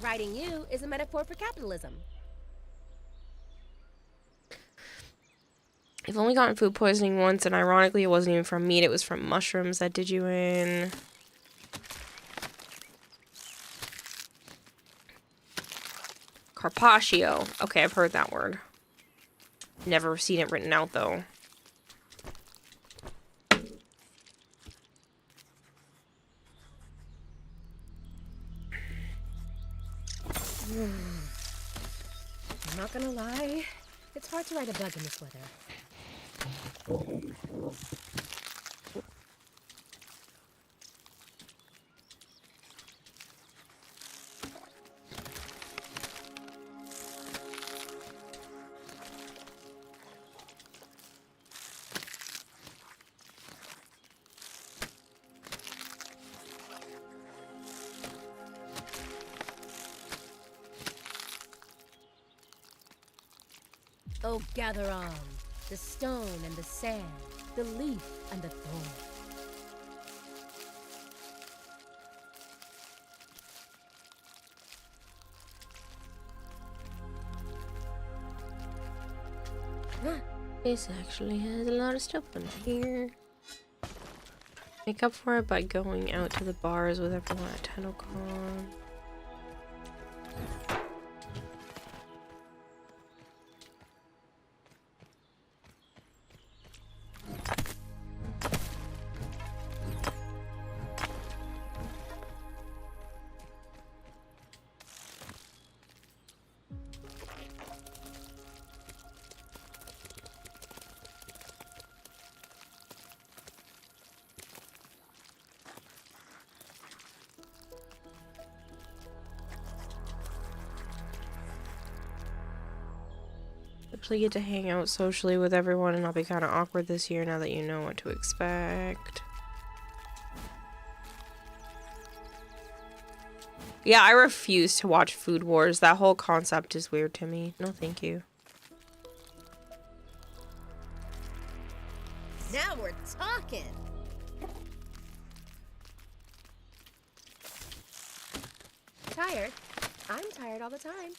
Speaker 6: Riding you is a metaphor for capitalism.
Speaker 2: I've only gotten food poisoning once, and ironically it wasn't even from meat, it was from mushrooms that did you in. Carpaccio. Okay, I've heard that word. Never seen it written out, though.
Speaker 6: I'm not gonna lie, it's hard to ride a bug in this weather. Oh, gather on the stone and the sand, the leaf and the thorn.
Speaker 2: This actually has a lot of stuff in here. Make up for it by going out to the bars with everyone at TennoCon. Actually get to hang out socially with everyone, and I'll be kind of awkward this year now that you know what to expect. Yeah, I refuse to watch Food Wars. That whole concept is weird to me. No, thank you.
Speaker 6: Now we're talking! Tired? I'm tired all the time.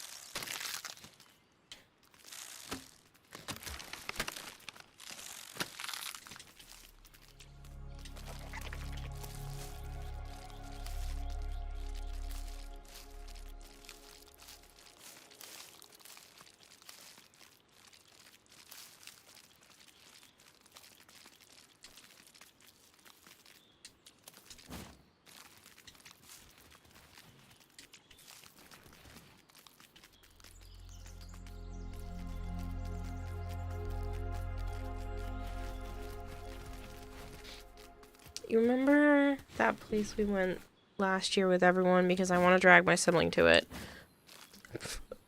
Speaker 2: You remember that place we went last year with everyone because I want to drag my sibling to it?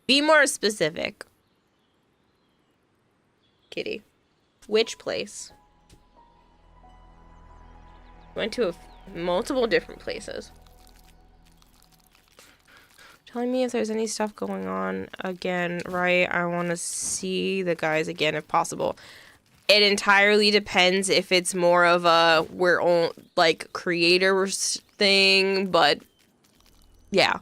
Speaker 2: Be more specific. Kitty. Which place? Went to multiple different places. Telling me if there's any stuff going on again, right? I want to see the guys again if possible. It entirely depends if it's more of a we're all like creators thing, but yeah.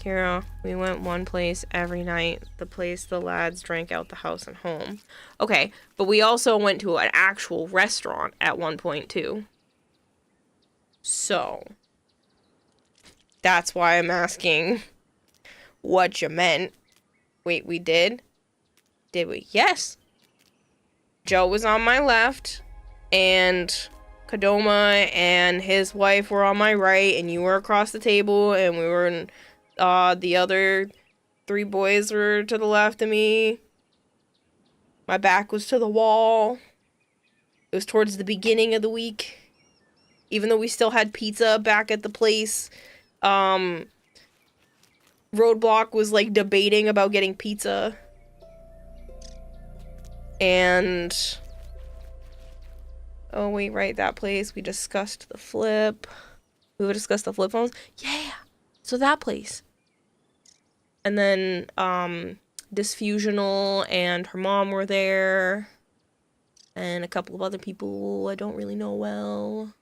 Speaker 2: Kira, we went one place every night. The place the lads drank out the house and home. Okay, but we also went to an actual restaurant at one point too. So that's why I'm asking what you meant. Wait, we did? Did we? Yes. Joe was on my left, and Kadoma and his wife were on my right, and you were across the table, and we were in, the other 3 boys were to the left of me. My back was to the wall. It was towards the beginning of the week, even though we still had pizza back at the place. Roadblock was like debating about getting pizza. And oh wait, right, that place. We discussed the flip. We discussed the flip phones. Yeah. So that place. And then Dysfusional and her mom were there. And a couple of other people I don't really know well.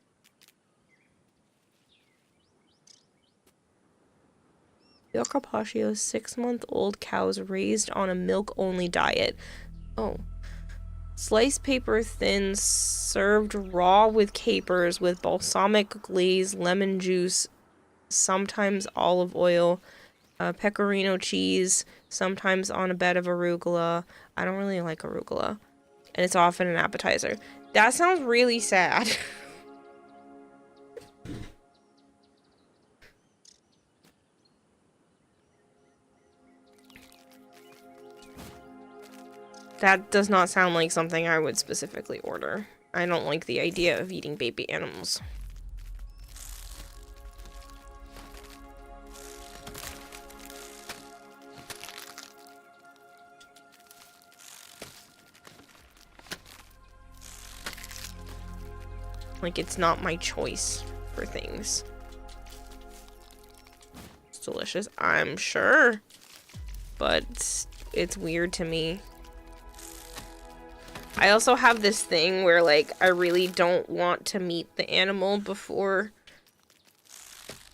Speaker 2: Bill Carpaccio's 6-month-old cows raised on a milk-only diet. Oh. Sliced paper thin, served raw with capers, with balsamic glaze, lemon juice, sometimes olive oil, pecorino cheese, sometimes on a bed of arugula. I don't really like arugula. And it's often an appetizer. That sounds really sad. That does not sound like something I would specifically order. I don't like the idea of eating baby animals. Like, it's not my choice for things. It's delicious, I'm sure. But it's weird to me. I also have this thing where, like, I really don't want to meet the animal before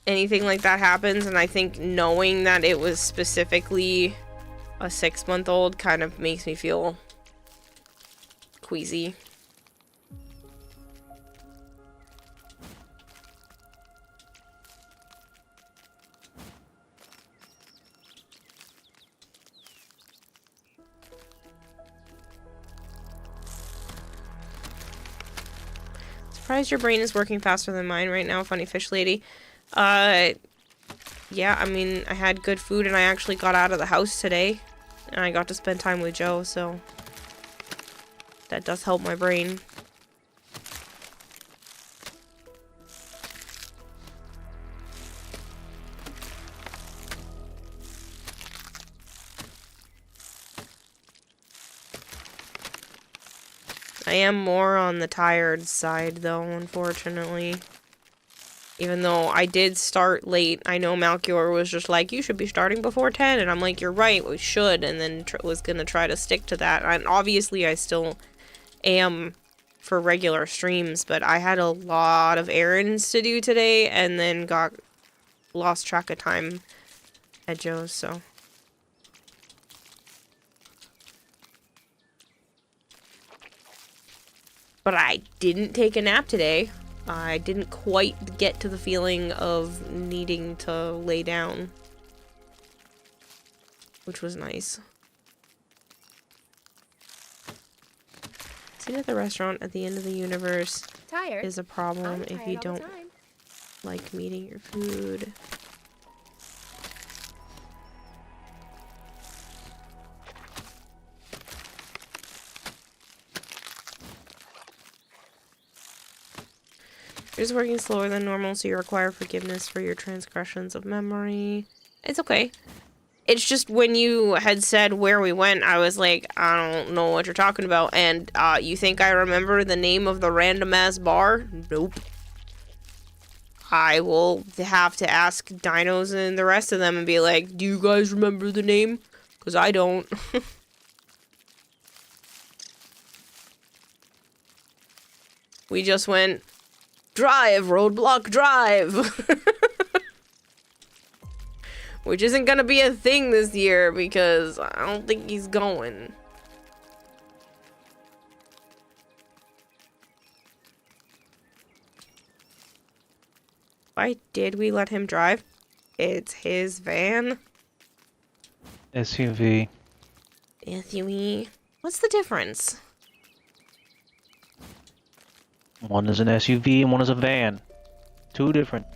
Speaker 2: anything like that happens. And I think knowing that it was specifically a 6-month-old kind of makes me feel queasy. Surprised your brain is working faster than mine right now, funny fish lady. Yeah, I mean, I had good food and I actually got out of the house today. And I got to spend time with Joe, so that does help my brain. I am more on the tired side, though, unfortunately. Even though I did start late, I know Malchior was just like, you should be starting before 10, and I'm like, you're right, we should, and then was gonna try to stick to that. And obviously, I still am for regular streams, but I had a lot of errands to do today, and then lost track of time at Joe's, so... But I didn't take a nap today. I didn't quite get to the feeling of needing to lay down. Which was nice. Sitting at the restaurant at the end of the universe
Speaker 6: Tired?
Speaker 2: is a problem
Speaker 6: I'm
Speaker 2: if
Speaker 6: tired
Speaker 2: you
Speaker 6: all the
Speaker 2: don't
Speaker 6: time.
Speaker 2: like meeting your food. You're just working slower than normal, so you require forgiveness for your transgressions of memory. It's okay. It's just when you had said where we went, I was like, I don't know what you're talking about. And you think I remember the name of the random-ass bar? Nope. I will have to ask Dinos and the rest of them and be like, do you guys remember the name? Because I don't. We just went... Drive, Roadblock, drive! Which isn't gonna be a thing this year because I don't think he's going. Why did we let him drive? It's his van.
Speaker 5: SUV.
Speaker 2: SUV. What's the difference?
Speaker 5: One is an SUV and one is a van. Two different.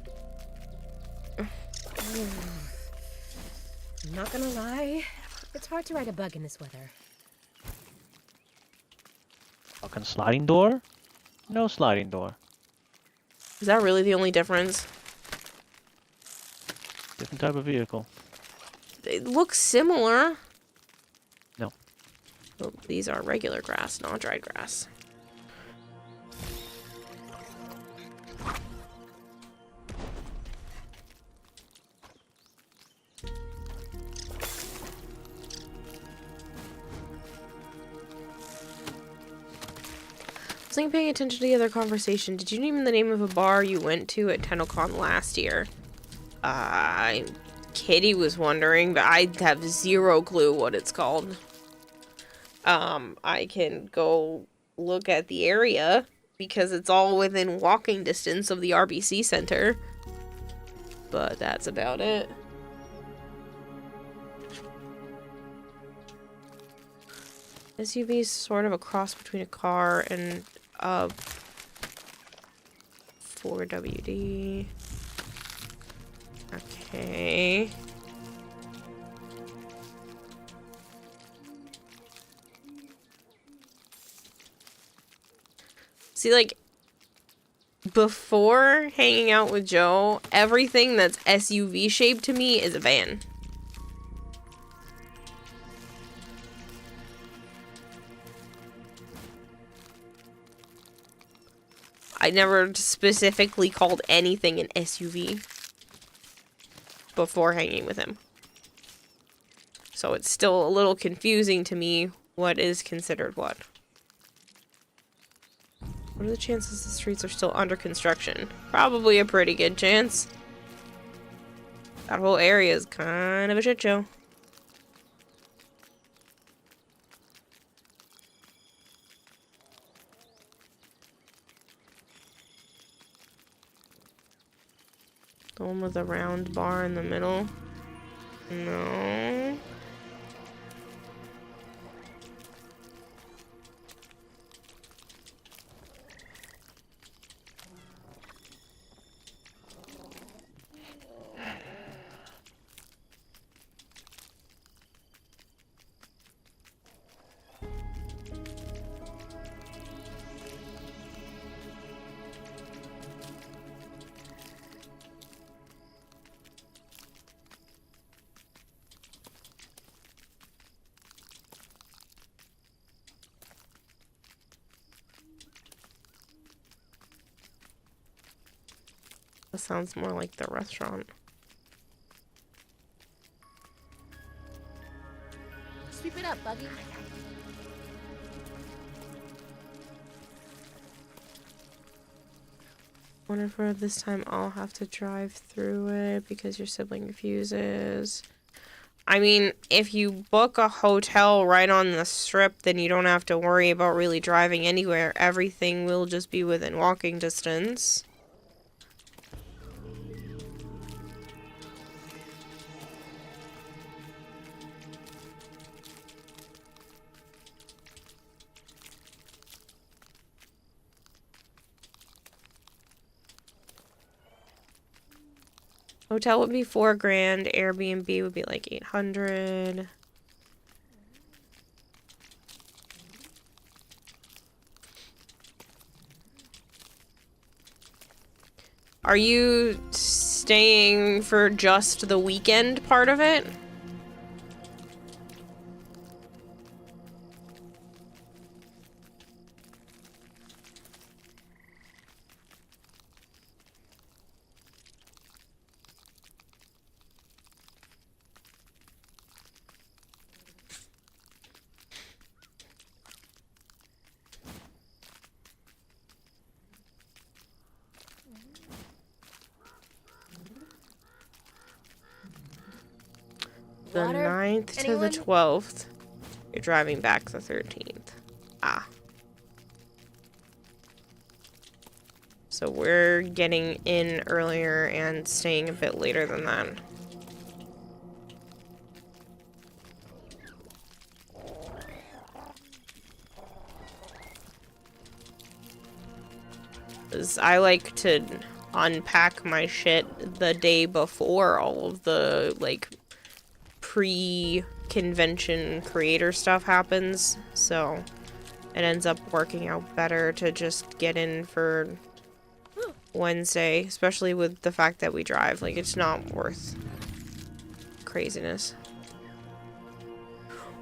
Speaker 6: I'm not gonna lie, it's hard to ride a bug in this weather.
Speaker 5: Fucking sliding door? No sliding door.
Speaker 2: Is that really the only difference?
Speaker 5: Different type of vehicle.
Speaker 2: it looks similar.
Speaker 5: No.
Speaker 2: Well, these are regular grass, not dried grass. I wasn't paying attention to the other conversation. Did you name the name of a bar you went to at TennoCon last year? Kitty was wondering, but I have zero clue what it's called. I can go look at the area because it's all within walking distance of the RBC Center. But that's about it. SUV is sort of a cross between a car and a 4WD. Okay. See, like, before hanging out with Joe, everything that's SUV shaped to me is a van. I never specifically called anything an SUV before hanging with him. So it's still a little confusing to me what is considered what. What are the chances the streets are still under construction? Probably a pretty good chance. That whole area is kind of a shit show. The one with the round bar in the middle? No. That sounds more like the restaurant.
Speaker 6: Sweep it up, Buggy.
Speaker 2: Wonder if this time I'll have to drive through it because your sibling refuses. I mean, if you book a hotel right on the strip, then you don't have to worry about really driving anywhere. Everything will just be within walking distance. Hotel would be $4,000. Airbnb would be like $800. Are you staying for just the weekend part of it? The
Speaker 6: Water?
Speaker 2: 9th to the
Speaker 6: Anyone?
Speaker 2: 12th. You're driving back the 13th. Ah. So we're getting in earlier and staying a bit later than that. I like to unpack my shit the day before all of the, like, pre-convention creator stuff happens, so it ends up working out better to just get in for Wednesday, especially with the fact that we drive. Like, it's not worth craziness.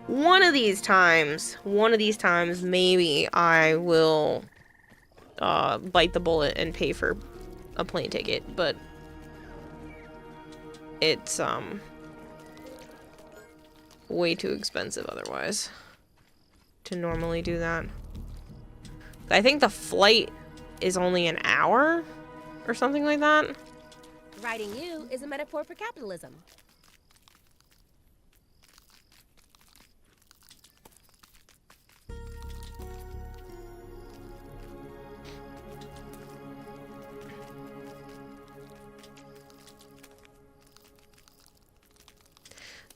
Speaker 2: one of these times, maybe I will bite the bullet and pay for a plane ticket, but it's way too expensive otherwise to normally do that. I think the flight is only an hour or something like that.
Speaker 6: Riding you is a metaphor for capitalism.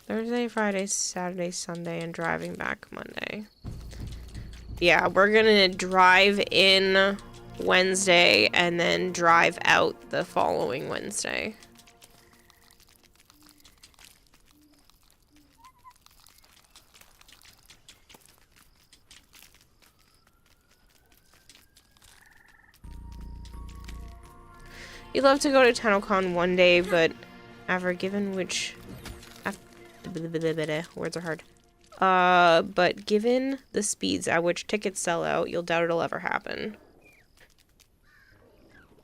Speaker 2: Thursday, Friday, Saturday, Sunday, and driving back Monday. Yeah, we're gonna drive in Wednesday and then drive out the following Wednesday. You'd love to go to TennoCon one day, but ever given which... words are hard. But given the speeds at which tickets sell out, you'll doubt it'll ever happen.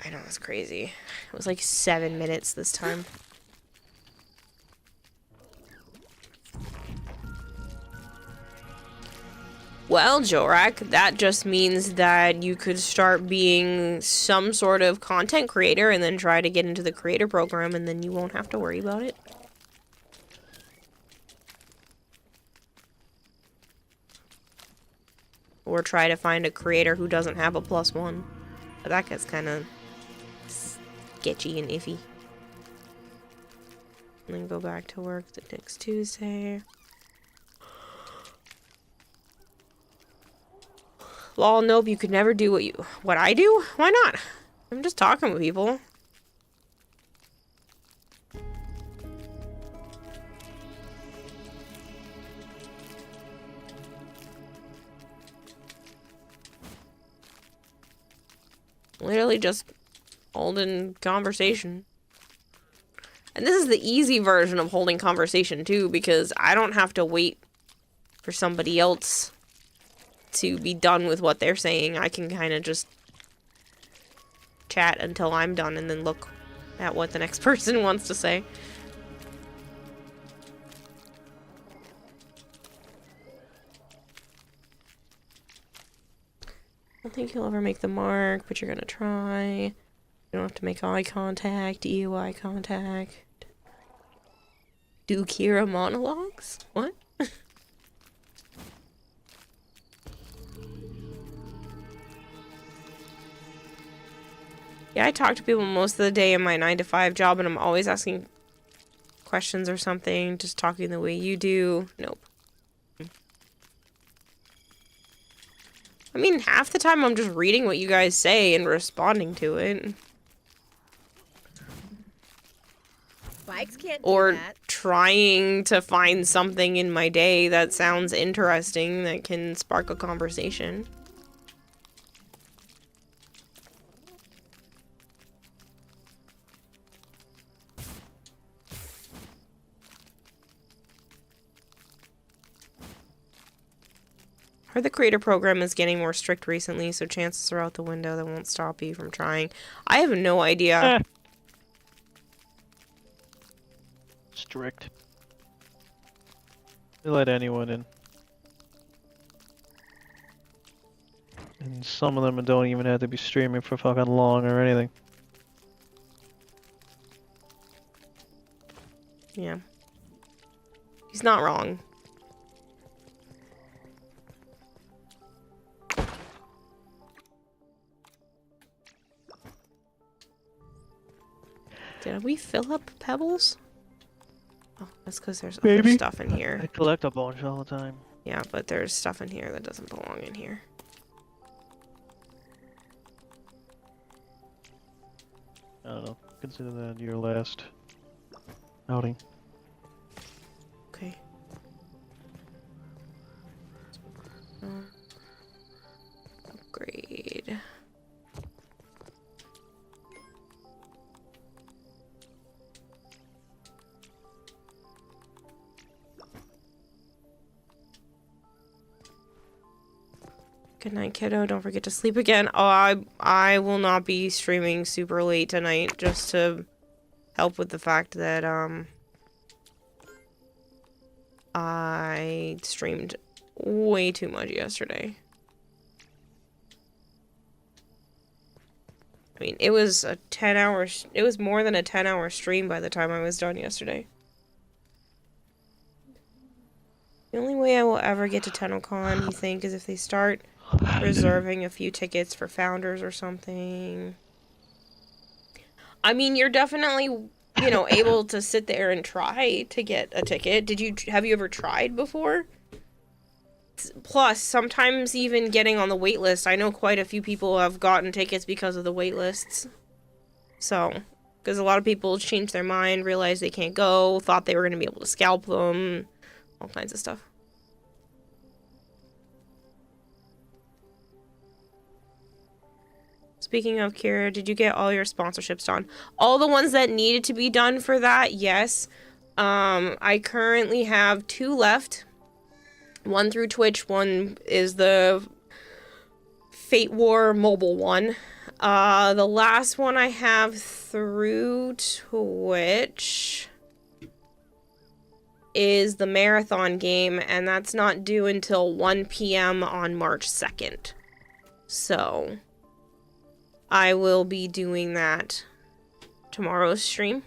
Speaker 2: I know, it's crazy. It was like 7 minutes this time. Well, Jorak, that just means that you could start being some sort of content creator and then try to get into the creator program, and then you won't have to worry about it. Or try to find a creator who doesn't have a +1. But that gets kind of sketchy and iffy. And then go back to work the next Tuesday. Lol, nope, you could never do what I do? Why not? I'm just talking with people. Literally just holding conversation. And this is the easy version of holding conversation too, because I don't have to wait for somebody else to be done with what they're saying. I can kind of just chat until I'm done and then look at what the next person wants to say. I don't think you'll ever make the mark, but you're gonna try. You don't have to make eye contact, EU eye contact. Do Kira monologues? What? Yeah, I talk to people most of the day in my 9-to-5 job, and I'm always asking questions or something, just talking the way you do. Nope. I mean, half the time I'm just reading what you guys say and responding to it.
Speaker 6: Bikes can't
Speaker 2: Or
Speaker 6: do that.
Speaker 2: trying to find something in my day that sounds interesting that can spark a conversation. Heard the creator program is getting more strict recently, so chances are out the window that won't stop you from trying. I have no idea.
Speaker 5: Strict. They let anyone in. And some of them don't even have to be streaming for fucking long or anything.
Speaker 2: Yeah. He's not wrong. Did we fill up Pebbles? Oh, that's because there's other
Speaker 5: Maybe.
Speaker 2: stuff in
Speaker 5: I
Speaker 2: here.
Speaker 5: collect a bunch all the time.
Speaker 2: Yeah, but there's stuff in here that doesn't belong in here.
Speaker 5: I don't know. Consider that your last outing.
Speaker 2: Okay. Upgrade. Good night, kiddo. Don't forget to sleep again. Oh, I will not be streaming super late tonight just to help with the fact that, I streamed way too much yesterday. I mean, it was a 10-hour, it was more than a 10-hour stream by the time I was done yesterday. The only way I will ever get to TennoCon, you think, is if they start reserving a few tickets for founders or something. I mean, you're definitely, you know, able to sit there and try to get a ticket. Have you ever tried before? Plus, sometimes even getting on the wait list, I know quite a few people have gotten tickets because of the wait lists. So, because a lot of people changed their mind, realized they can't go, thought they were going to be able to scalp them, all kinds of stuff. Speaking of, Kira, did you get all your sponsorships done? All the ones that needed to be done for that, yes. I currently have 2 left. One through Twitch, one is the Fate War mobile one. The last one I have through Twitch is the marathon game, and that's not due until 1 p.m. on March 2nd. So, I will be doing that tomorrow's stream.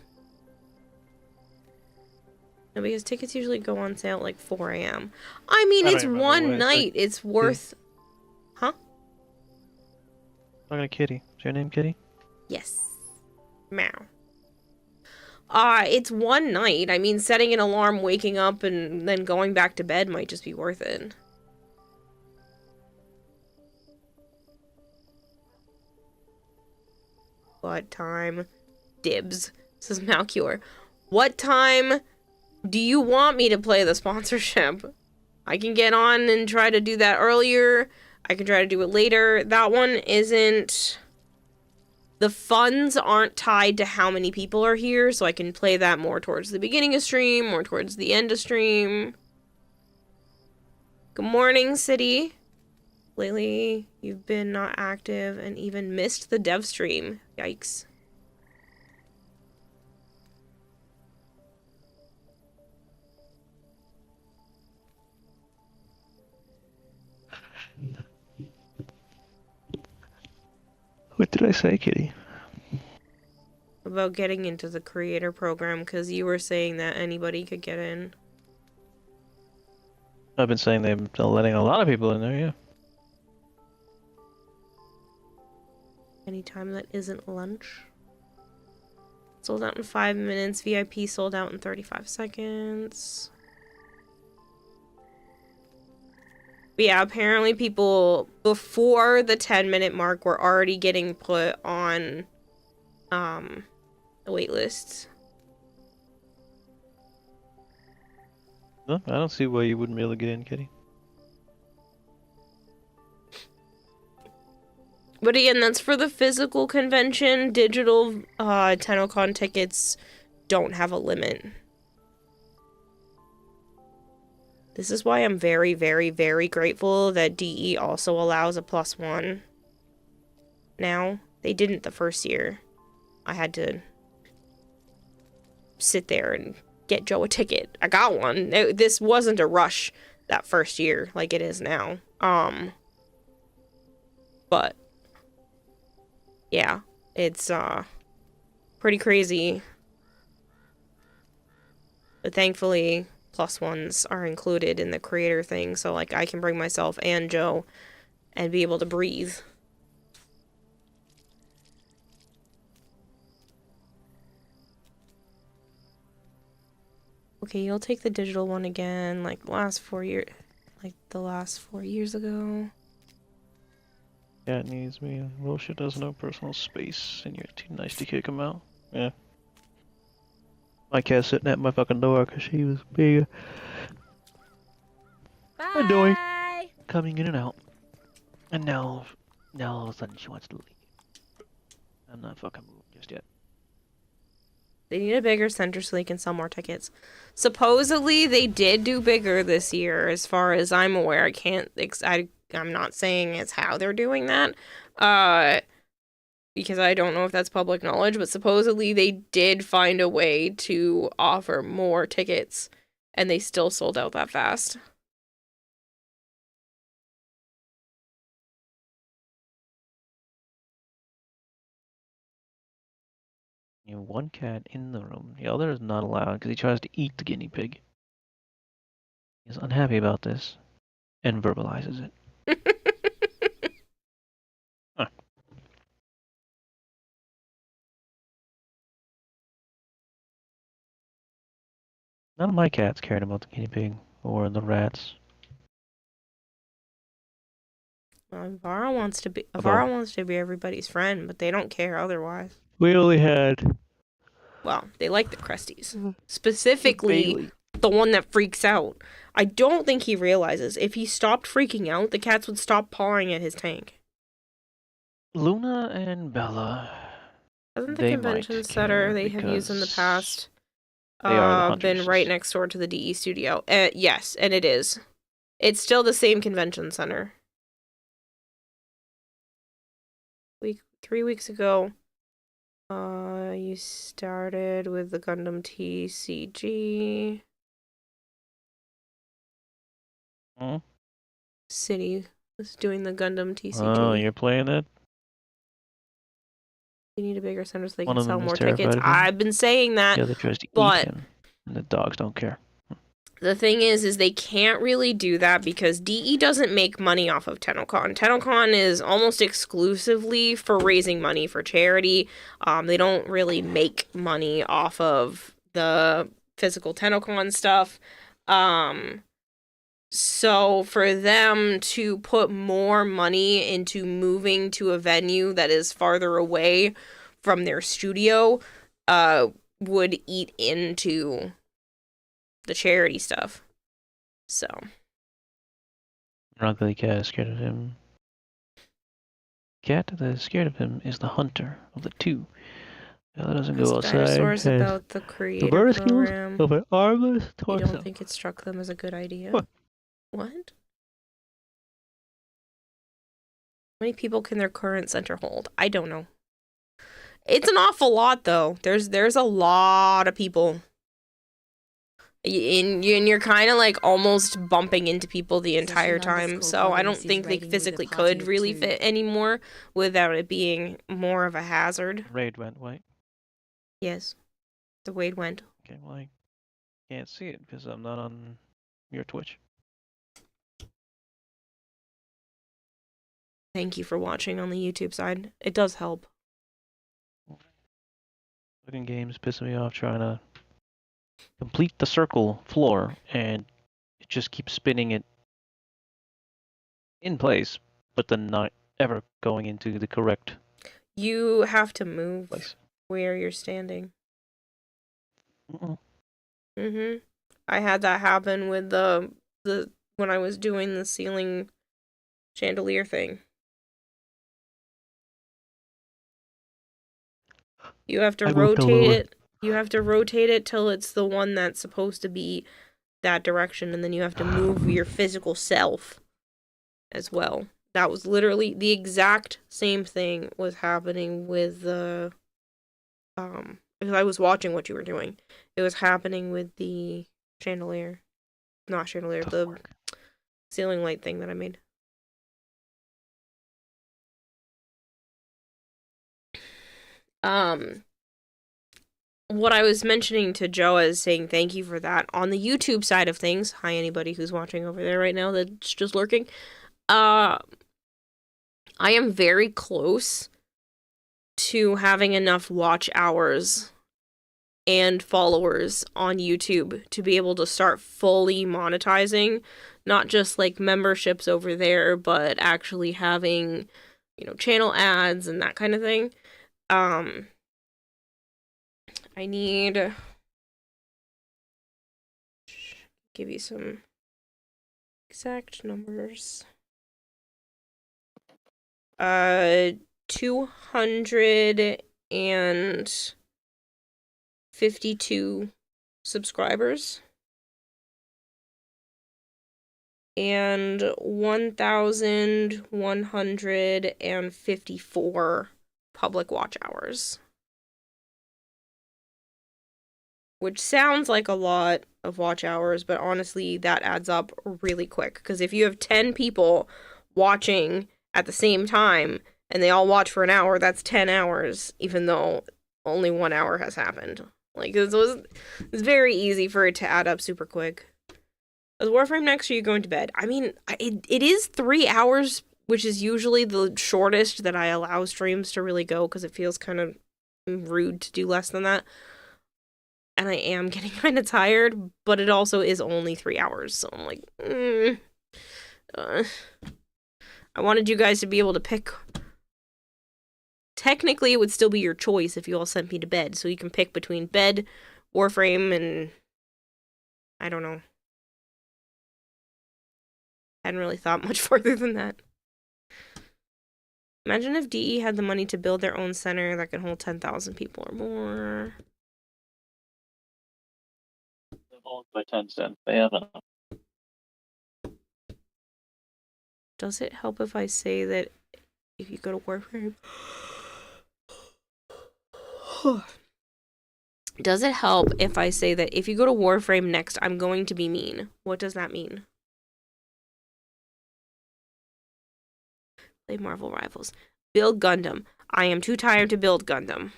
Speaker 2: No, because tickets usually go on sale at like 4 a.m. I mean, it's one night. It's worth... Huh?
Speaker 5: I'm talking to Kitty. Is your name Kitty?
Speaker 2: Yes. Meow. It's one night. I mean, setting an alarm, waking up, and then going back to bed might just be worth it. What time? Dibs. Says Malcure. What time do you want me to play the sponsorship? I can get on and try to do that earlier. I can try to do it later. That one isn't... The funds aren't tied to how many people are here, so I can play that more towards the beginning of stream, more towards the end of stream. Good morning, City. Lately, you've been not active and even missed the dev stream. Yikes.
Speaker 5: What did I say, Kitty?
Speaker 2: About getting into the creator program, because you were saying that anybody could get in.
Speaker 5: I've been saying they're letting a lot of people in there, yeah.
Speaker 2: Anytime that isn't lunch. Sold out in 5 minutes. VIP sold out in 35 seconds. But yeah, apparently people before the 10-minute mark were already getting put on the wait list.
Speaker 5: No, I don't see why you wouldn't be able to get in, Kitty.
Speaker 2: But again, that's for the physical convention. Digital TennoCon tickets don't have a limit. This is why I'm very, very, very grateful that DE also allows a +1. Now, they didn't the first year. I had to sit there and get Joe a ticket. I got one. This wasn't a rush that first year like it is now. But yeah, it's pretty crazy. But thankfully, +1s are included in the creator thing, so like I can bring myself and Joe and be able to breathe. Okay, you'll take the digital one again, like the last 4 years ago.
Speaker 5: Cat needs me. Wilshire doesn't have personal space, and you're too nice to kick him out. Yeah. My cat's sitting at my fucking door because she was big.
Speaker 6: Bye.
Speaker 5: Annoying. Coming in and out. And now all of a sudden she wants to leave. I'm not fucking moving just yet.
Speaker 2: They need a bigger center so they can sell more tickets. Supposedly, they did do bigger this year, as far as I'm aware. I I'm not saying it's how they're doing that, because I don't know if that's public knowledge, but supposedly they did find a way to offer more tickets, and they still sold out that fast.
Speaker 5: You have one cat in the room. The other is not allowed because he tries to eat the guinea pig. He's unhappy about this and verbalizes it. Huh. None of my cats cared about the guinea pig or the rats.
Speaker 2: Well, Avara wants to be everybody's friend, but they don't care otherwise.
Speaker 5: We only had
Speaker 2: Well, they like the Crusties. Specifically,
Speaker 5: Bailey.
Speaker 2: the one that freaks out. I don't think he realizes if he stopped freaking out, the cats would stop pawing at his tank.
Speaker 5: Luna and Bella.
Speaker 2: Hasn't the
Speaker 5: They
Speaker 2: convention
Speaker 5: might
Speaker 2: center
Speaker 5: care
Speaker 2: they have used in the
Speaker 5: because
Speaker 2: past
Speaker 5: they are the
Speaker 2: been
Speaker 5: hunters.
Speaker 2: right next door to the DE studio? Yes, and it is. It's still the same convention center. 3 weeks ago, you started with the Gundam TCG.
Speaker 5: Hmm?
Speaker 2: City was doing the Gundam TCG.
Speaker 5: Oh, you're playing it?
Speaker 2: They need a bigger center so they
Speaker 5: One
Speaker 2: can
Speaker 5: of
Speaker 2: sell
Speaker 5: them is
Speaker 2: more
Speaker 5: terrified
Speaker 2: tickets.
Speaker 5: of him.
Speaker 2: I've been saying that.
Speaker 5: The other tries to eat
Speaker 2: but-
Speaker 5: him. And the dogs don't care.
Speaker 2: The thing is they can't really do that because DE doesn't make money off of TennoCon. TennoCon is almost exclusively for raising money for charity. They don't really make money off of the physical TennoCon stuff. So for them to put more money into moving to a venue that is farther away from their studio, would eat into the charity stuff. So
Speaker 5: Ugly cat is scared of him. Cat that is scared of him is the hunter of the two. The other doesn't go outside.
Speaker 2: dinosaurs
Speaker 5: has
Speaker 2: about the
Speaker 5: the
Speaker 2: creator
Speaker 5: bird skills
Speaker 2: program.
Speaker 5: of an armless
Speaker 2: You
Speaker 5: torso.
Speaker 2: don't think it struck them as a good idea?
Speaker 5: What?
Speaker 2: What? How many people can their current center hold? I don't know. It's an awful lot, though. There's a lot of people. And you're kind of like almost bumping into people the entire time. So I don't think they physically could really fit anymore without it being more of a hazard.
Speaker 5: Raid went white.
Speaker 2: Yes. The Wade went.
Speaker 5: Okay, well, I can't see it because I'm not on your Twitch.
Speaker 2: Thank you for watching on the YouTube side. It does help.
Speaker 5: Looking games pissing me off trying to complete the circle floor and it just keeps spinning it in place, but then not ever going into the correct
Speaker 2: You have to move
Speaker 5: place.
Speaker 2: where you're standing.
Speaker 5: Mm-mm.
Speaker 2: I had that happen with the when I was doing the ceiling chandelier thing. You have to
Speaker 5: I moved a
Speaker 2: rotate
Speaker 5: little.
Speaker 2: it. You have to rotate it till it's the one that's supposed to be that direction, and then you have to move your physical self as well. That was literally the exact same thing was happening with the because I was watching what you were doing. It was happening with the chandelier. Not chandelier,
Speaker 5: Tough
Speaker 2: the
Speaker 5: work.
Speaker 2: ceiling light thing that I made. What I was mentioning to Joe is saying thank you for that. On the YouTube side of things, hi anybody who's watching over there right now that's just lurking. I am very close to having enough watch hours and followers on YouTube to be able to start fully monetizing, not just like memberships over there, but actually having, channel ads and that kind of thing. I need give you some exact numbers. 252 subscribers. and 1,154 public watch hours. Which sounds like a lot of watch hours, but honestly, that adds up really quick. Because if you have 10 people watching at the same time, and they all watch for an hour, that's 10 hours, even though only 1 hour has happened. Like, it's very easy for it to add up super quick. As Warframe next, are you going to bed? I mean, it is 3 hours, which is usually the shortest that I allow streams to really go, because it feels kind of rude to do less than that. And I am getting kind of tired, but it also is only 3 hours, so I'm like, I wanted you guys to be able to pick. Technically, it would still be your choice if you all sent me to bed, so you can pick between bed, Warframe, and I don't know. Hadn't really thought much further than that. Imagine if DE had the money to build their own center that could hold 10,000 people or more.
Speaker 5: Owned by Tencent. They have enough.
Speaker 2: Does it help if I say that if you go to Warframe? Does it help if I say that if you go to Warframe next, I'm going to be mean? What does that mean? Play Marvel Rivals. Build Gundam. I am too tired to build Gundam.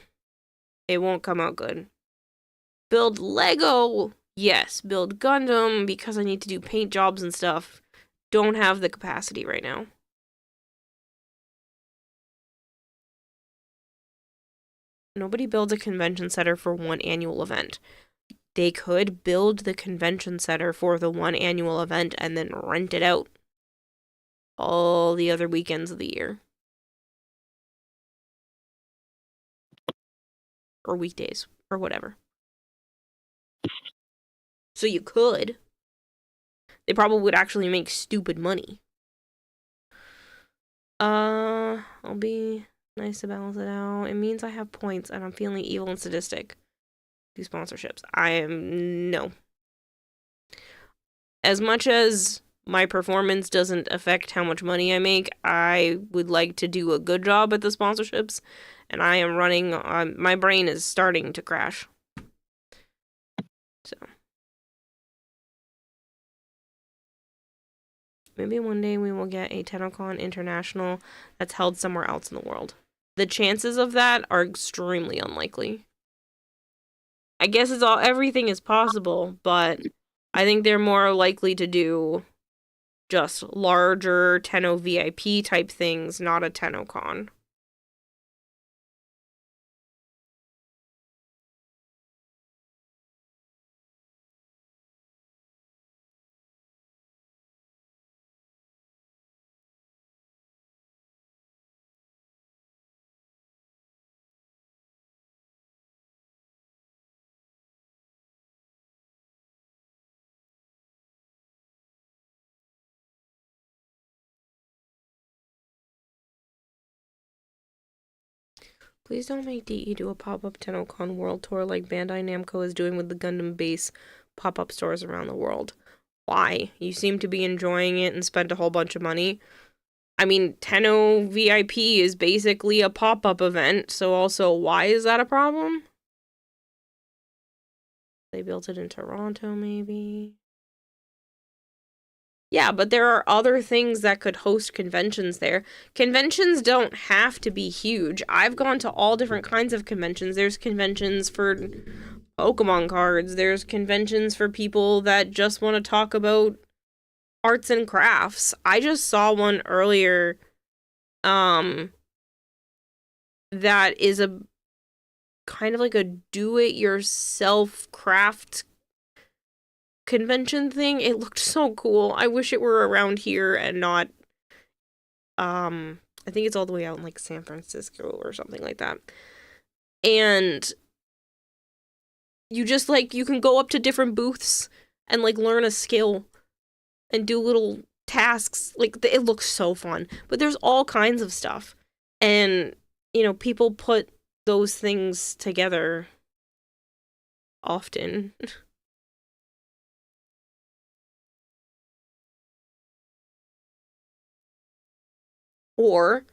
Speaker 2: It won't come out good. Build Lego. Yes, build Gundam because I need to do paint jobs and stuff. Don't have the capacity right now. Nobody builds a convention center for one annual event. They could build the convention center for the one annual event and then rent it out all the other weekends of the year. Or weekdays, or whatever. So you could. They probably would actually make stupid money. I'll be nice to balance it out. It means I have points and I'm feeling evil and sadistic. Do sponsorships. No. As much as my performance doesn't affect how much money I make, I would like to do a good job at the sponsorships. And I am running, my brain is starting to crash. So. Maybe one day we will get a TennoCon International that's held somewhere else in the world. The chances of that are extremely unlikely. I guess everything is possible, but I think they're more likely to do just larger Tenno VIP type things, not a TennoCon. Please don't make DE do a pop-up TennoCon World Tour like Bandai Namco is doing with the Gundam base pop-up stores around the world. Why? You seem to be enjoying it and spent a whole bunch of money. I mean, Tenno VIP is basically a pop-up event, so also, why is that a problem? They built it in Toronto, maybe? Yeah, but there are other things that could host conventions there. Conventions don't have to be huge. I've gone to all different kinds of conventions. There's conventions for Pokemon cards. There's conventions for people that just want to talk about arts and crafts. I just saw one earlier that is a kind of like a do-it-yourself craft convention thing. It looked so cool. I wish it were around here and not I think it's all the way out in like San Francisco or something like that. And you just like you can go up to different booths and like learn a skill and do little tasks. Like it looks so fun. But there's all kinds of stuff. And you know, people put those things together often. Or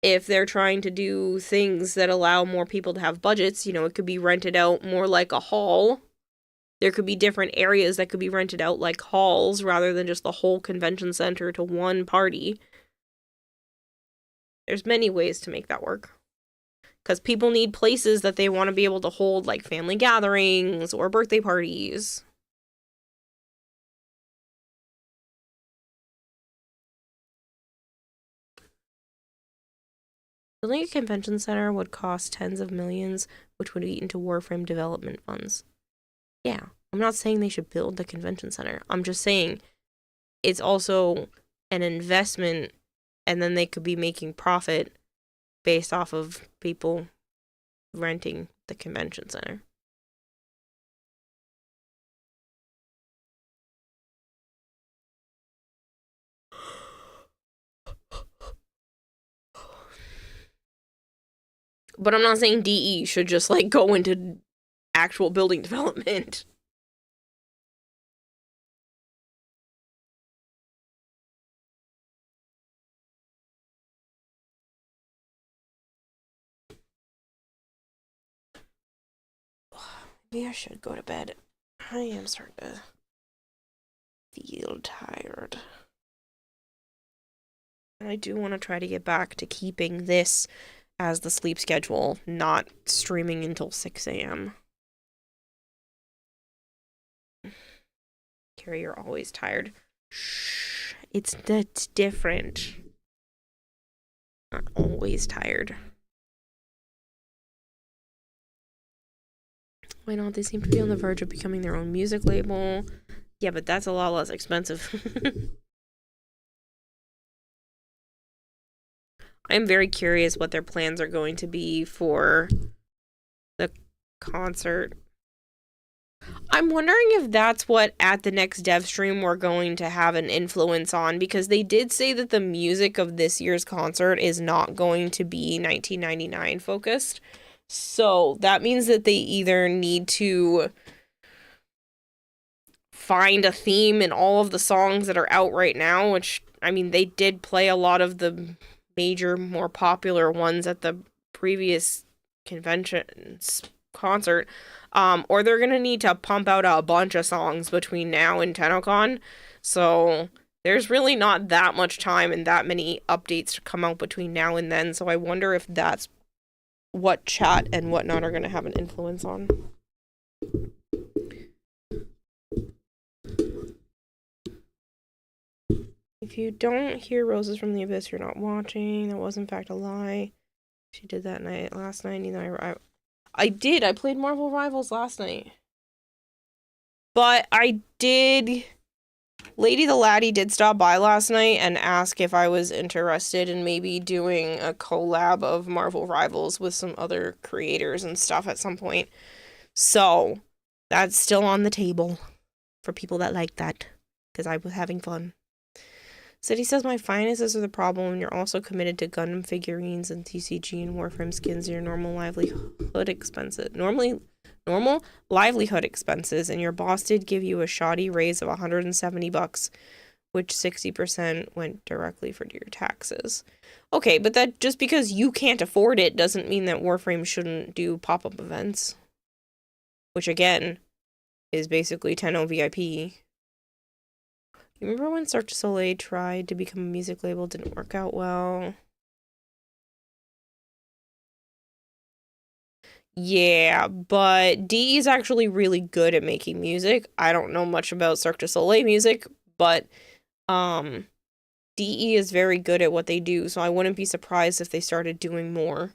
Speaker 2: if they're trying to do things that allow more people to have budgets, you know, it could be rented out more like a hall. There could be different areas that could be rented out like halls rather than just the whole convention center to one party. There's many ways to make that work. Because people need places that they want to be able to hold like family gatherings or birthday parties. Building a convention center would cost tens of millions, which would eat into Warframe development funds. Yeah, I'm not saying they should build the convention center. I'm just saying it's also an investment, and then they could be making profit based off of people renting the convention center. But I'm not saying DE should just like go into actual building development. Maybe I should go to bed. I am starting to feel tired. And I do want to try to get back to keeping this as the sleep schedule, not streaming until 6 a.m. Carrie, you're always tired. Shh, that's different. Not always tired. Why not? They seem to be on the verge of becoming their own music label. Yeah, but that's a lot less expensive. I'm very curious what their plans are going to be for the concert. I'm wondering if that's what at the next dev stream we're going to have an influence on, because they did say that the music of this year's concert is not going to be 1999 focused. So that means that they either need to find a theme in all of the songs that are out right now, which, I mean, they did play a lot of the major, more popular ones at the previous convention's concert, or they're gonna need to pump out a bunch of songs between now and TennoCon. So there's really not that much time and that many updates to come out between now and then. So I wonder if that's what chat and whatnot are gonna have an influence on. If you don't hear Roses from the Abyss, you're not watching. That was in fact a lie. She did that last night. I did. I played Marvel Rivals last night. But I did... Lady the Laddie did stop by last night and ask if I was interested in maybe doing a collab of Marvel Rivals with some other creators and stuff at some point. So, that's still on the table for people that like that. Because I was having fun. City says my finances are the problem and you're also committed to Gundam figurines and TCG and Warframe skins and your normal livelihood expenses. Normal livelihood expenses, and your boss did give you a shoddy raise of $170, which 60% went directly for your taxes. Okay, but that just because you can't afford it doesn't mean that Warframe shouldn't do pop-up events. Which again is basically Tenno VIP. You remember when Cirque du Soleil tried to become a music label, didn't work out well? Yeah, but DE is actually really good at making music. I don't know much about Cirque du Soleil music, but DE is very good at what they do, so I wouldn't be surprised if they started doing more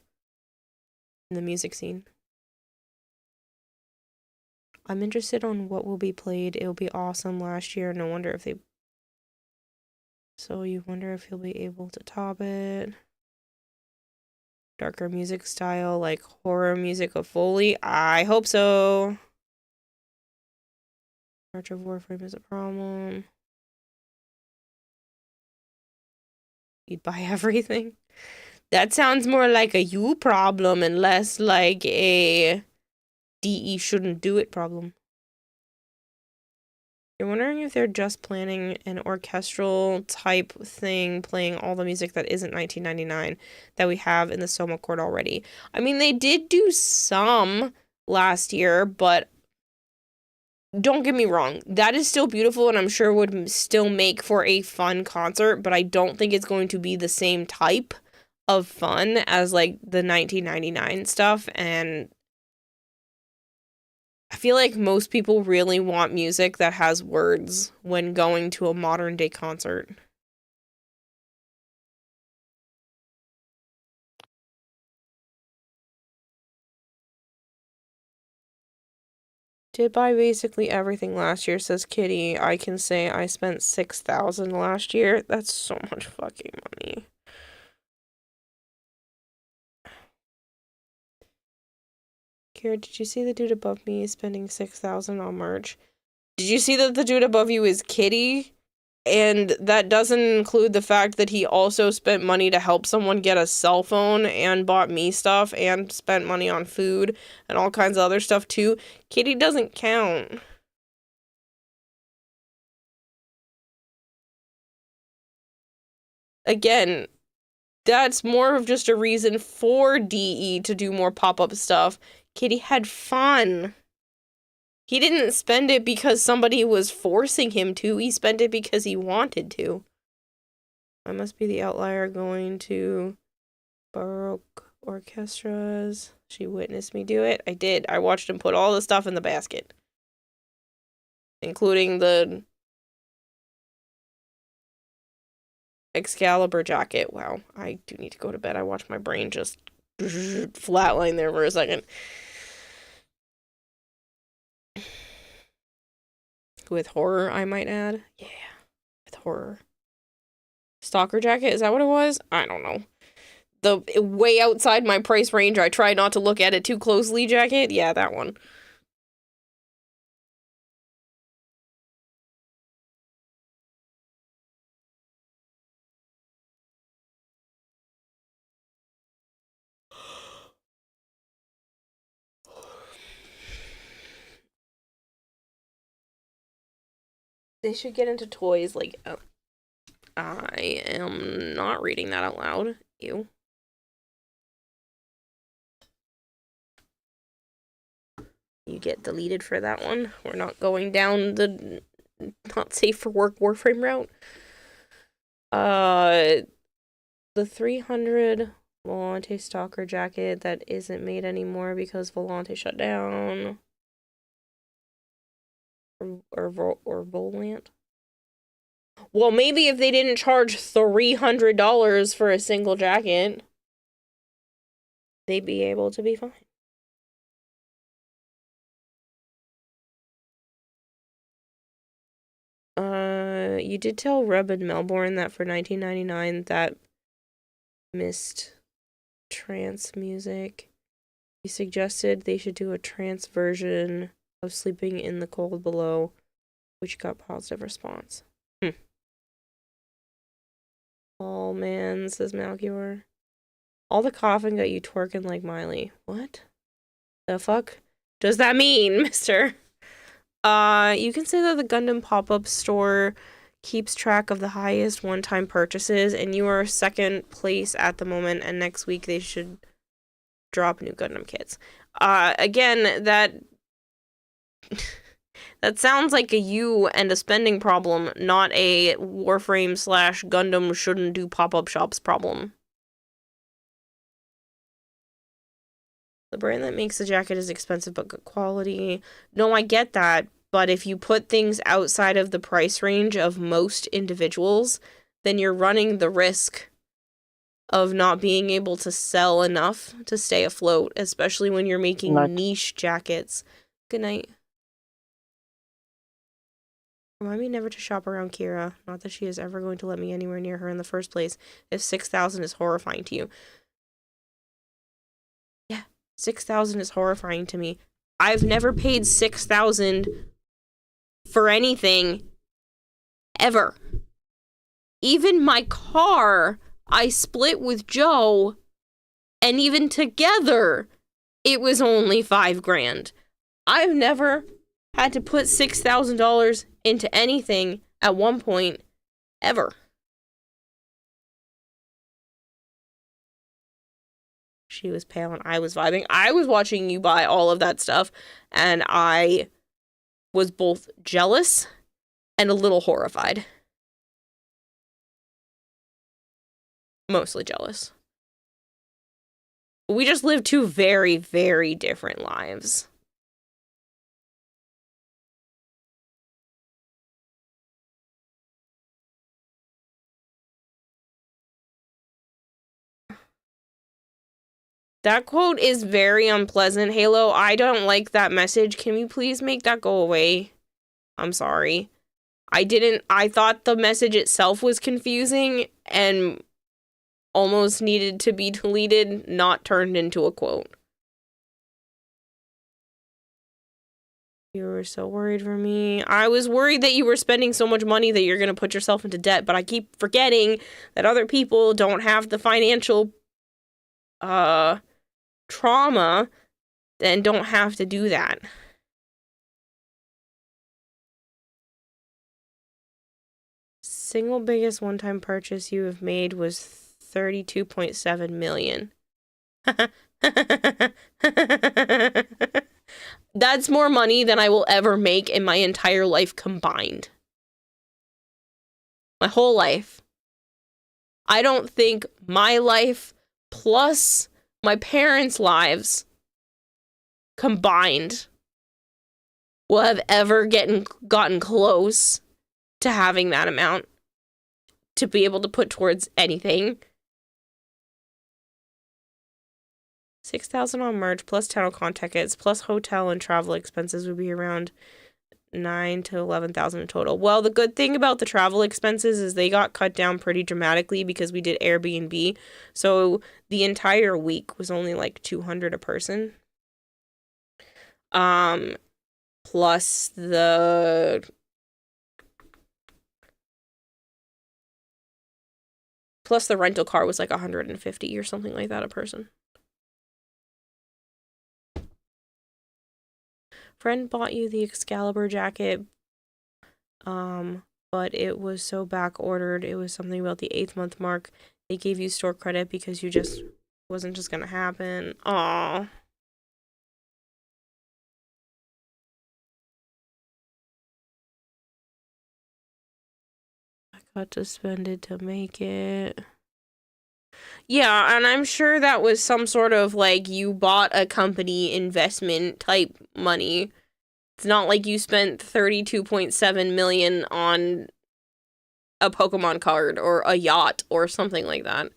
Speaker 2: in the music scene. I'm interested on what will be played. It'll be awesome last year. No wonder if they... So you wonder if he'll be able to top it. Darker music style, like horror music of Foley. I hope so. March of Warframe is a problem. You'd buy everything. That sounds more like a you problem and less like a DE shouldn't do it problem. You're wondering if they're just planning an orchestral type thing, playing all the music that isn't 1999 that we have in the Soma Court already. I mean, they did do some last year, but don't get me wrong, that is still beautiful and I'm sure would still make for a fun concert, but I don't think it's going to be the same type of fun as like the 1999 stuff. And I feel like most people really want music that has words when going to a modern day concert. Did buy basically everything last year, says Kitty. I can say I spent $6,000 last year. That's so much fucking money. Kira, did you see the dude above me spending $6,000 on merch? Did you see that the dude above you is Kitty? And that doesn't include the fact that he also spent money to help someone get a cell phone and bought me stuff and spent money on food and all kinds of other stuff too. Kitty doesn't count. Again, that's more of just a reason for DE to do more pop-up stuff. Kitty had fun. He didn't spend it because somebody was forcing him to. He spent it because he wanted to. I must be the outlier going to Baroque orchestras. She witnessed me do it. I did. I watched him put all the stuff in the basket. Including the Excalibur jacket. Wow. I do need to go to bed. I watched my brain just flatline there for a second. With horror, I might add. Yeah, with horror. Stalker jacket, is that what it was? I don't know. The way outside my price range, I try not to look at it too closely jacket. Yeah, that one. They should get into toys like... Oh, I am not reading that out loud. Ew. You get deleted for that one. We're not going down the not safe for work Warframe route. The 300 Volante Stalker jacket that isn't made anymore because Volante shut down. Or Volant. Well, maybe if they didn't charge $300 for a single jacket, they'd be able to be fine. You did tell Reb in Melbourne that for 1999 that missed trance music. He suggested they should do a trance version of Sleeping in the Cold Below, which got positive response. Oh man, says Malkior. All the coughing got you twerking like Miley. What the fuck does that mean, mister? You can say that the Gundam pop-up store keeps track of the highest one-time purchases, and you are second place at the moment, and next week they should drop new Gundam kits. Again, that sounds like a you and a spending problem, not a Warframe / Gundam shouldn't do pop-up shops problem. The brand that makes the jacket is expensive but good quality. No, I get that, but if you put things outside of the price range of most individuals, then you're running the risk of not being able to sell enough to stay afloat, especially when you're making niche jackets. Good night. Remind me never to shop around Kira. Not that she is ever going to let me anywhere near her in the first place. If 6,000 is horrifying to you. Yeah, 6,000 is horrifying to me. I've never paid 6,000 for anything ever. Even my car, I split with Joe, and even together, it was only $5,000. I've never had to put $6,000 into anything at one point ever. She was pale and I was vibing. I was watching you buy all of that stuff, and I was both jealous and a little horrified. Mostly jealous. We just live two very, very different lives. That quote is very unpleasant. Halo, I don't like that message. Can we please make that go away? I'm sorry. I thought the message itself was confusing and almost needed to be deleted, not turned into a quote. You were so worried for me. I was worried that you were spending so much money that you're going to put yourself into debt, but I keep forgetting that other people don't have the financial trauma and don't have to do that. Single biggest one-time purchase you have made was 32.7 million. That's more money than I will ever make in my entire life combined. My whole life. I don't think my life plus my parents' lives combined will have ever gotten close to having that amount to be able to put towards anything. 6,000 on merch plus TennoCon tickets plus hotel and travel expenses would be around 9 to 11,000 in total. Well, the good thing about the travel expenses is they got cut down pretty dramatically because we did Airbnb. So the entire week was only like 200 a person. Plus the rental car was like 150 or something like that a person. Friend bought you the Excalibur jacket, but it was so back ordered. It was something about the 8th month mark. They gave you store credit because you just wasn't just gonna happen. Aww. I got to spend it to make it. Yeah, and I'm sure that was some sort of like you bought a company investment type money. It's not like you spent 32.7 million on a Pokemon card or a yacht or something like that.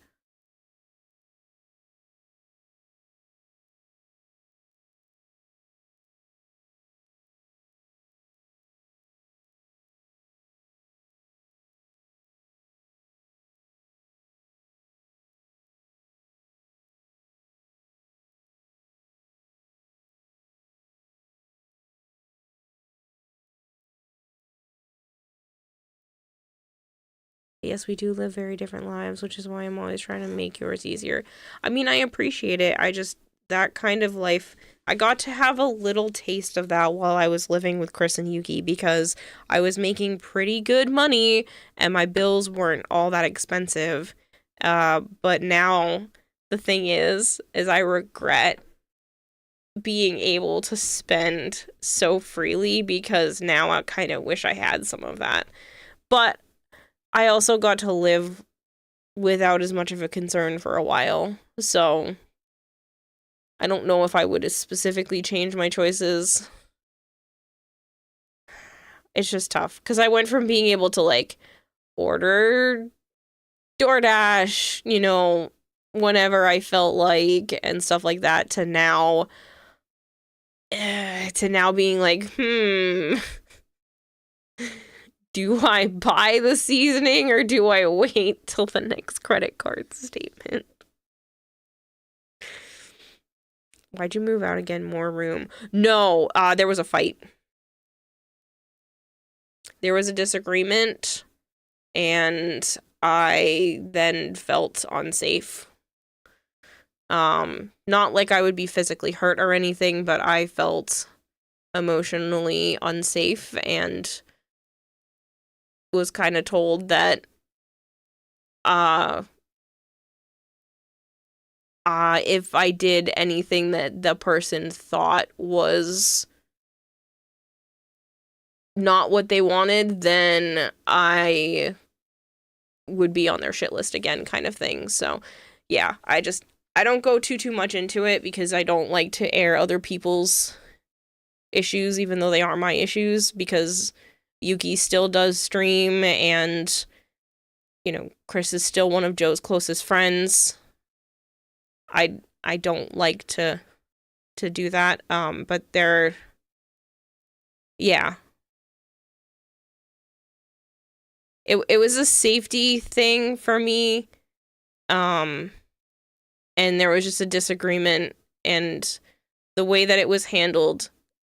Speaker 2: Yes, we do live very different lives, which is why I'm always trying to make yours easier. I mean, I appreciate it. That kind of life, I got to have a little taste of that while I was living with Chris and Yuki because I was making pretty good money and my bills weren't all that expensive. But now the thing is I regret being able to spend so freely because now I kind of wish I had some of that. But I also got to live without as much of a concern for a while, so I don't know if I would have specifically changed my choices. It's just tough, because I went from being able to, like, order DoorDash, whenever I felt like, and stuff like that, to now being like, do I buy the seasoning or do I wait till the next credit card statement? Why'd you move out again? More room? No, there was a fight. There was a disagreement, and I then felt unsafe. Not like I would be physically hurt or anything, but I felt emotionally unsafe, and was kind of told that if I did anything that the person thought was not what they wanted, then I would be on their shit list again, kind of thing. So yeah, I don't go too much into it because I don't like to air other people's issues, even though they are my issues, because Yuki still does stream, and you know, Chris is still one of Joe's closest friends. I don't like to do that, but yeah. It was a safety thing for me, and there was just a disagreement, and the way that it was handled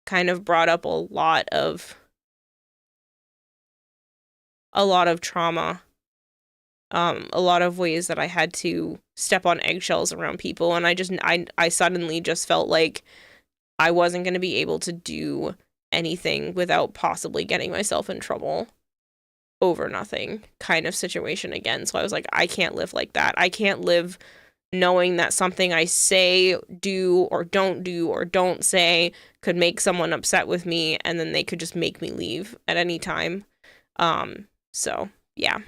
Speaker 2: kind of brought up a lot of trauma, a lot of ways that I had to step on eggshells around people, and I suddenly just felt like I wasn't going to be able to do anything without possibly getting myself in trouble over nothing kind of situation again. So I was like, I can't live like that. I can't live knowing that something I say, do, or don't say could make someone upset with me, and then they could just make me leave at any time. So yeah.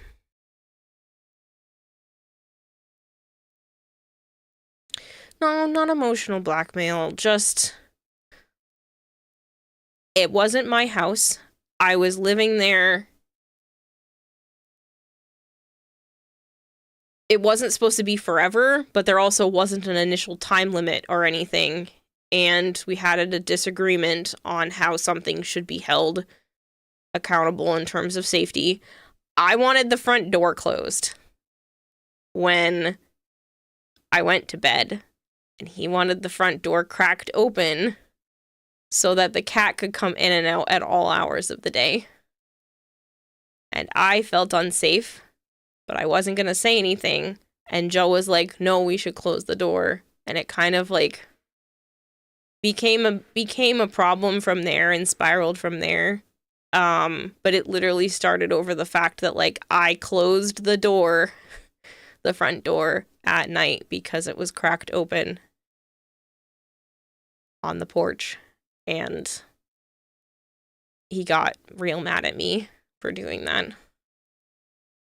Speaker 2: No, not emotional blackmail, just it wasn't my house. I was living there. It wasn't supposed to be forever, but there also wasn't an initial time limit or anything. And we had a disagreement on how something should be held accountable in terms of safety. I wanted the front door closed when I went to bed, and he wanted the front door cracked open so that the cat could come in and out at all hours of the day. And I felt unsafe, but I wasn't going to say anything. And Joe was like, no, we should close the door. And it kind of like became a problem from there and spiraled from there. But it literally started over the fact that like I closed the door, the front door at night because it was cracked open on the porch. And he got real mad at me for doing that,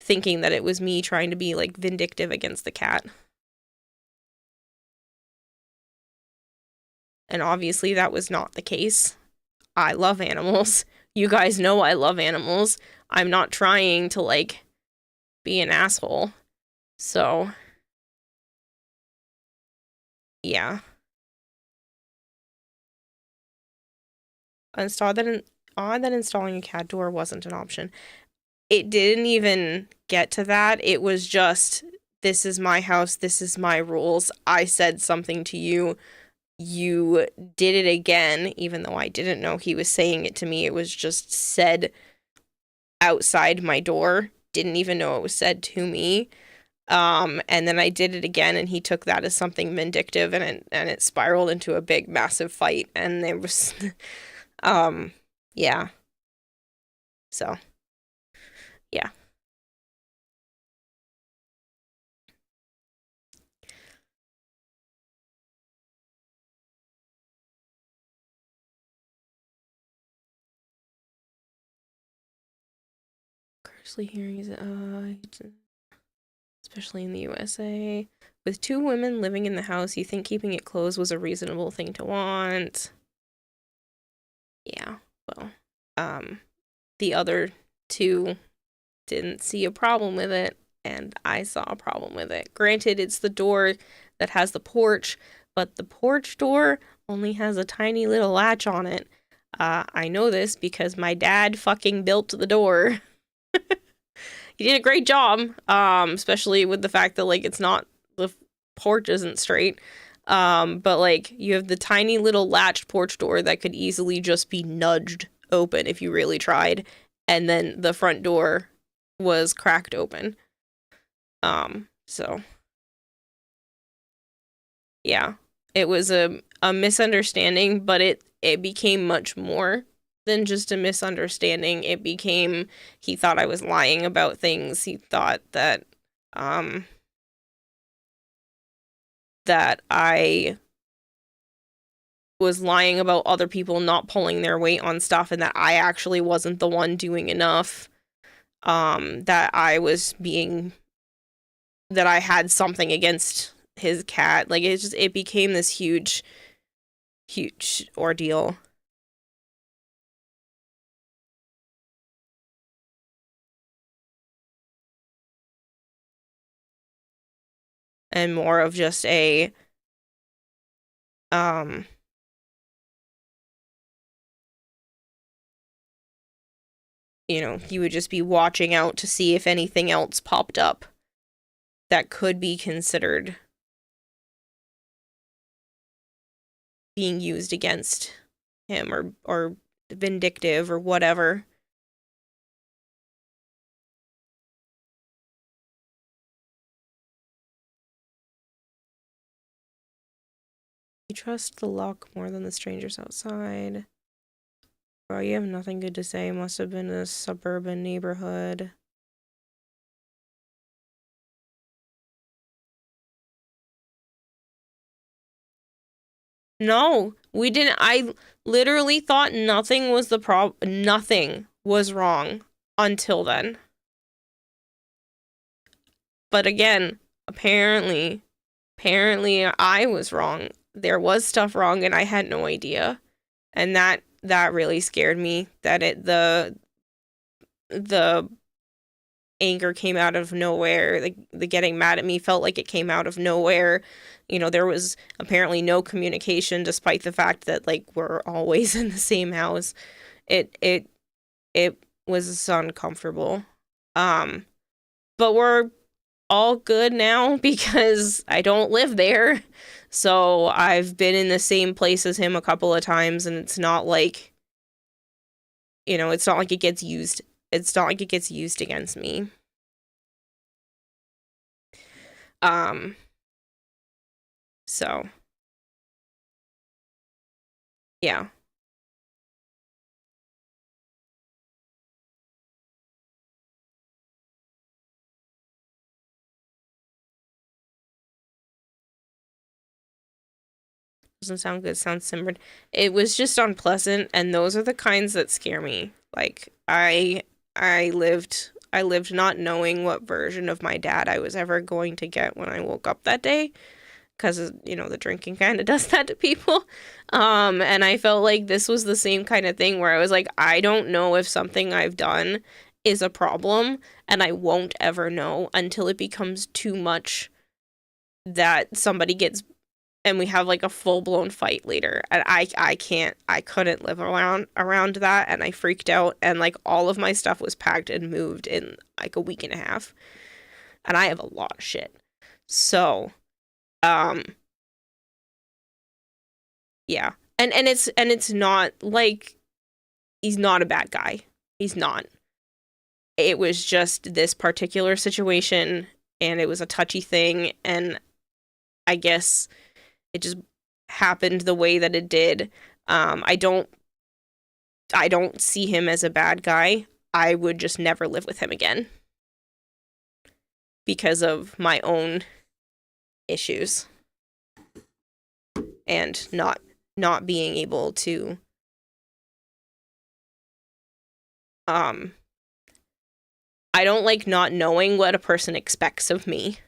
Speaker 2: thinking that it was me trying to be like vindictive against the cat. And obviously that was not the case. I love animals. You guys know I love animals. I'm not trying to like be an asshole. So yeah. It's odd that installing a cat door wasn't an option. It didn't even get to that. It was just, this is my house, this is my rules. I said something to you. You did it again, even though I didn't know he was saying it to me. It was just said outside my door. Didn't even know it was said to me. And then I did it again, and he took that as something vindictive, and it spiraled into a big, massive fight. And there was, yeah. So, yeah. Currently hearing especially in the USA. With 2 women living in the house, you think keeping it closed was a reasonable thing to want. Yeah, well, the other 2 didn't see a problem with it, and I saw a problem with it. Granted, it's the door that has the porch, but the porch door only has a tiny little latch on it. I know this because my dad fucking built the door. He did a great job, especially with the fact that, like, it's not, the porch isn't straight. But, like, you have the tiny little latched porch door that could easily just be nudged open if you really tried. And then the front door was cracked open. So, yeah, it was a misunderstanding, but it became much more than just a misunderstanding. It became, he thought I was lying about things. He thought that that I was lying about other people not pulling their weight on stuff, and that I actually wasn't the one doing enough. That I had something against his cat. Like, it became this huge ordeal. And more of just a you would just be watching out to see if anything else popped up that could be considered being used against him, or vindictive or whatever. You trust the lock more than the strangers outside. Bro, you have nothing good to say. Must have been a suburban neighborhood. No, we didn't. I literally thought nothing was the problem. Nothing was wrong until then. But again, apparently I was wrong. There was stuff wrong and I had no idea. And that really scared me, that the anger came out of nowhere. The getting mad at me felt like it came out of nowhere. There was apparently no communication, despite the fact that, like, we're always in the same house. It was uncomfortable. But we're all good now because I don't live there. So I've been in the same place as him a couple of times, and it's not like, it's not like it gets used. It's not like it gets used against me. So, yeah. Doesn't sound good. Sounds simmered. It was just unpleasant, and those are the kinds that scare me. Like, I lived not knowing what version of my dad I was ever going to get when I woke up that day, because the drinking kind of does that to people. And I felt like this was the same kind of thing where I was like, I don't know if something I've done is a problem, and I won't ever know until it becomes too much that somebody gets, and we have like a full-blown fight later. And I couldn't live around that, and I freaked out, and like all of my stuff was packed and moved in like a week and a half. And I have a lot of shit. So, yeah. And it's not like he's not a bad guy. He's not. It was just this particular situation, and it was a touchy thing, and I guess it just happened the way that it did. I don't see him as a bad guy. I would just never live with him again because of my own issues and not being able to I don't like not knowing what a person expects of me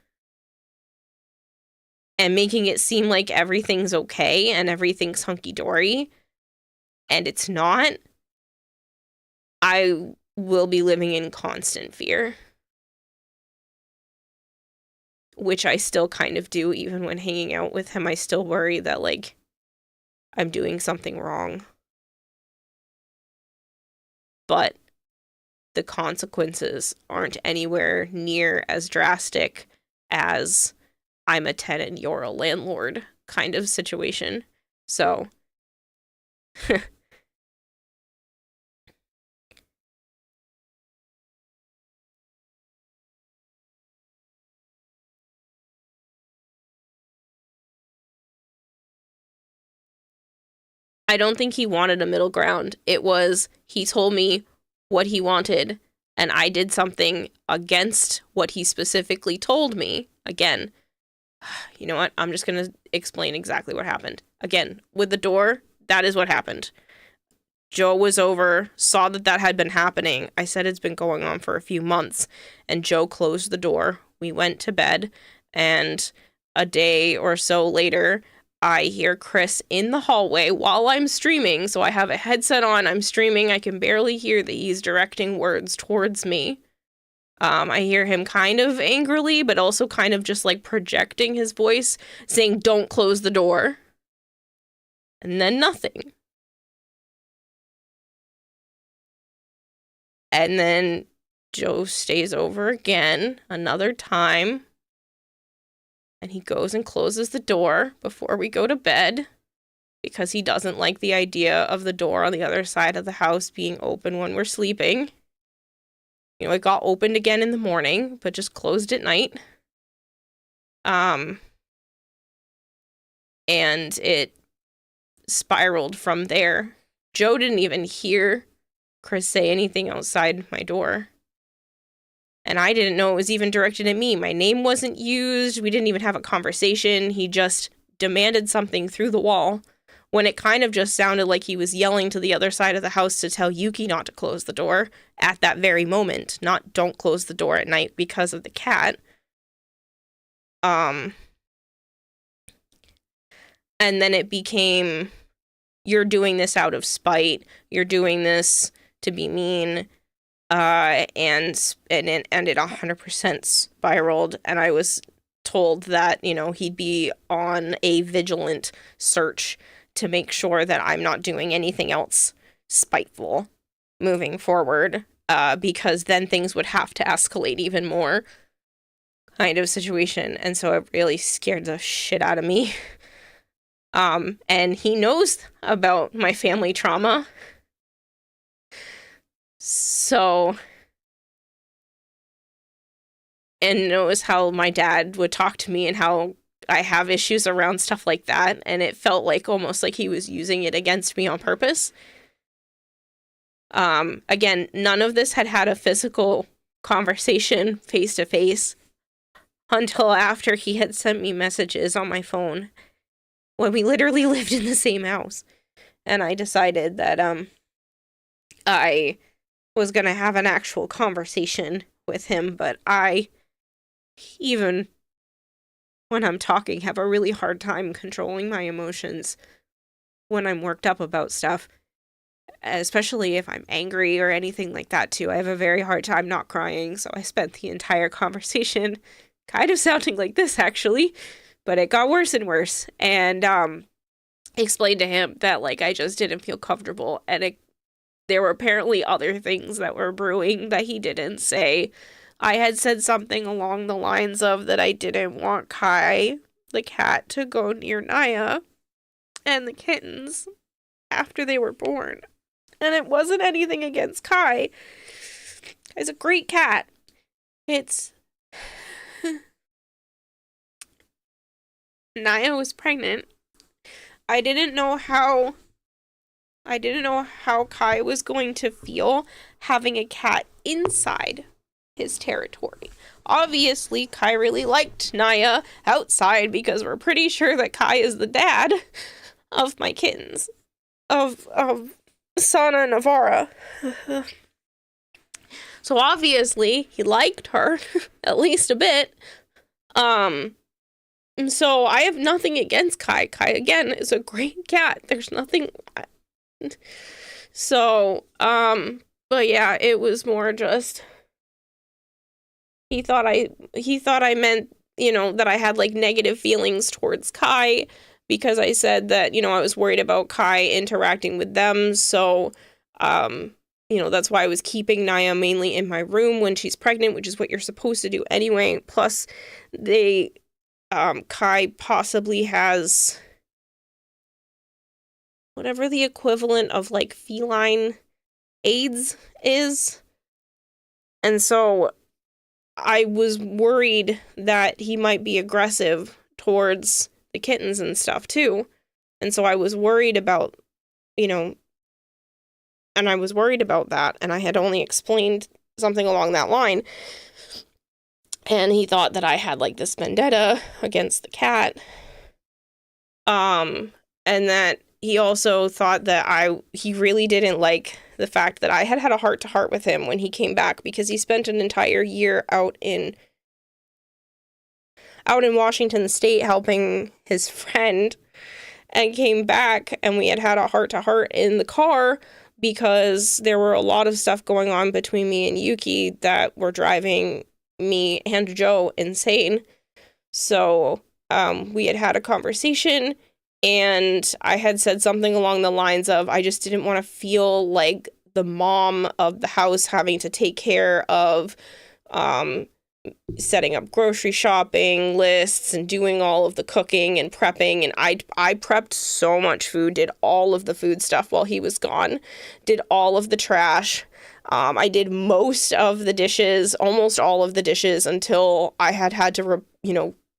Speaker 2: and making it seem like everything's okay and everything's hunky-dory, and it's not. I will be living in constant fear, which I still kind of do. Even when hanging out with him, I still worry that, like, I'm doing something wrong. But the consequences aren't anywhere near as drastic as I'm a tenant, you're a landlord kind of situation. So, I don't think he wanted a middle ground. It was, he told me what he wanted, and I did something against what he specifically told me. Again, you know what? I'm just going to explain exactly what happened. Again, with the door, that is what happened. Joe was over, saw that had been happening. I said it's been going on for a few months, and Joe closed the door. We went to bed, and a day or so later, I hear Chris in the hallway while I'm streaming. So I have a headset on, I'm streaming, I can barely hear that he's directing words towards me. I hear him kind of angrily, but also kind of just like projecting his voice, saying, "Don't close the door." And then nothing. And then Joe stays over again another time. And he goes and closes the door before we go to bed because he doesn't like the idea of the door on the other side of the house being open when we're sleeping. You know, it got opened again in the morning, but just closed at night. And it spiraled from there. Joe didn't even hear Chris say anything outside my door. And I didn't know it was even directed at me. My name wasn't used. We didn't even have a conversation. He just demanded something through the wall when it kind of just sounded like he was yelling to the other side of the house to tell Yuki not to close the door at that very moment. Not don't close the door at night because of the cat. And then it became, you're doing this out of spite. You're doing this to be mean. And it ended 100% spiraled, and I was told that, you know, he'd be on a vigilant search to make sure that I'm not doing anything else spiteful moving forward, because then things would have to escalate even more kind of situation, and so it really scared the shit out of me. And he knows about my family trauma. So, and knows how my dad would talk to me and how I have issues around stuff like that. And it felt like almost like he was using it against me on purpose. Again, none of this had a physical conversation face to face until after he had sent me messages on my phone when we literally lived in the same house. And I decided that, I was going to have an actual conversation with him, but I, even when I'm talking, have a really hard time controlling my emotions when I'm worked up about stuff, especially if I'm angry or anything like that too. I have a very hard time not crying, so I spent the entire conversation kind of sounding like this actually, but it got worse and worse, and explained to him that like I just didn't feel comfortable, and there were apparently other things that were brewing that he didn't say. I had said something along the lines of that I didn't want Kai, the cat, to go near Naya and the kittens after they were born. And it wasn't anything against Kai. Kai's a great cat. It's... Naya was pregnant. I didn't know how Kai was going to feel having a cat inside his territory. Obviously, Kai really liked Naya outside because we're pretty sure that Kai is the dad of my kittens. Of Sana and Navara. So obviously, he liked her, at least a bit. So I have nothing against Kai. Kai, again, is a great cat. There's nothing... So, but yeah, it was more just, he thought I meant, you know, that I had like negative feelings towards Kai because I said that, you know, I was worried about Kai interacting with them. So, you know, that's why I was keeping Naya mainly in my room when she's pregnant, which is what you're supposed to do anyway. Plus Kai possibly has whatever the equivalent of like feline AIDS is. And so I was worried that he might be aggressive towards the kittens and stuff too. And so I was worried about you know, and I was worried about that, and I had only explained something along that line, and he thought that I had like this vendetta against the cat, and that he also thought that he really didn't like the fact that I had a heart-to-heart with him when he came back, because he spent an entire year out in Washington State helping his friend, and came back, and we had a heart-to-heart in the car because there were a lot of stuff going on between me and Yuki that were driving me and Joe insane. So we had a conversation, and I had said something along the lines of, I just didn't want to feel like the mom of the house having to take care of setting up grocery shopping lists and doing all of the cooking and prepping. And I prepped so much food, did all of the food stuff while he was gone, did all of the trash. I did most of the dishes, almost all of the dishes, until I had to,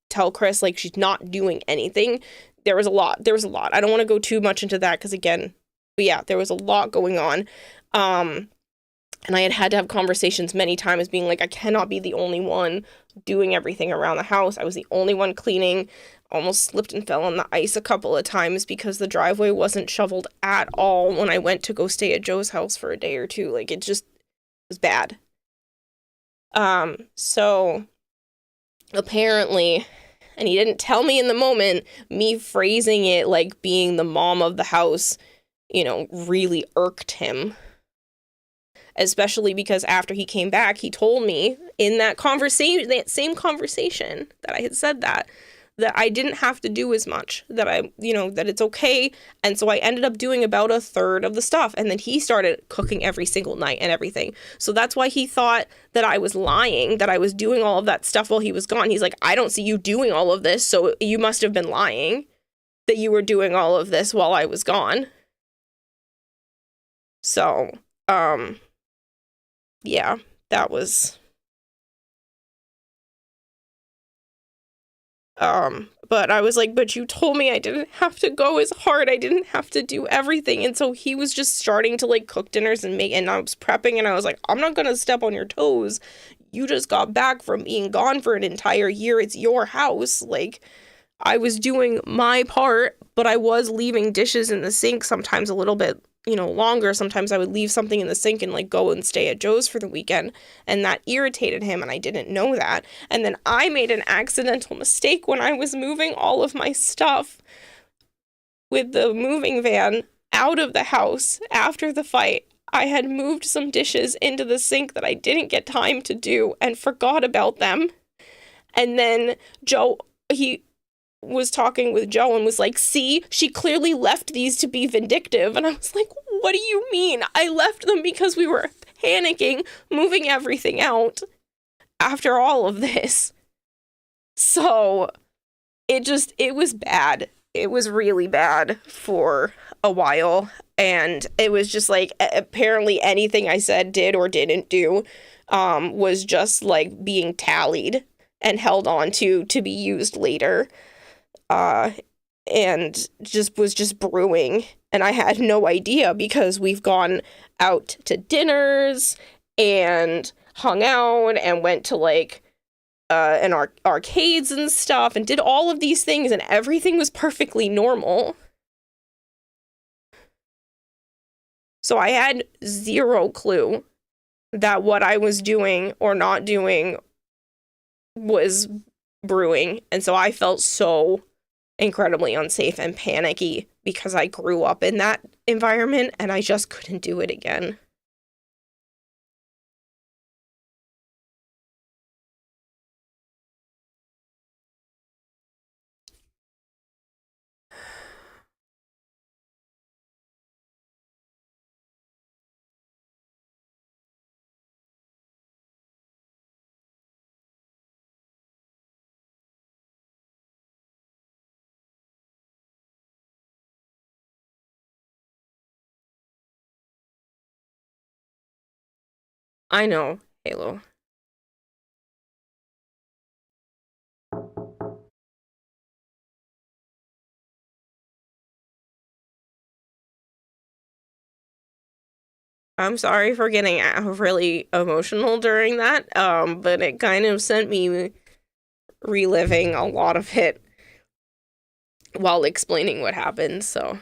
Speaker 2: tell Chris, like, she's not doing anything. There was a lot. I don't want to go too much into that because, again, but yeah, there was a lot going on. And I had to have conversations many times being like, I cannot be the only one doing everything around the house. I was the only one cleaning. Almost slipped and fell on the ice a couple of times because the driveway wasn't shoveled at all when I went to go stay at Joe's house for a day or two. Like, it just was bad. So apparently, and he didn't tell me in the moment, me phrasing it like being the mom of the house, really irked him. Especially because after he came back, he told me in that same conversation that I had said that I didn't have to do as much, that that it's okay. And so I ended up doing about a third of the stuff. And then he started cooking every single night and everything. So that's why he thought that I was lying, that I was doing all of that stuff while he was gone. He's like, I don't see you doing all of this. So you must have been lying that you were doing all of this while I was gone. So, yeah, that was, but I was like, but you told me I didn't have to go as hard. I didn't have to do everything. And so he was just starting to like cook dinners and I was prepping, and I was like, I'm not going to step on your toes. You just got back from being gone for an entire year. It's your house. Like, I was doing my part, but I was leaving dishes in the sink sometimes a little bit longer. Sometimes I would leave something in the sink and like go and stay at Joe's for the weekend, and that irritated him, and I didn't know that. And then I made an accidental mistake when I was moving all of my stuff with the moving van out of the house after the fight. I had moved some dishes into the sink that I didn't get time to do and forgot about them. And then Joe, he was talking with Joe and was like, see, she clearly left these to be vindictive. And I was like, what do you mean? I left them because we were panicking, moving everything out after all of this. So it was bad. It was really bad for a while. And it was just like, apparently anything I said, did, or didn't do was just like being tallied and held on to be used later. And was just brewing, and I had no idea because we've gone out to dinners and hung out and went to like arcades and stuff and did all of these things, and everything was perfectly normal. So I had zero clue that what I was doing or not doing was brewing, and so I felt so incredibly unsafe and panicky because I grew up in that environment and I just couldn't do it again. I know, Halo. I'm sorry for getting really emotional during that, but it kind of sent me reliving a lot of it while explaining what happened, so.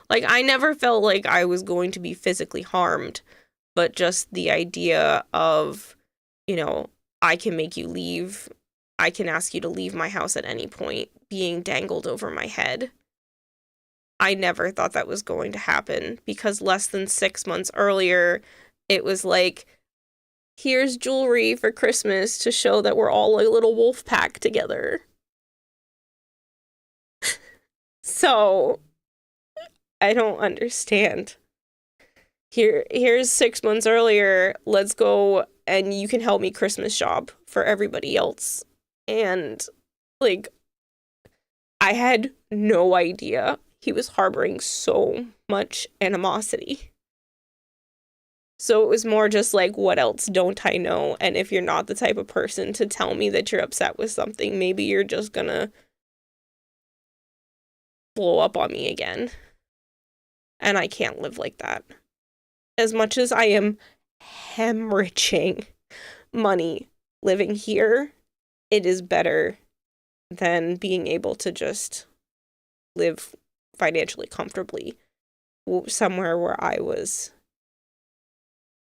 Speaker 2: Like, I never felt like I was going to be physically harmed, but just the idea of, you know, I can make you leave, I can ask you to leave my house at any point, being dangled over my head. I never thought that was going to happen, because less than 6 months earlier, it was like, here's jewelry for Christmas to show that we're all a little wolf pack together. So, I don't understand. Here's 6 months earlier, let's go and you can help me Christmas shop for everybody else. And, like, I had no idea he was harboring so much animosity. So it was more just like, what else don't I know? And if you're not the type of person to tell me that you're upset with something, maybe you're just gonna blow up on me again. And I can't live like that. As much as I am hemorrhaging money living here, it is better than being able to just live financially comfortably somewhere where I was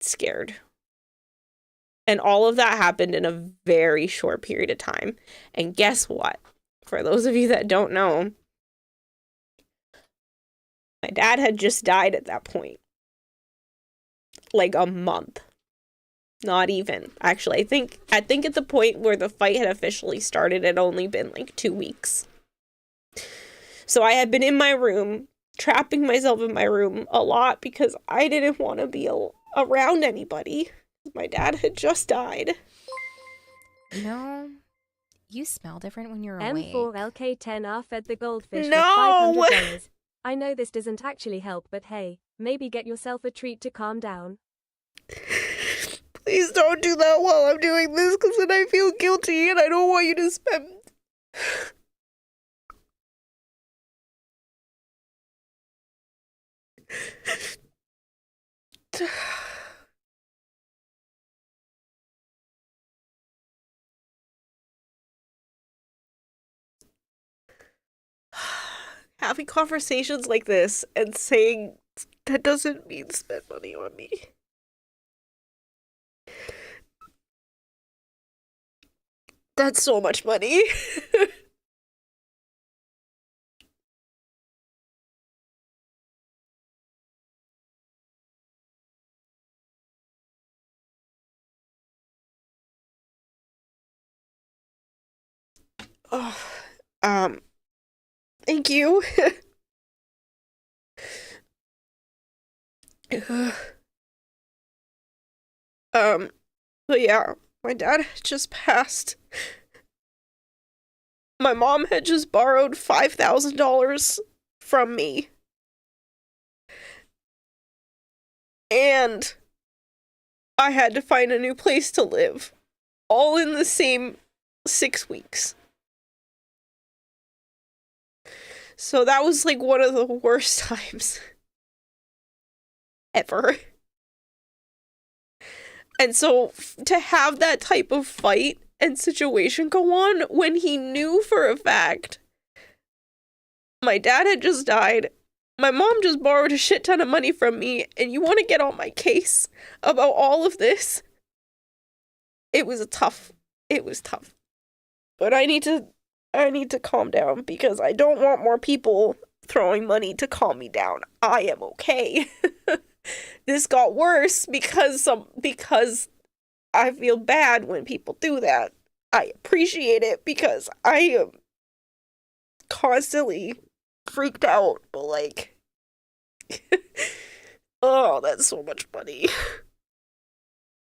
Speaker 2: scared. And all of that happened in a very short period of time. And guess what? For those of you that don't know, my dad had just died at that point. Like a month. Not even. Actually, I think at the point where the fight had officially started, it had only been like 2 weeks. So I had been in my room, trapping myself in my room a lot because I didn't want to be around anybody. My dad had just died.
Speaker 9: No, you smell different when you're awake.
Speaker 10: M4LK10R fed the goldfish
Speaker 2: No!
Speaker 10: with $500. I know this doesn't actually help, but hey, maybe get yourself a treat to calm down.
Speaker 2: Please don't do that while I'm doing this, because then I feel guilty and I don't want you to spend... Having conversations like this and saying that doesn't mean spend money on me. That's so much money. Oh, thank you. But yeah, my dad had just passed. My mom had just borrowed $5,000 from me. And I had to find a new place to live. All in the same 6 weeks. So that was like one of the worst times ever. And so to have that type of fight and situation go on when he knew for a fact my dad had just died, my mom just borrowed a shit ton of money from me, and you want to get on my case about all of this? It was tough. But I need to calm down because I don't want more people throwing money to calm me down. I am okay. This got worse because I feel bad when people do that. I appreciate it because I am constantly freaked out, but like, oh, that's so much money.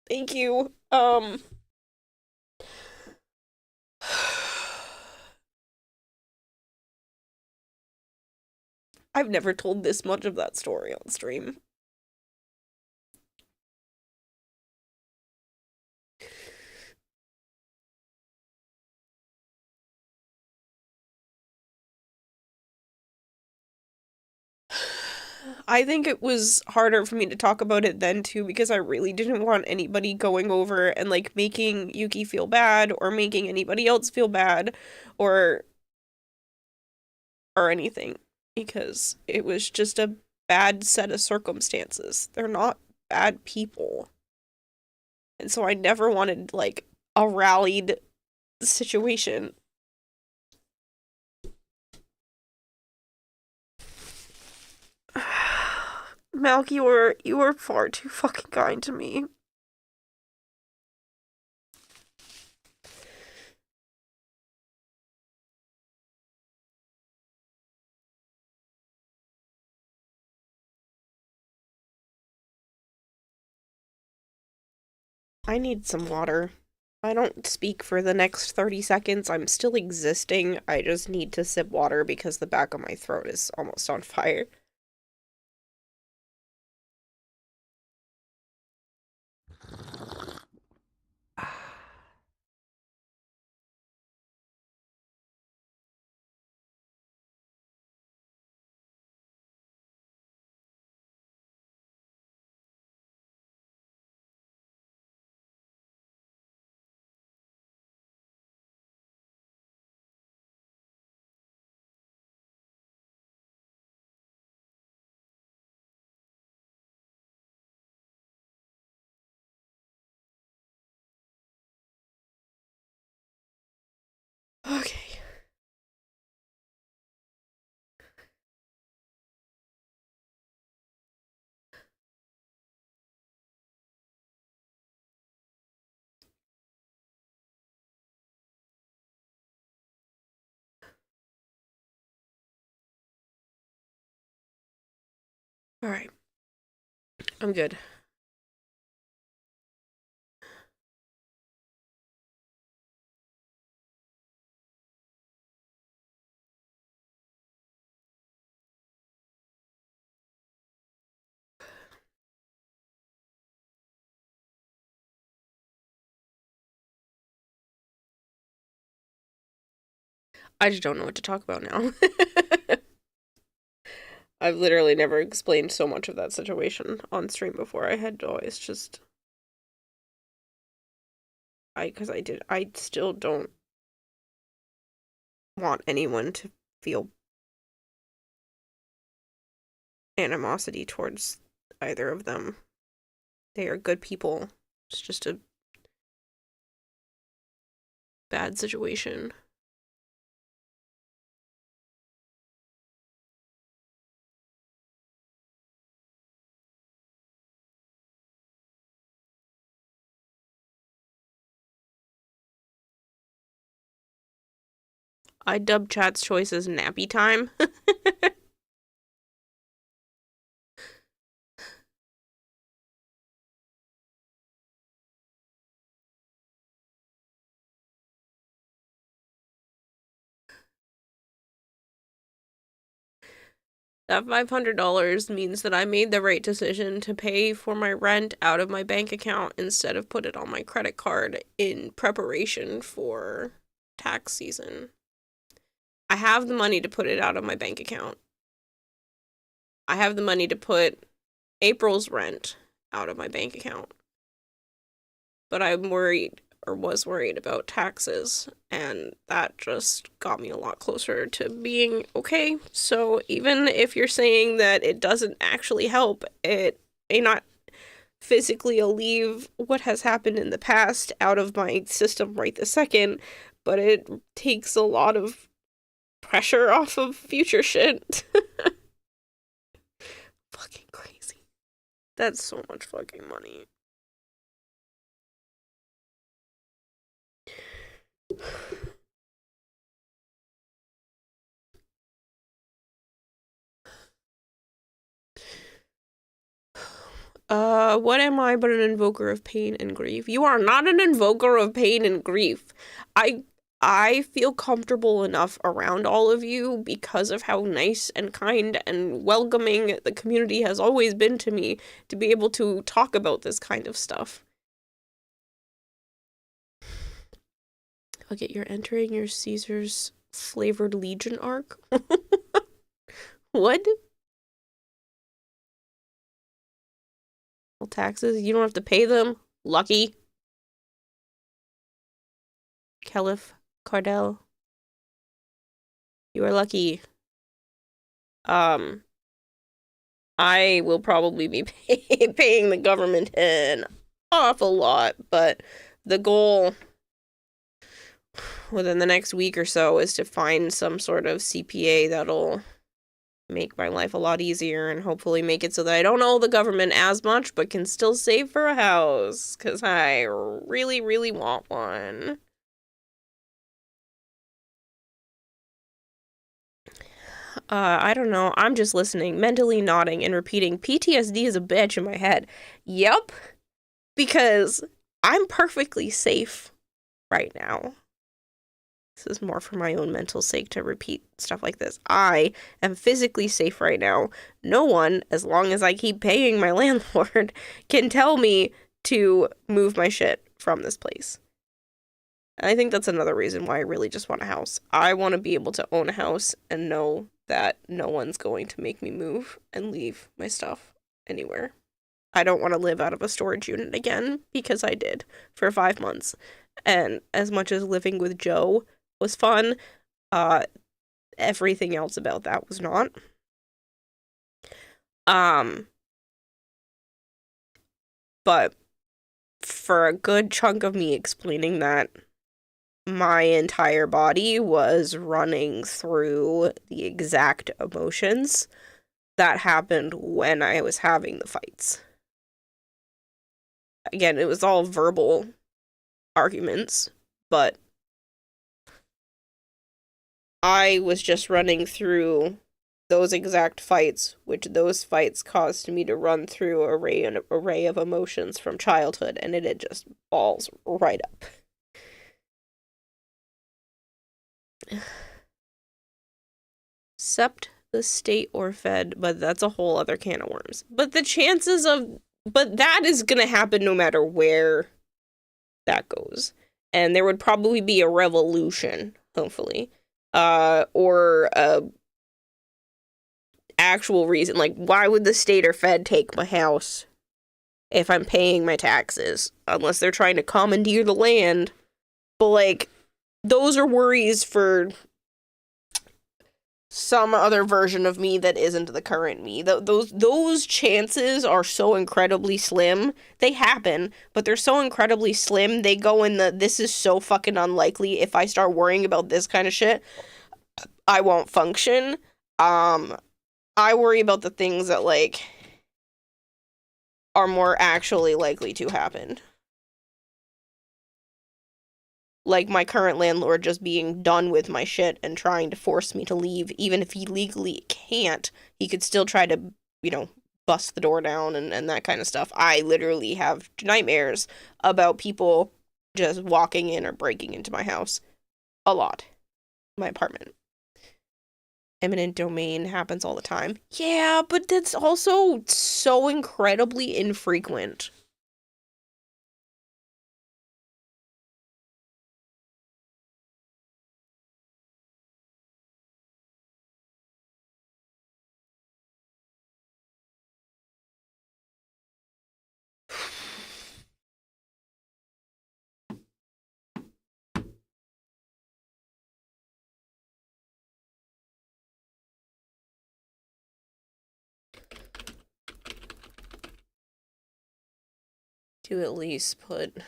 Speaker 2: Thank you. I've never told this much of that story on stream. I think it was harder for me to talk about it then too because I really didn't want anybody going over and like making Yuki feel bad or making anybody else feel bad or anything because it was just a bad set of circumstances. They're not bad people. And so I never wanted like a rallied situation. Malk, you were far too fucking kind to me. I need some water. I don't speak for the next 30 seconds. I'm still existing. I just need to sip water because the back of my throat is almost on fire. Okay. All right. I'm good. I just don't know what to talk about now. I've literally never explained so much of that situation on stream before. I had always just... I still don't want anyone to feel animosity towards either of them. They are good people. It's just a bad situation. I dub chat's choice as nappy time. That $500 means that I made the right decision to pay for my rent out of my bank account instead of put it on my credit card in preparation for tax season. I have the money to put it out of my bank account. I have the money to put April's rent out of my bank account. But I'm worried, or was worried, about taxes, and that just got me a lot closer to being okay. So even if you're saying that it doesn't actually help, it may not physically alleviate what has happened in the past out of my system right this second, but it takes a lot of pressure off of future shit. Fucking crazy. That's so much fucking money. What am I but an invoker of pain and grief? You are not an invoker of pain and grief. I feel comfortable enough around all of you because of how nice and kind and welcoming the community has always been to me to be able to talk about this kind of stuff. Okay, you're entering your Caesar's flavored Legion arc? What? taxes. You don't have to pay them. Lucky. Caliph Cardell. You are lucky. I will probably be paying the government an awful lot, but the goal within the next week or so is to find some sort of CPA that'll make my life a lot easier and hopefully make it so that I don't owe the government as much, but can still save for a house, because I really, really want one. I don't know. I'm just listening, mentally nodding and repeating, PTSD is a bitch in my head. Yep. Because I'm perfectly safe right now. This is more for my own mental sake to repeat stuff like this. I am physically safe right now. No one, as long as I keep paying my landlord, can tell me to move my shit from this place. I think that's another reason why I really just want a house. I want to be able to own a house and know that no one's going to make me move and leave my stuff anywhere. I don't want to live out of a storage unit again, because I did for 5 months. And as much as living with Joe was fun, everything else about that was not. But for a good chunk of me explaining that, my entire body was running through the exact emotions that happened when I was having the fights. Again, it was all verbal arguments, but I was just running through those exact fights, which those fights caused me to run through an array of emotions from childhood, and it had just balls right up. Except the state or Fed, but that's a whole other can of worms. But the chances of, but that is gonna happen no matter where that goes. And there would probably be a revolution, hopefully. Or a actual reason. Like, why would the state or Fed take my house if I'm paying my taxes? Unless they're trying to commandeer the land. But, like, those are worries for some other version of me that isn't the current me. Those chances are so incredibly slim. They happen, but they're so incredibly slim. They go in the, this is so fucking unlikely. If I start worrying about this kind of shit, I won't function. I worry about the things that, like, are more actually likely to happen. Like my current landlord just being done with my shit and trying to force me to leave. Even if he legally can't, he could still try to, bust the door down and that kind of stuff. I literally have nightmares about people just walking in or breaking into my house. A lot. My apartment. Eminent domain happens all the time. Yeah, but that's also so incredibly infrequent. To at least put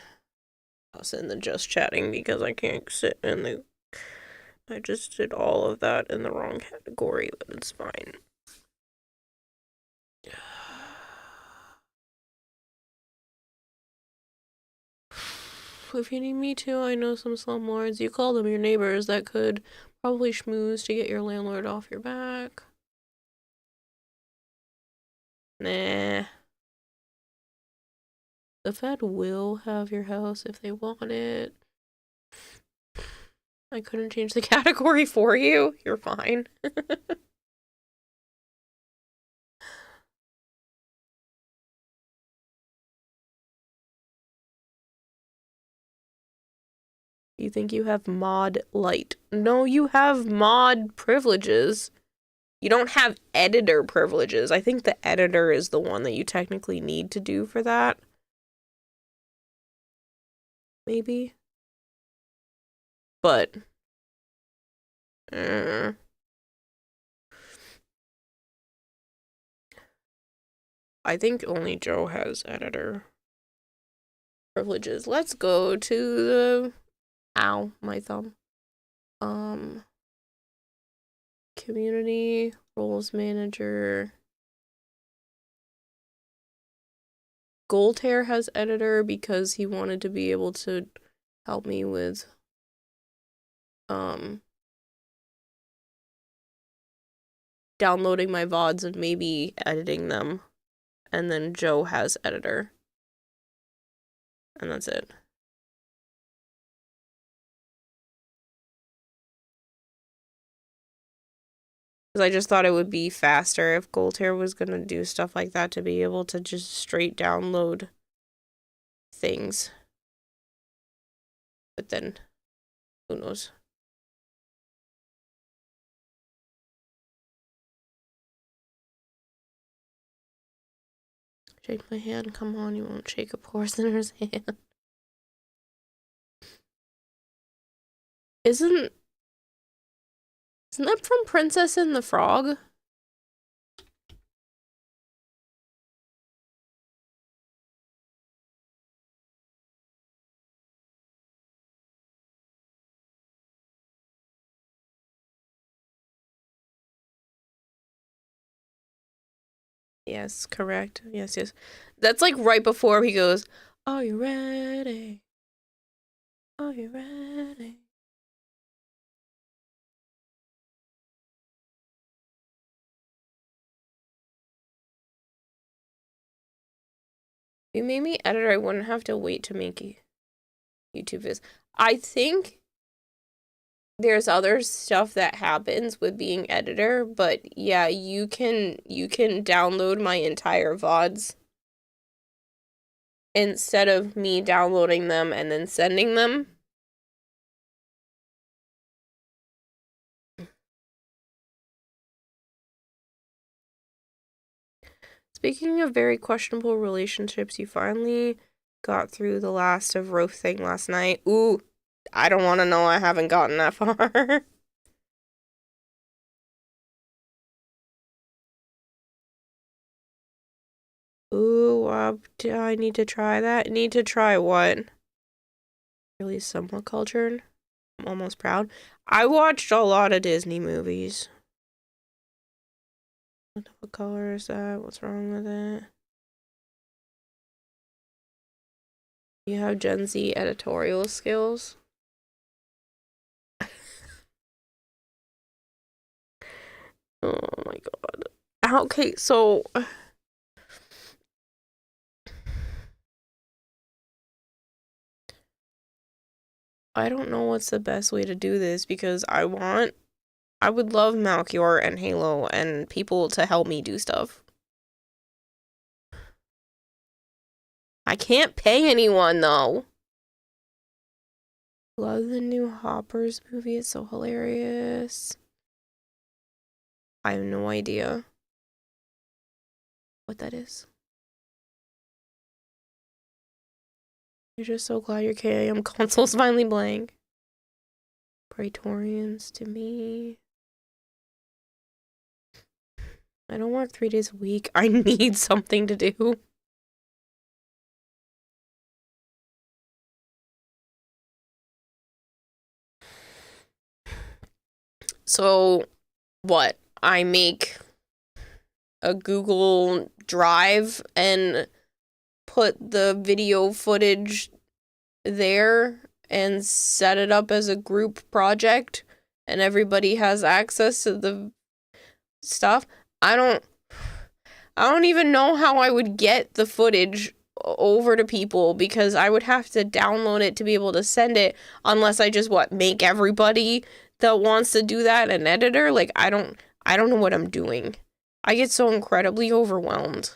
Speaker 2: us in the just chatting, because I can't sit in the... I just did all of that in the wrong category, but it's fine. If you need me to, I know some slumlords. You call them your neighbors that could probably schmooze to get your landlord off your back. Nah. The Fed will have your house if they want it. I couldn't change the category for you. You're fine. You think you have mod light? No, you have mod privileges. You don't have editor privileges. I think the editor is the one that you technically need to do for that. Maybe. But I think only Joe has editor privileges. Let's go to the ow, my thumb. Community roles manager. Goldhair has editor because he wanted to be able to help me with downloading my VODs and maybe editing them. And then Joe has editor. And that's it. Because I just thought it would be faster if Goldhair was going to do stuff like that, to be able to just straight download things. But then, who knows? Shake my hand, come on, you won't shake a poor sinner's hand. Isn't that from Princess and the Frog? Yes, correct. Yes, yes. That's like right before he goes, "Are you ready? Are you ready?" If you made me editor, I wouldn't have to wait to make YouTube videos. I think there's other stuff that happens with being editor, but yeah, you can download my entire VODs instead of me downloading them and then sending them. Speaking of very questionable relationships, you finally got through the last of Roth thing last night. Ooh, I don't want to know. I haven't gotten that far. Ooh, I need to try that. Need to try what? Really somewhat cultured. I'm almost proud. I watched a lot of Disney movies. What color is that? What's wrong with it? You have Gen Z editorial skills. Oh my god. Okay, so I don't know what's the best way to do this, because I would love Malchior and Halo and people to help me do stuff. I can't pay anyone though. Love the new Hoppers movie. It's so hilarious. I have no idea what that is. You're just so glad your KIM console's finally blank. Praetorians to me. I don't work 3 days a week. I need something to do. So, what? I make a Google Drive and put the video footage there and set it up as a group project, and everybody has access to the stuff. I don't even know how I would get the footage over to people, because I would have to download it to be able to send it, unless I just make everybody that wants to do that an editor. Like, I don't know what I'm doing. I get so incredibly overwhelmed.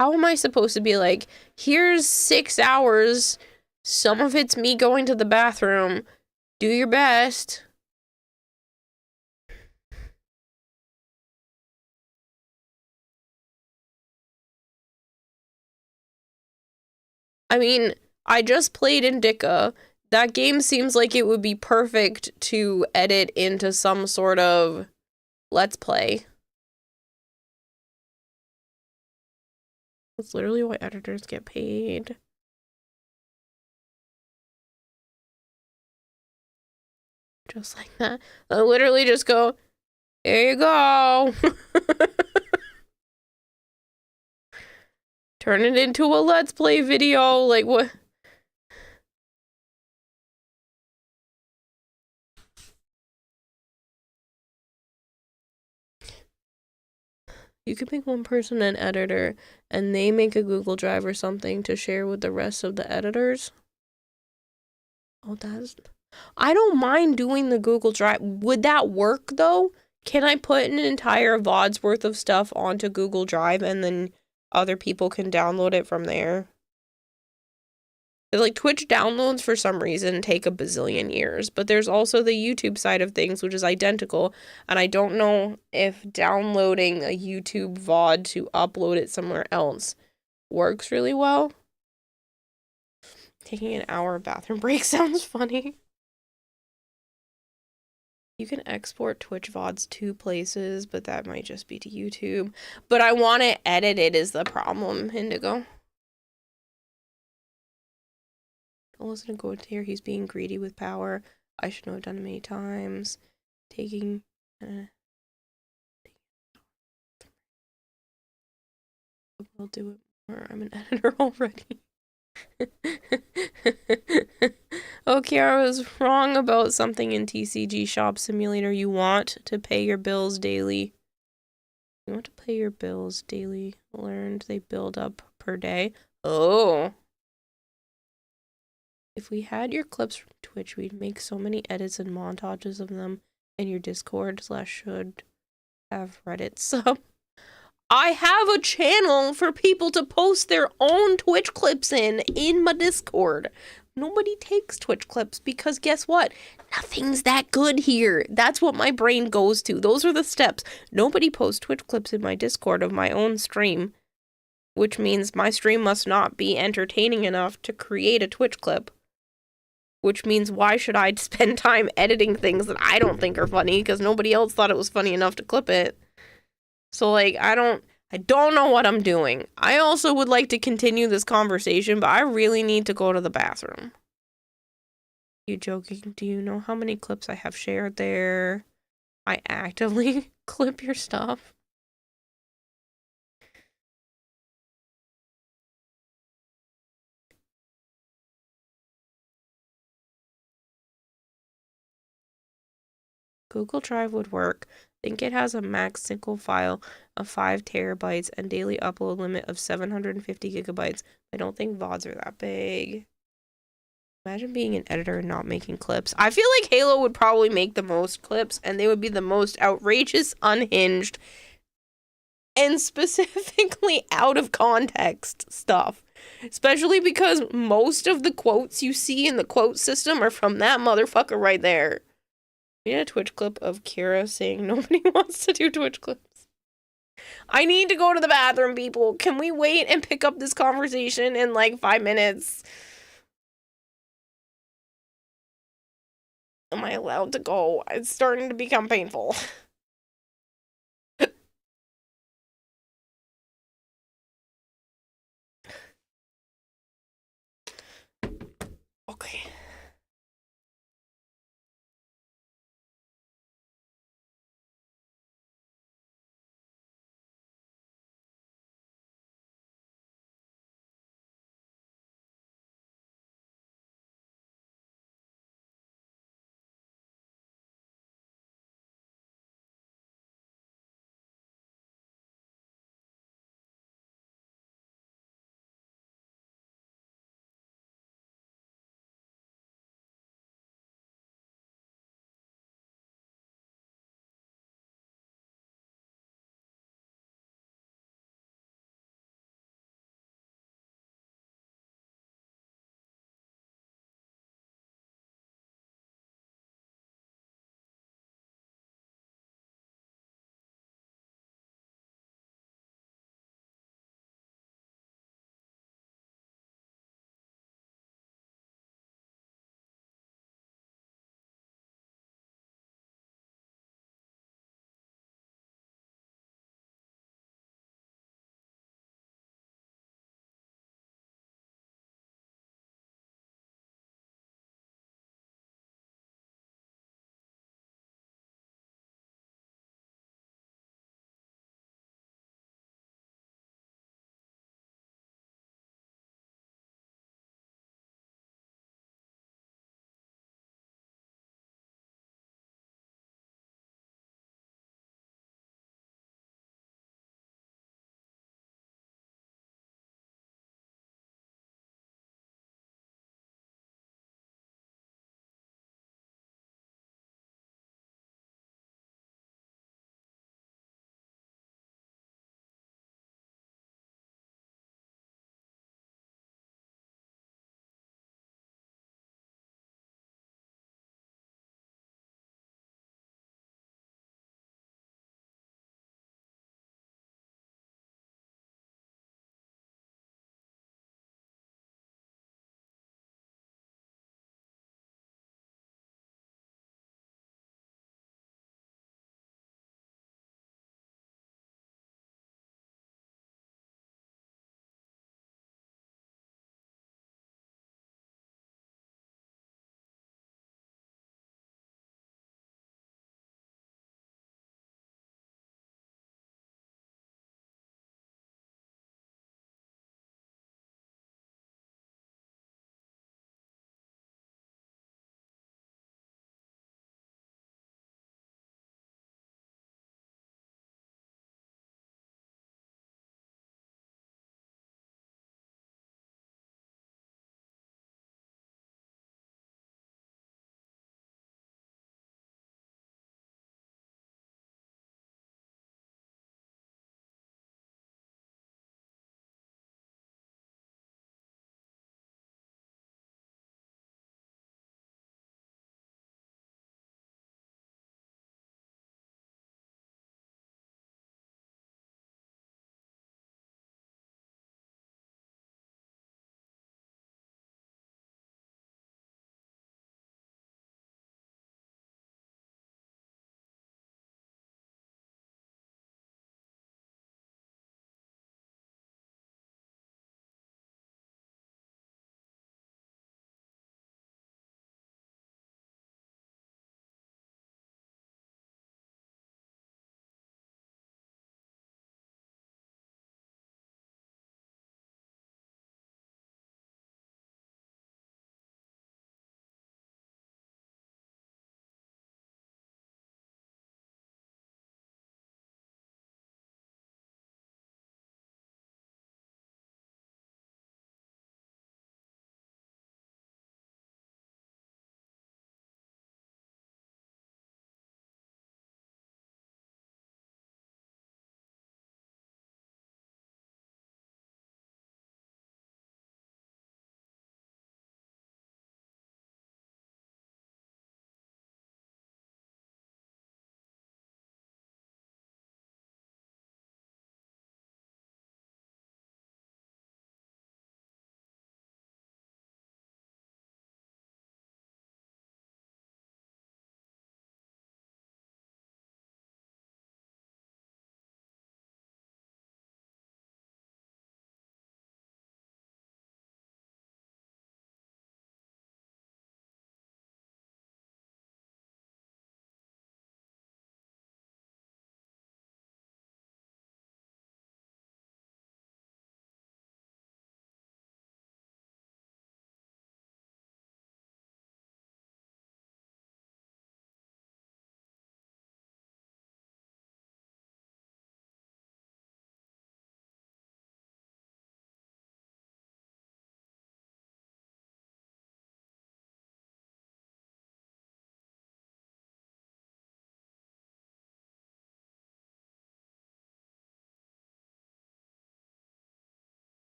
Speaker 2: How am I supposed to be like, here's 6 hours, some of it's me going to the bathroom, do your best. I mean, I just played Indica. That game seems like it would be perfect to edit into some sort of let's play. That's literally why editors get paid. Just like that. I literally just go, here you go. Turn it into a let's play video. Like, what? You could make one person an editor and they make a Google Drive or something to share with the rest of the editors. Oh, I don't mind doing the Google Drive. Would that work though? Can I put an entire VOD's worth of stuff onto Google Drive and then other people can download it from there? Like, Twitch downloads for some reason take a bazillion years, but there's also the YouTube side of things, which is identical, and I don't know if downloading a YouTube VOD to upload it somewhere else works really well. Taking an hour bathroom break sounds funny. You can export Twitch VODs 2 places, but that might just be to YouTube. But I want it edited is the problem, Indigo. Don't listen to Goat here. He's being greedy with power. I should know I've done it many times. Taking... We'll do it more. I'm an editor already. Okay, I was wrong about something in TCG Shop Simulator. You want to pay your bills daily. You want to pay your bills daily. Learned they build up per day. Oh. If we had your clips from Twitch, we'd make so many edits and montages of them in your Discord / should have Reddit sub. I have a channel for people to post their own Twitch clips in my Discord. Nobody takes Twitch clips because guess what? Nothing's that good here. That's what my brain goes to. Those are the steps. Nobody posts Twitch clips in my Discord of my own stream, which means my stream must not be entertaining enough to create a Twitch clip. Which means why should I spend time editing things that I don't think are funny because nobody else thought it was funny enough to clip it. So, like, I don't know what I'm doing. I also would like to continue this conversation, but I really need to go to the bathroom. You joking? Do you know how many clips I have shared there? I actively clip your stuff. Google Drive would work. Think it has a max single file of 5 terabytes and daily upload limit of 750 gigabytes. I don't think VODs are that big. Imagine being an editor and not making clips. I feel like Halo would probably make the most clips, and they would be the most outrageous, unhinged, and specifically out of context stuff. Especially because most of the quotes you see in the quote system are from that motherfucker right there. We had a Twitch clip of Kira saying nobody wants to do Twitch clips. I need to go to the bathroom, people. Can we wait and pick up this conversation in like 5 minutes? Am I allowed to go? It's starting to become painful. Okay.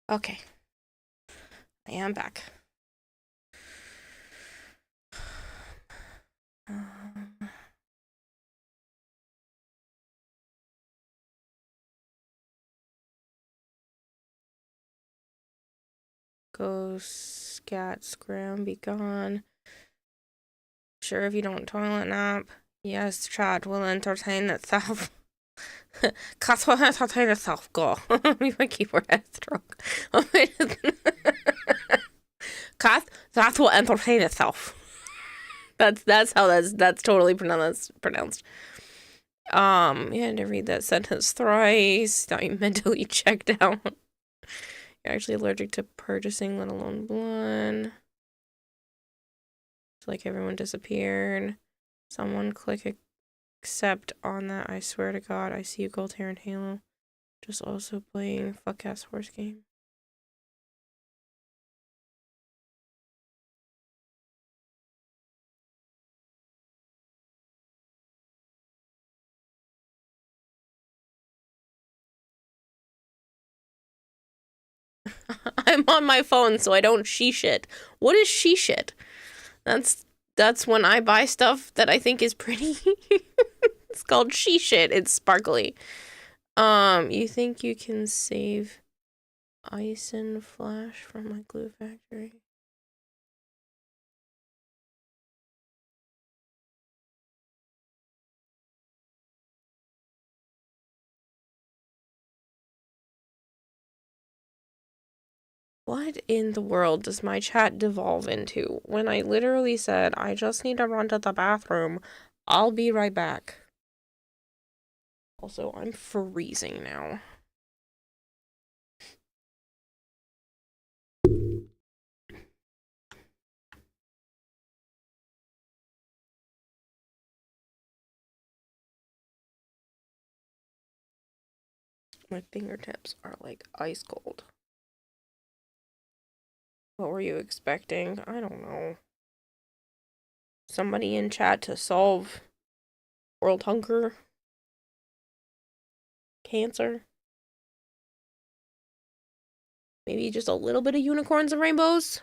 Speaker 2: Okay. I am back. Go scat scram be gone. Sure, if you don't toilet nap. Yes, chat will entertain itself. Cat will entertain itself. Go. My keyboard has stroke. Cat that will entertain itself. That's how that's totally pronounced. You had to read that sentence thrice. Now you mentally checked out. You're actually allergic to purchasing, let alone blood. It's like everyone disappeared. Someone click accept on that. I swear to God, I see you, Goldhair and Halo. Just also playing fuck ass horse game. I'm on my phone, so I don't she shit. What is she shit? That's when I buy stuff that I think is pretty. It's called she shit. It's sparkly. You think you can save ice and flash from my glue factory? What in the world does my chat devolve into when I literally said, I just need to run to the bathroom. I'll be right back. Also, I'm freezing now. My fingertips are like ice cold. What were you expecting? I don't know. Somebody in chat to solve world hunger? Cancer? Maybe just a little bit of unicorns and rainbows?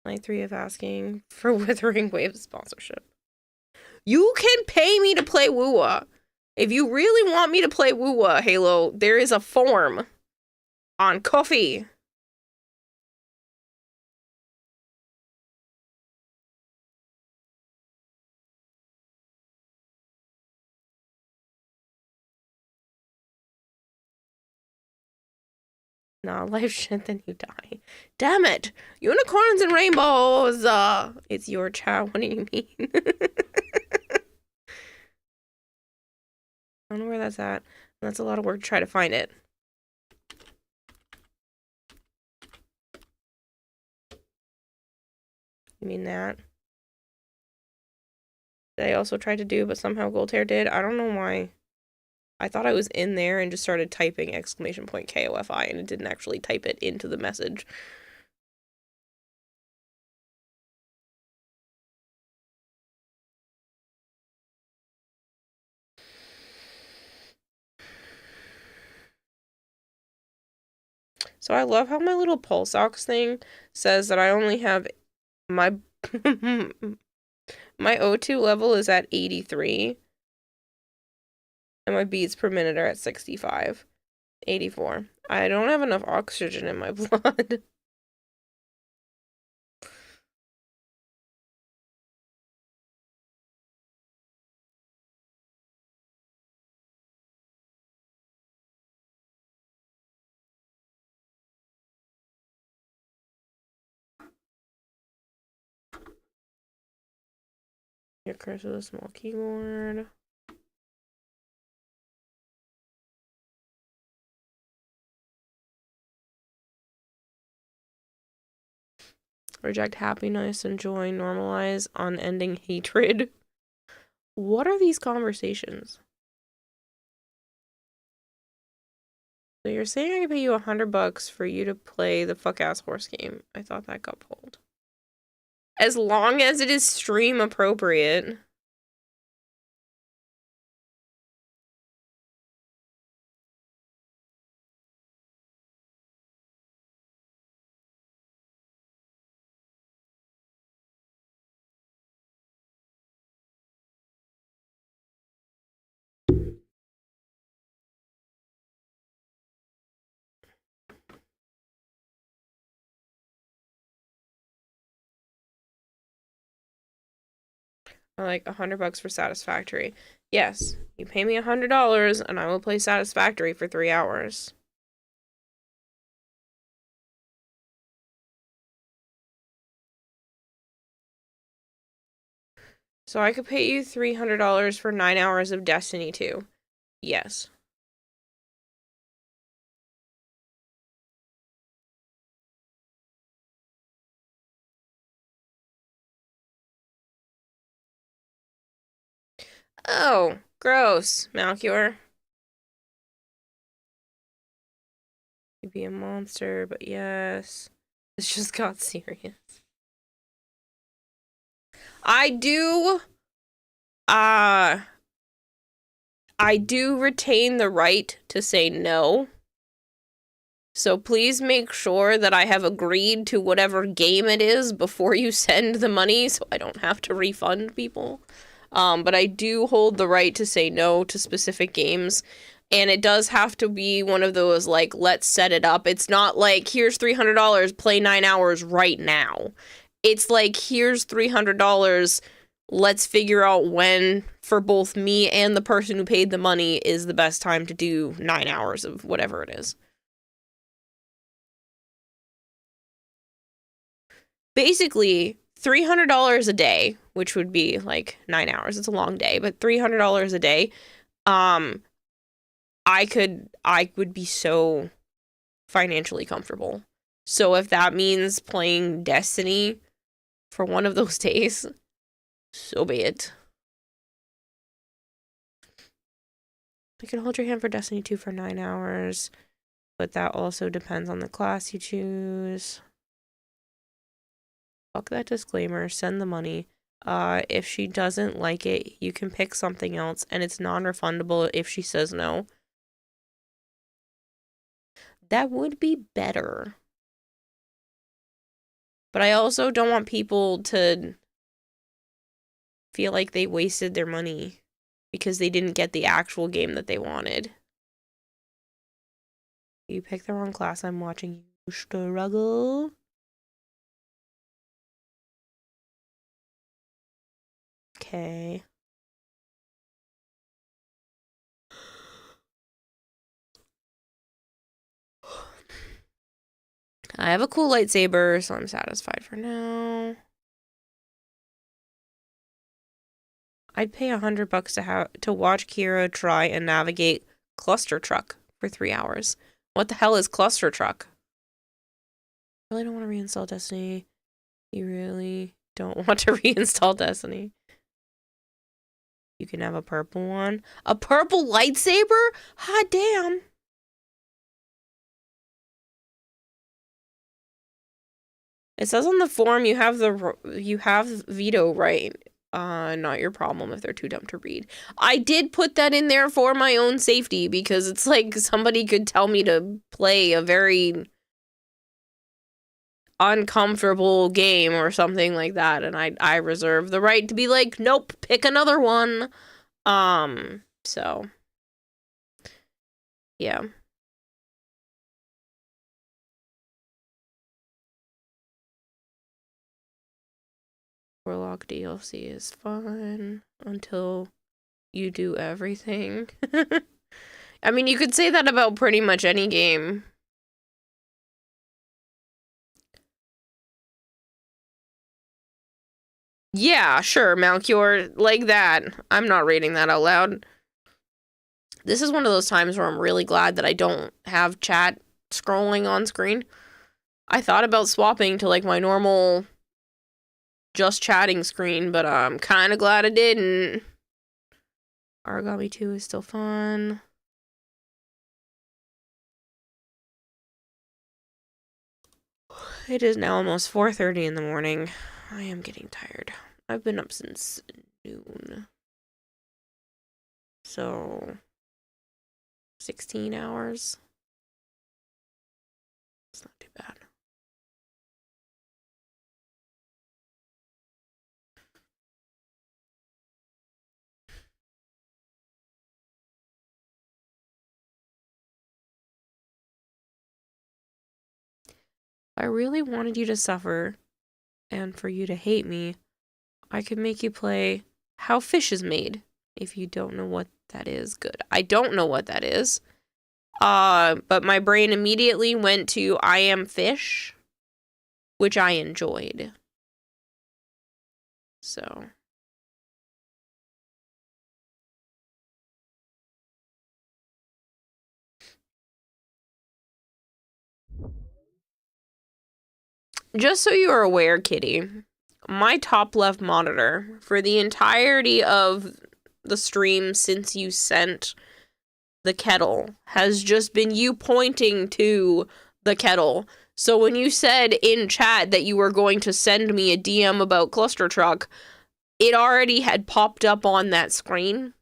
Speaker 2: Night 3 of asking for Withering Wave sponsorship. You can pay me to play Woowa. If you really want me to play Woowa, Halo, there is a form on Ko-fi. Nah, life shit, then you die. Damn it! Unicorns and rainbows! It's your chat, what do you mean? I don't know where that's at. That's a lot of work to try to find it. You mean that? That I also tried to do, but somehow Goldhair did. I don't know why. I thought I was in there and just started typing exclamation point KOFI and it didn't actually type it into the message. So I love how my little pulse ox thing says that I only have my my O2 level is at 83 and my beats per minute are at 65. 84. I don't have enough oxygen in my blood. Your curse with a small keyboard. Reject happiness and joy, normalize unending hatred. What are these conversations? So you're saying I can pay you $100 for you to play the fuck ass horse game? I thought that got pulled. As long as it is stream appropriate. Or like $100 for Satisfactory. Yes, you pay me $100 and I will play Satisfactory for 3 hours. So I could pay you $300 for 9 hours of Destiny 2. Yes. Oh, gross, Malchior. You'd be a monster, but yes. This just got serious. I do retain the right to say no. So please make sure that I have agreed to whatever game it is before you send the money so I don't have to refund people. But I do hold the right to say no to specific games. And it does have to be one of those, like, let's set it up. It's not like, here's $300, play 9 hours right now. It's like, here's $300, let's figure out when, for both me and the person who paid the money, is the best time to do 9 hours of whatever it is. Basically, $300 a day, which would be like 9 hours. It's a long day, but $300 a day. I would be so financially comfortable. So if that means playing Destiny for one of those days, so be it. I can hold your hand for Destiny 2 for 9 hours, but that also depends on the class you choose. Fuck that disclaimer, send the money. If she doesn't like it, you can pick something else, and it's non-refundable if she says no. That would be better. But I also don't want people to feel like they wasted their money because they didn't get the actual game that they wanted. You picked the wrong class, I'm watching you struggle. Okay. I have a cool lightsaber, so I'm satisfied for now. I'd pay $100 to watch Kira try and navigate Cluster Truck for 3 hours. What the hell is Cluster Truck? I really don't want to reinstall Destiny. You really don't want to reinstall Destiny. You can have a purple one. A purple lightsaber? Hot damn. It says on the form you have veto right. Not your problem if they're too dumb to read. I did put that in there for my own safety because it's like somebody could tell me to play a very uncomfortable game or something like that, and I reserve the right to be like, nope, pick another one. So yeah. Warlock DLC is fun until you do everything. I mean, you could say that about pretty much any game. Yeah, sure, Malchior, like that. I'm not reading that out loud. This is one of those times where I'm really glad that I don't have chat scrolling on screen. I thought about swapping to like my normal just chatting screen, but I'm kind of glad I didn't. Origami 2 is still fun. It is now almost 4:30 in the morning. I am getting tired. I've been up since noon. So 16 hours. It's not too bad. If I really wanted you to suffer and for you to hate me, I could make you play how fish is made. If you don't know what that is, good. I don't know what that is. But my brain immediately went to I Am Fish, which I enjoyed. So. Just so you are aware, Kitty, my top left monitor for the entirety of the stream since you sent the kettle has just been you pointing to the kettle. So when you said in chat that you were going to send me a DM about Cluster Truck, it already had popped up on that screen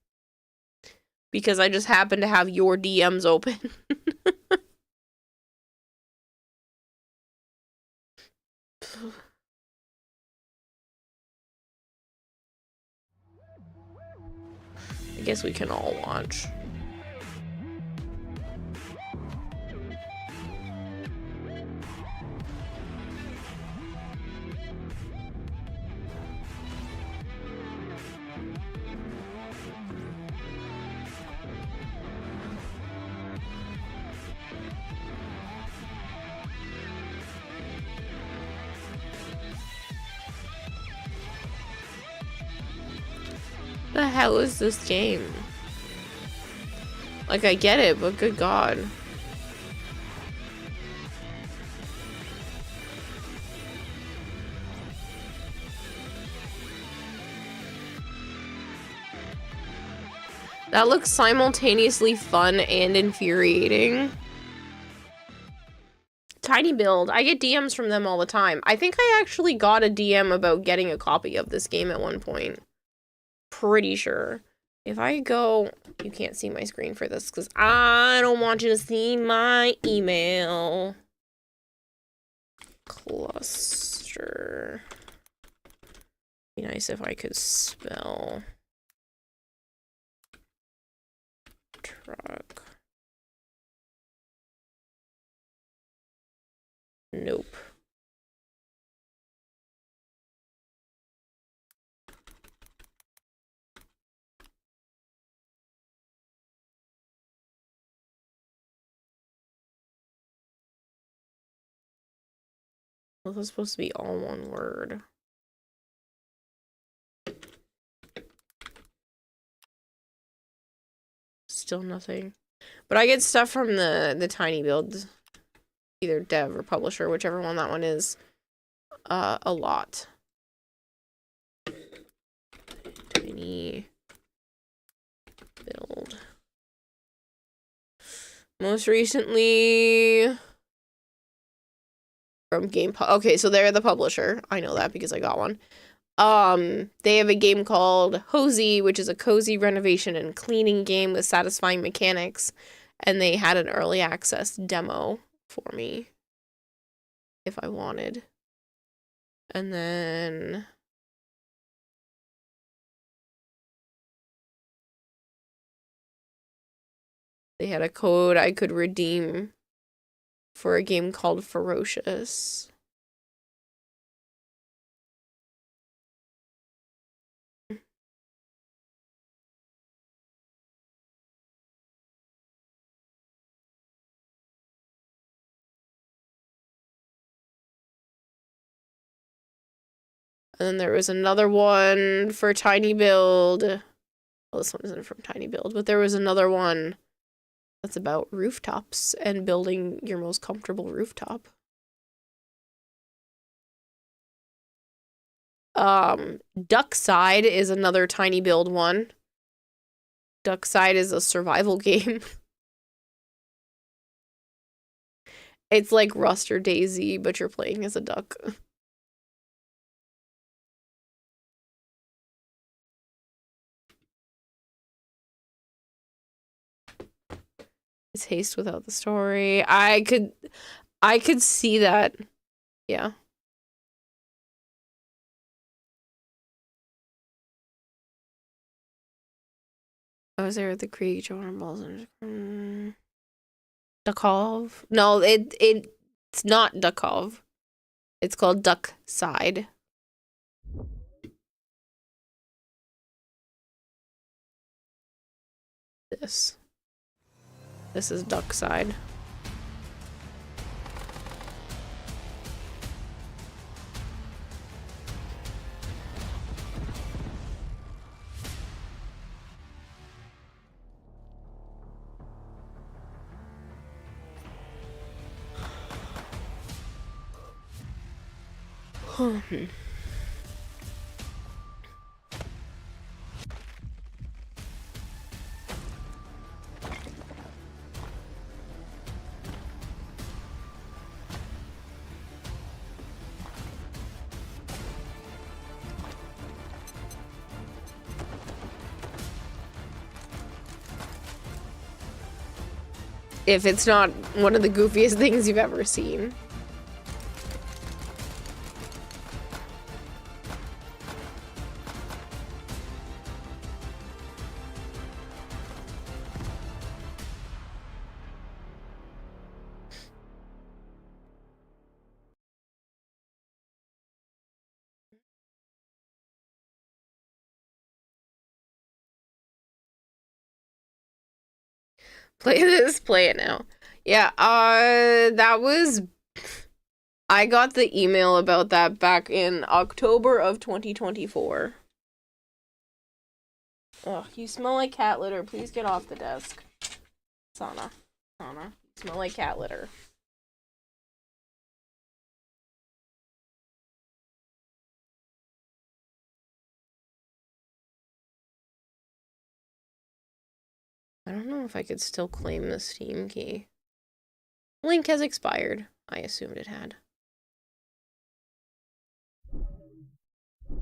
Speaker 2: because I just happened to have your DMs open. I guess we can all watch. The hell is this game? Like, I get it, but good God. That looks simultaneously fun and infuriating. Tiny Build. I get DMs from them all the time. I think I actually got a DM about getting a copy of this game at one point. Pretty sure. If I go, you can't see my screen for this because I don't want you to see my email. Cluster. Be nice if I could spell truck. Nope. Well, this is supposed to be all one word. Still nothing. But I get stuff from the Tiny Build, either dev or publisher, whichever one that one is, a lot. Tiny Build. Most recently from okay, so they're the publisher. I know that because I got one. They have a game called Hosey, which is a cozy renovation and cleaning game with satisfying mechanics, and they had an early access demo for me if I wanted. And then they had a code I could redeem for a game called Ferocious. And then there was another one for Tiny Build. Well, this one isn't from Tiny Build, but there was another one that's about rooftops and building your most comfortable rooftop. Duckside is another Tiny Build one. Duckside is a survival game. It's like Rust or Daisy, but you're playing as a duck. It's haste without the story. I could see that. Yeah. I was there at the creek, Jordan balls and Duckov. No, it's not Duckov. It's called Duckside. this. This is duck side. If it's not one of the goofiest things you've ever seen. Play this, play it now. Yeah, that was... I got the email about that back in October of 2024. Ugh, you smell like cat litter. Please get off the desk. Sana, you smell like cat litter. I don't know if I could still claim the Steam key. Link has expired. I assumed it had.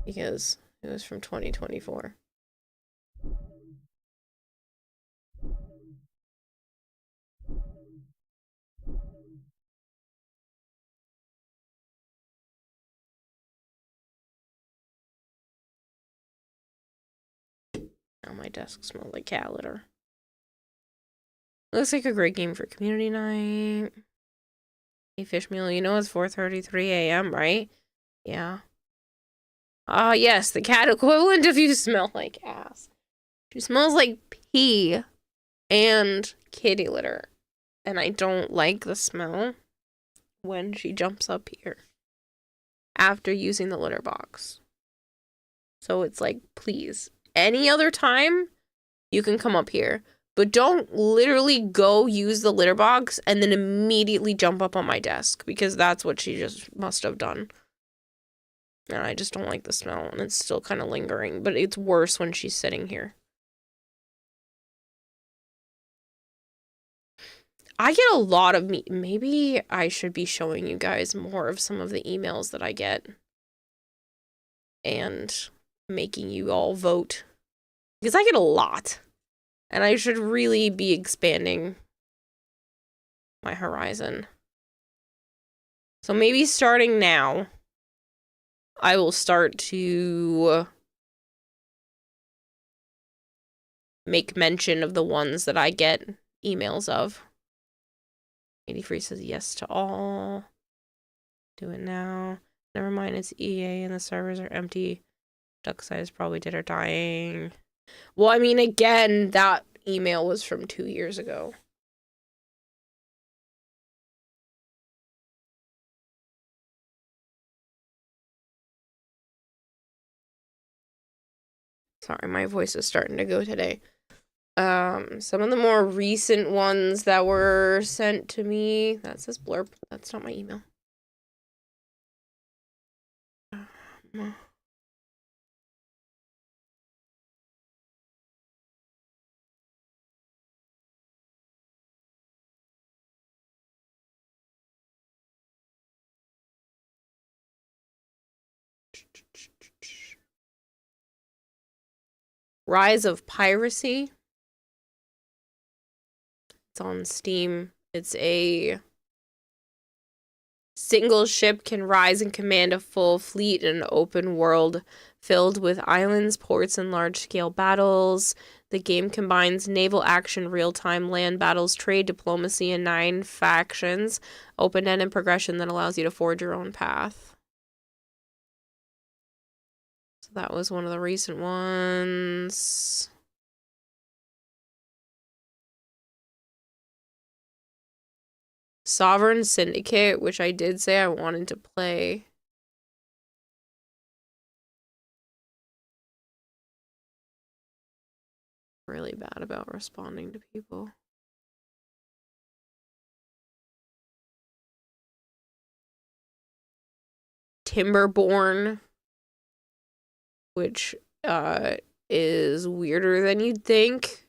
Speaker 2: Because it was from 2024. Now my desk smells like cat litter. Looks like a great game for community night. Hey, fish meal, you know it's 4:33 a.m., right? Yeah. Ah, yes, the cat equivalent of you smell like ass. She smells like pee and kitty litter. And I don't like the smell when she jumps up here after using the litter box. So it's like, please, any other time, you can come up here. But don't literally go use the litter box and then immediately jump up on my desk, because that's what she just must have done. And I just don't like the smell, and it's still kind of lingering, but it's worse when she's sitting here. I get a lot of maybe I should be showing you guys more of some of the emails that I get and making you all vote, because I get a lot. And I should really be expanding my horizon. So maybe starting now, I will start to make mention of the ones that I get emails of. 83 says yes to all. Do it now. Never mind, it's EA and the servers are empty. Duck size probably dead or dying. Well, I mean, again, that email was from 2 years ago. Sorry, my voice is starting to go today. Some of the more recent ones that were sent to me, that says blurb. That's not my email. Rise of Piracy. It's on Steam. It's a single ship can rise and command a full fleet in an open world filled with islands, ports, and large-scale battles. The game combines naval action, real-time land battles, trade, diplomacy, and 9 factions. Open-ended progression that allows you to forge your own path. That was one of the recent ones. Sovereign Syndicate, which I did say I wanted to play. Really bad about responding to people. Timberborn, which is weirder than you'd think.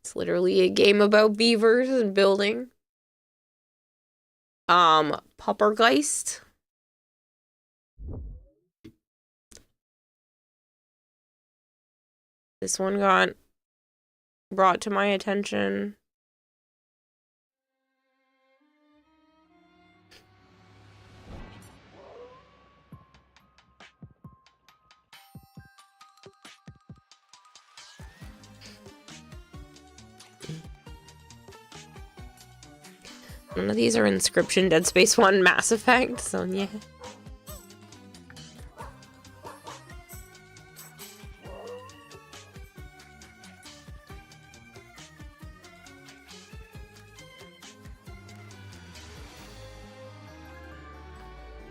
Speaker 2: It's literally a game about beavers and building. Puppergeist. This one got brought to my attention. None of these are Inscription, Dead Space 1, Mass Effect, so yeah.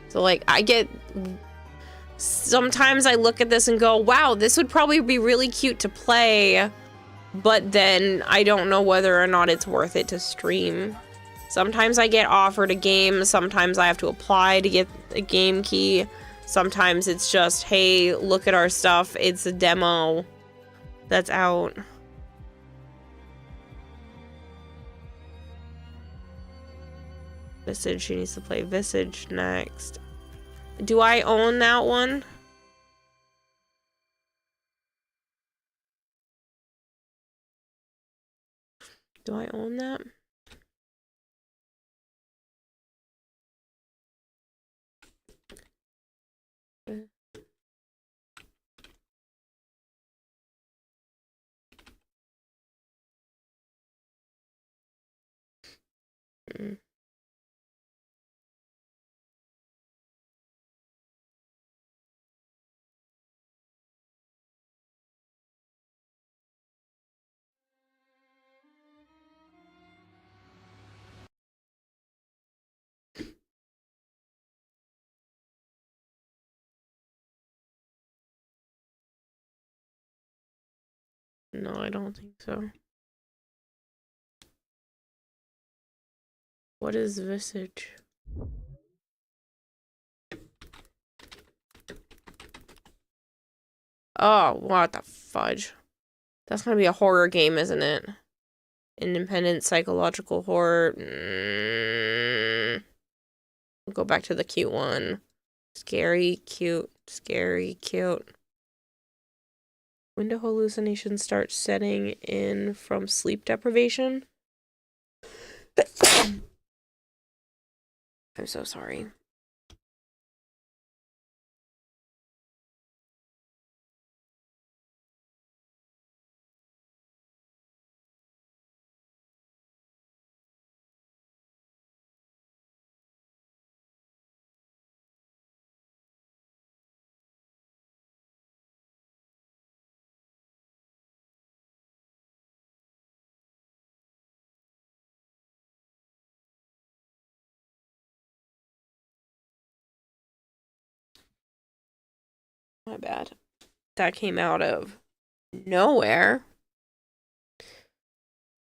Speaker 2: So, like, sometimes I look at this and go, wow, this would probably be really cute to play, but then I don't know whether or not it's worth it to stream. Sometimes I get offered a game, sometimes I have to apply to get a game key, sometimes it's just, hey, look at our stuff, it's a demo that's out. Visage, she needs to play Visage next. Do I own that one? Do I own that? Mm. No, I don't think so. What is Visage? Oh, what the fudge. That's gonna be a horror game, isn't it? Independent psychological horror. We'll go back to the cute one. Scary, cute, scary, cute. Window hallucinations start setting in from sleep deprivation. I'm so sorry. My bad. That came out of nowhere.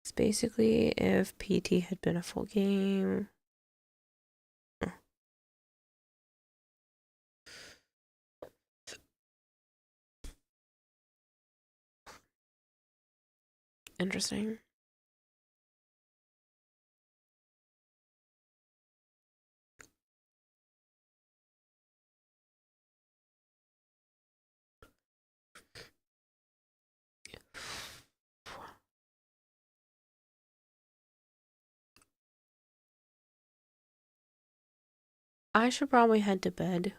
Speaker 2: It's basically if PT had been a full game. Interesting. I should probably head to bed.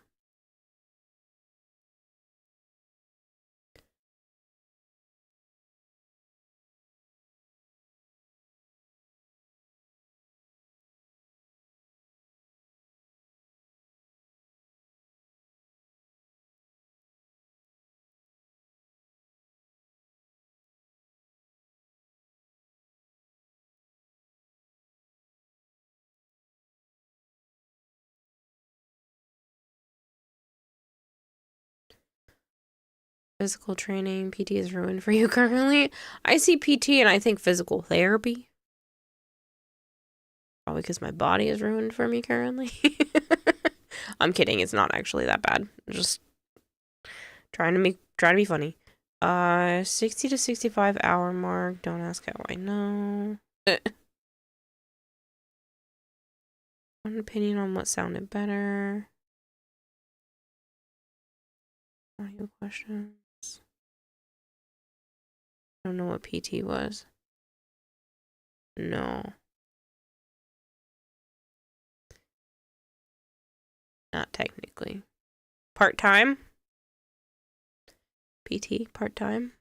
Speaker 2: Physical training. PT is ruined for you currently. I see PT and I think physical therapy. Probably because my body is ruined for me currently. I'm kidding. It's not actually that bad. Just trying to be funny. 60 to 65 hour mark. Don't ask how I know. One opinion on what sounded better. Audio questions. I don't know what PT was. No. Not technically. Part-time? PT, part-time?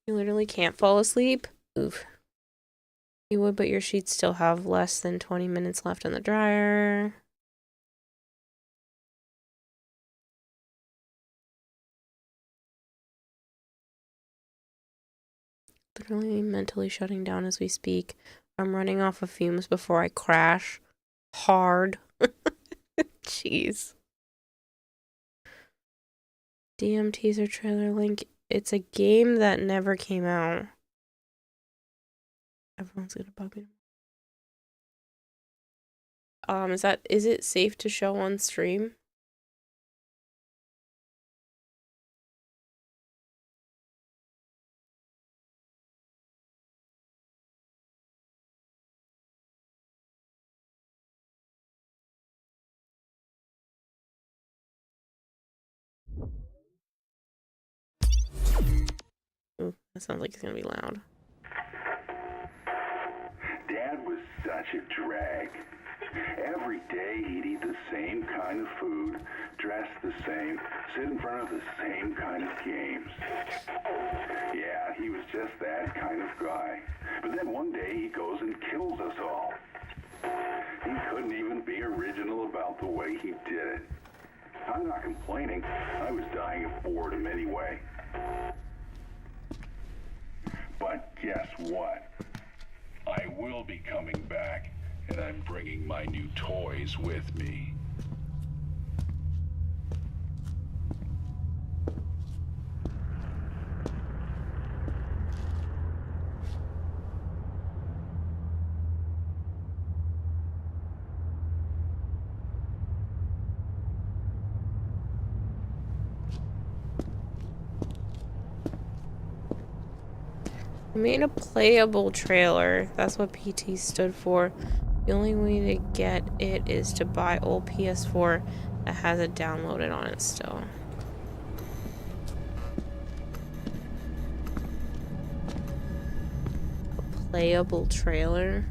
Speaker 2: You literally can't fall asleep? Oof. You would, but your sheets still have less than 20 minutes left in the dryer. Literally mentally shutting down as we speak. I'm running off of fumes before I crash. Hard. Jeez. DM teaser trailer link. It's a game that never came out. Everyone's gonna bug me. Is it safe to show on stream? Ooh, that sounds like it's gonna be loud.
Speaker 11: Dad was such a drag. Every day he'd eat the same kind of food, dress the same, sit in front of the same kind of games. Yeah, he was just that kind of guy. But then one day he goes and kills us all. He couldn't even be original about the way he did it. I'm not complaining. I was dying of boredom anyway. But guess what? I will be coming back, and I'm bringing my new toys with me.
Speaker 2: I made a playable trailer. That's what PT stood for. The only way to get it is to buy old PS4 that has it downloaded on it still. A playable trailer?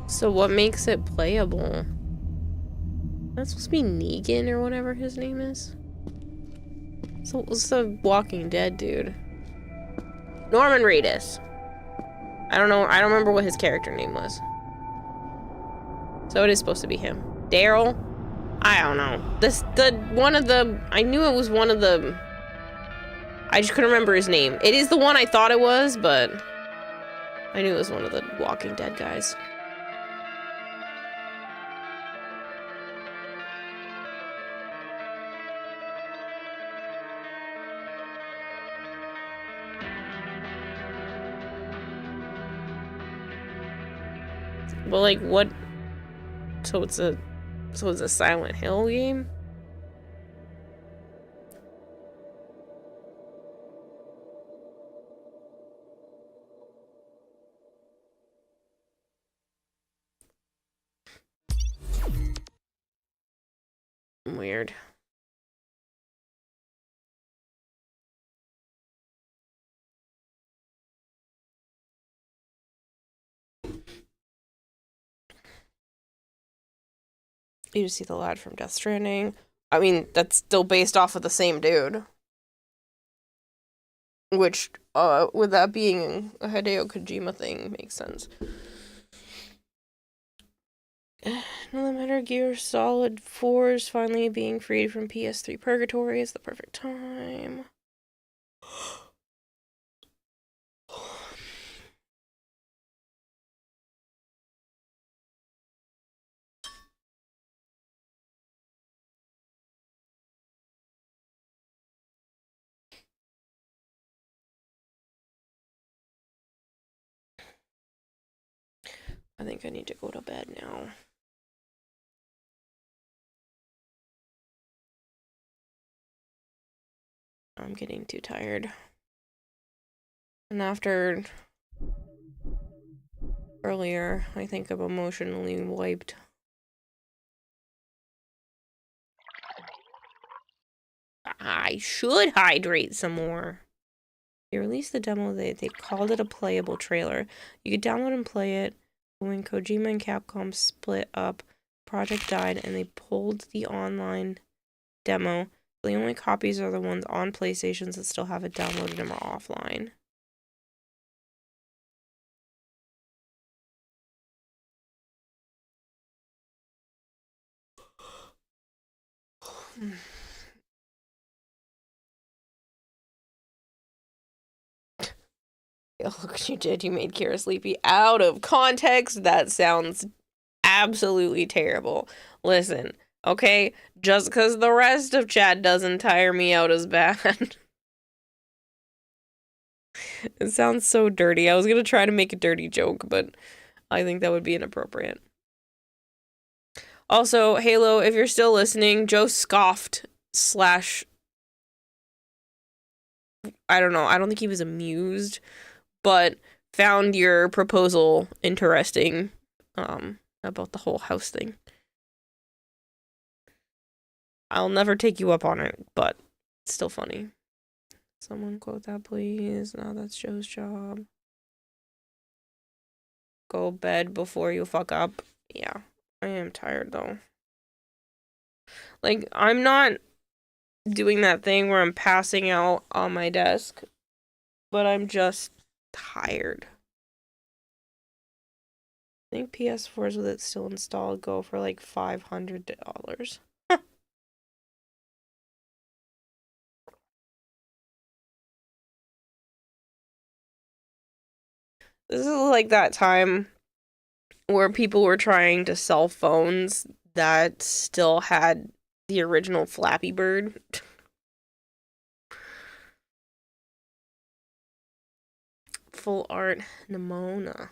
Speaker 2: So what makes it playable? That's supposed to be Negan or whatever his name is. So what's the Walking Dead dude? Norman Reedus. I don't know. I don't remember what his character name was. So it is supposed to be him. Daryl? I don't know. I knew it was one of the... I just couldn't remember his name. It is the one I thought it was, but... I knew it was one of the Walking Dead guys. But like what? So it's a Silent Hill game? Weird. You just see the lad from Death Stranding. I mean, that's still based off of the same dude. Which, with that being a Hideo Kojima thing, makes sense. No Metal Gear Solid 4 is finally being freed from PS3 purgatory. It's the perfect time. I think I need to go to bed now. I'm getting too tired. And after earlier, I think I'm emotionally wiped. I should hydrate some more. They released the demo, they called it a playable trailer. You could download and play it. When Kojima and Capcom split up, the project died and they pulled the online demo. The only copies are the ones on PlayStations that still have it downloaded and are offline. Oh, look what you did. You made Kira sleepy. Out of context, that sounds absolutely terrible. Listen, okay? Just because the rest of chat doesn't tire me out as bad. It sounds so dirty. I was going to try to make a dirty joke, but I think that would be inappropriate. Also, Halo, if you're still listening, Joe scoffed / I don't know. I don't think he was amused, but found your proposal interesting about the whole house thing. I'll never take you up on it, but it's still funny. Someone quote that, please. No, that's Joe's job. Go bed before you fuck up. Yeah, I am tired, though. Like, I'm not doing that thing where I'm passing out on my desk, but I'm just tired. I think PS4s with it still installed go for like $500. This is like that time where people were trying to sell phones that still had the original Flappy Bird. Full art Nimona.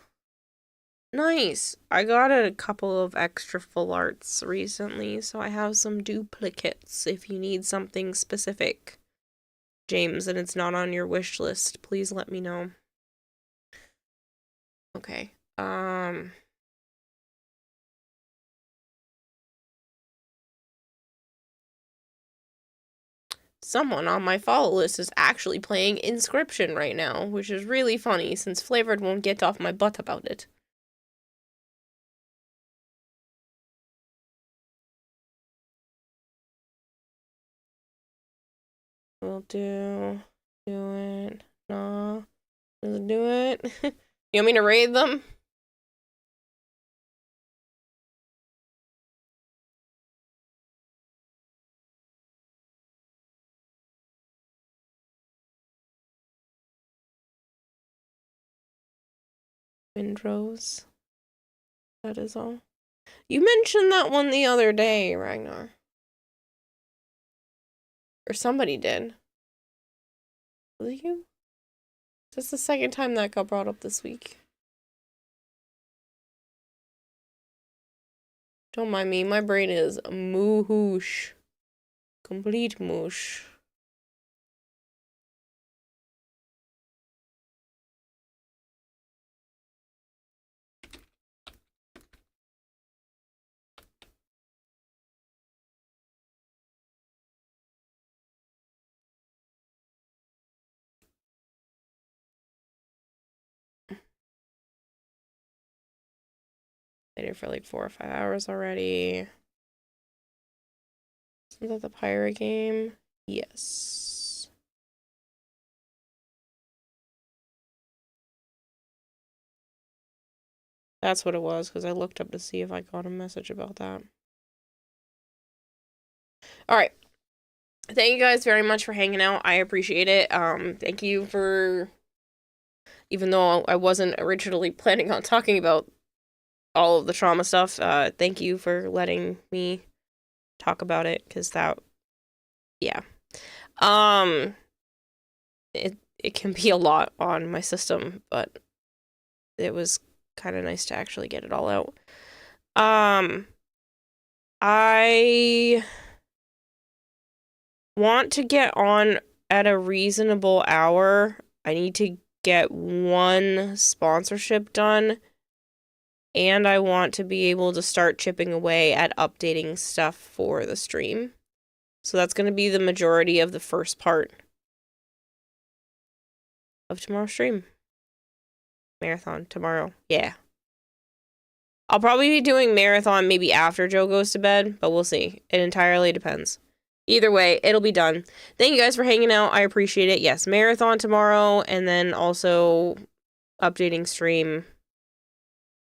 Speaker 2: Nice. I got a couple of extra full arts recently, so I have some duplicates if you need something specific, James, and it's not on your wish list. Please let me know. Okay. Someone on my follow list is actually playing Inscription right now, which is really funny since Flavored won't get off my butt about it. We'll do it. No. Doesn't do it. You want me to raid them? Windrose. That is all. You mentioned that one the other day, Ragnar. Or somebody did. Was it you? That's the second time that got brought up this week. Don't mind me, my brain is moosh. Complete moosh. Waited for like 4 or 5 hours already. Isn't that the pirate game? Yes. That's what it was, because I looked up to see if I got a message about that. All right. Thank you guys very much for hanging out. I appreciate it. Thank you for, even though I wasn't originally planning on talking about all of the trauma stuff, thank you for letting me talk about it, because that, yeah. It can be a lot on my system, but it was kind of nice to actually get it all out. I want to get on at a reasonable hour. I need to get one sponsorship done, and I want to be able to start chipping away at updating stuff for the stream. So that's going to be the majority of the first part of tomorrow's stream. Marathon tomorrow. Yeah. I'll probably be doing marathon maybe after Joe goes to bed, but we'll see. It entirely depends. Either way, it'll be done. Thank you guys for hanging out. I appreciate it. Yes, marathon tomorrow, and then also updating stream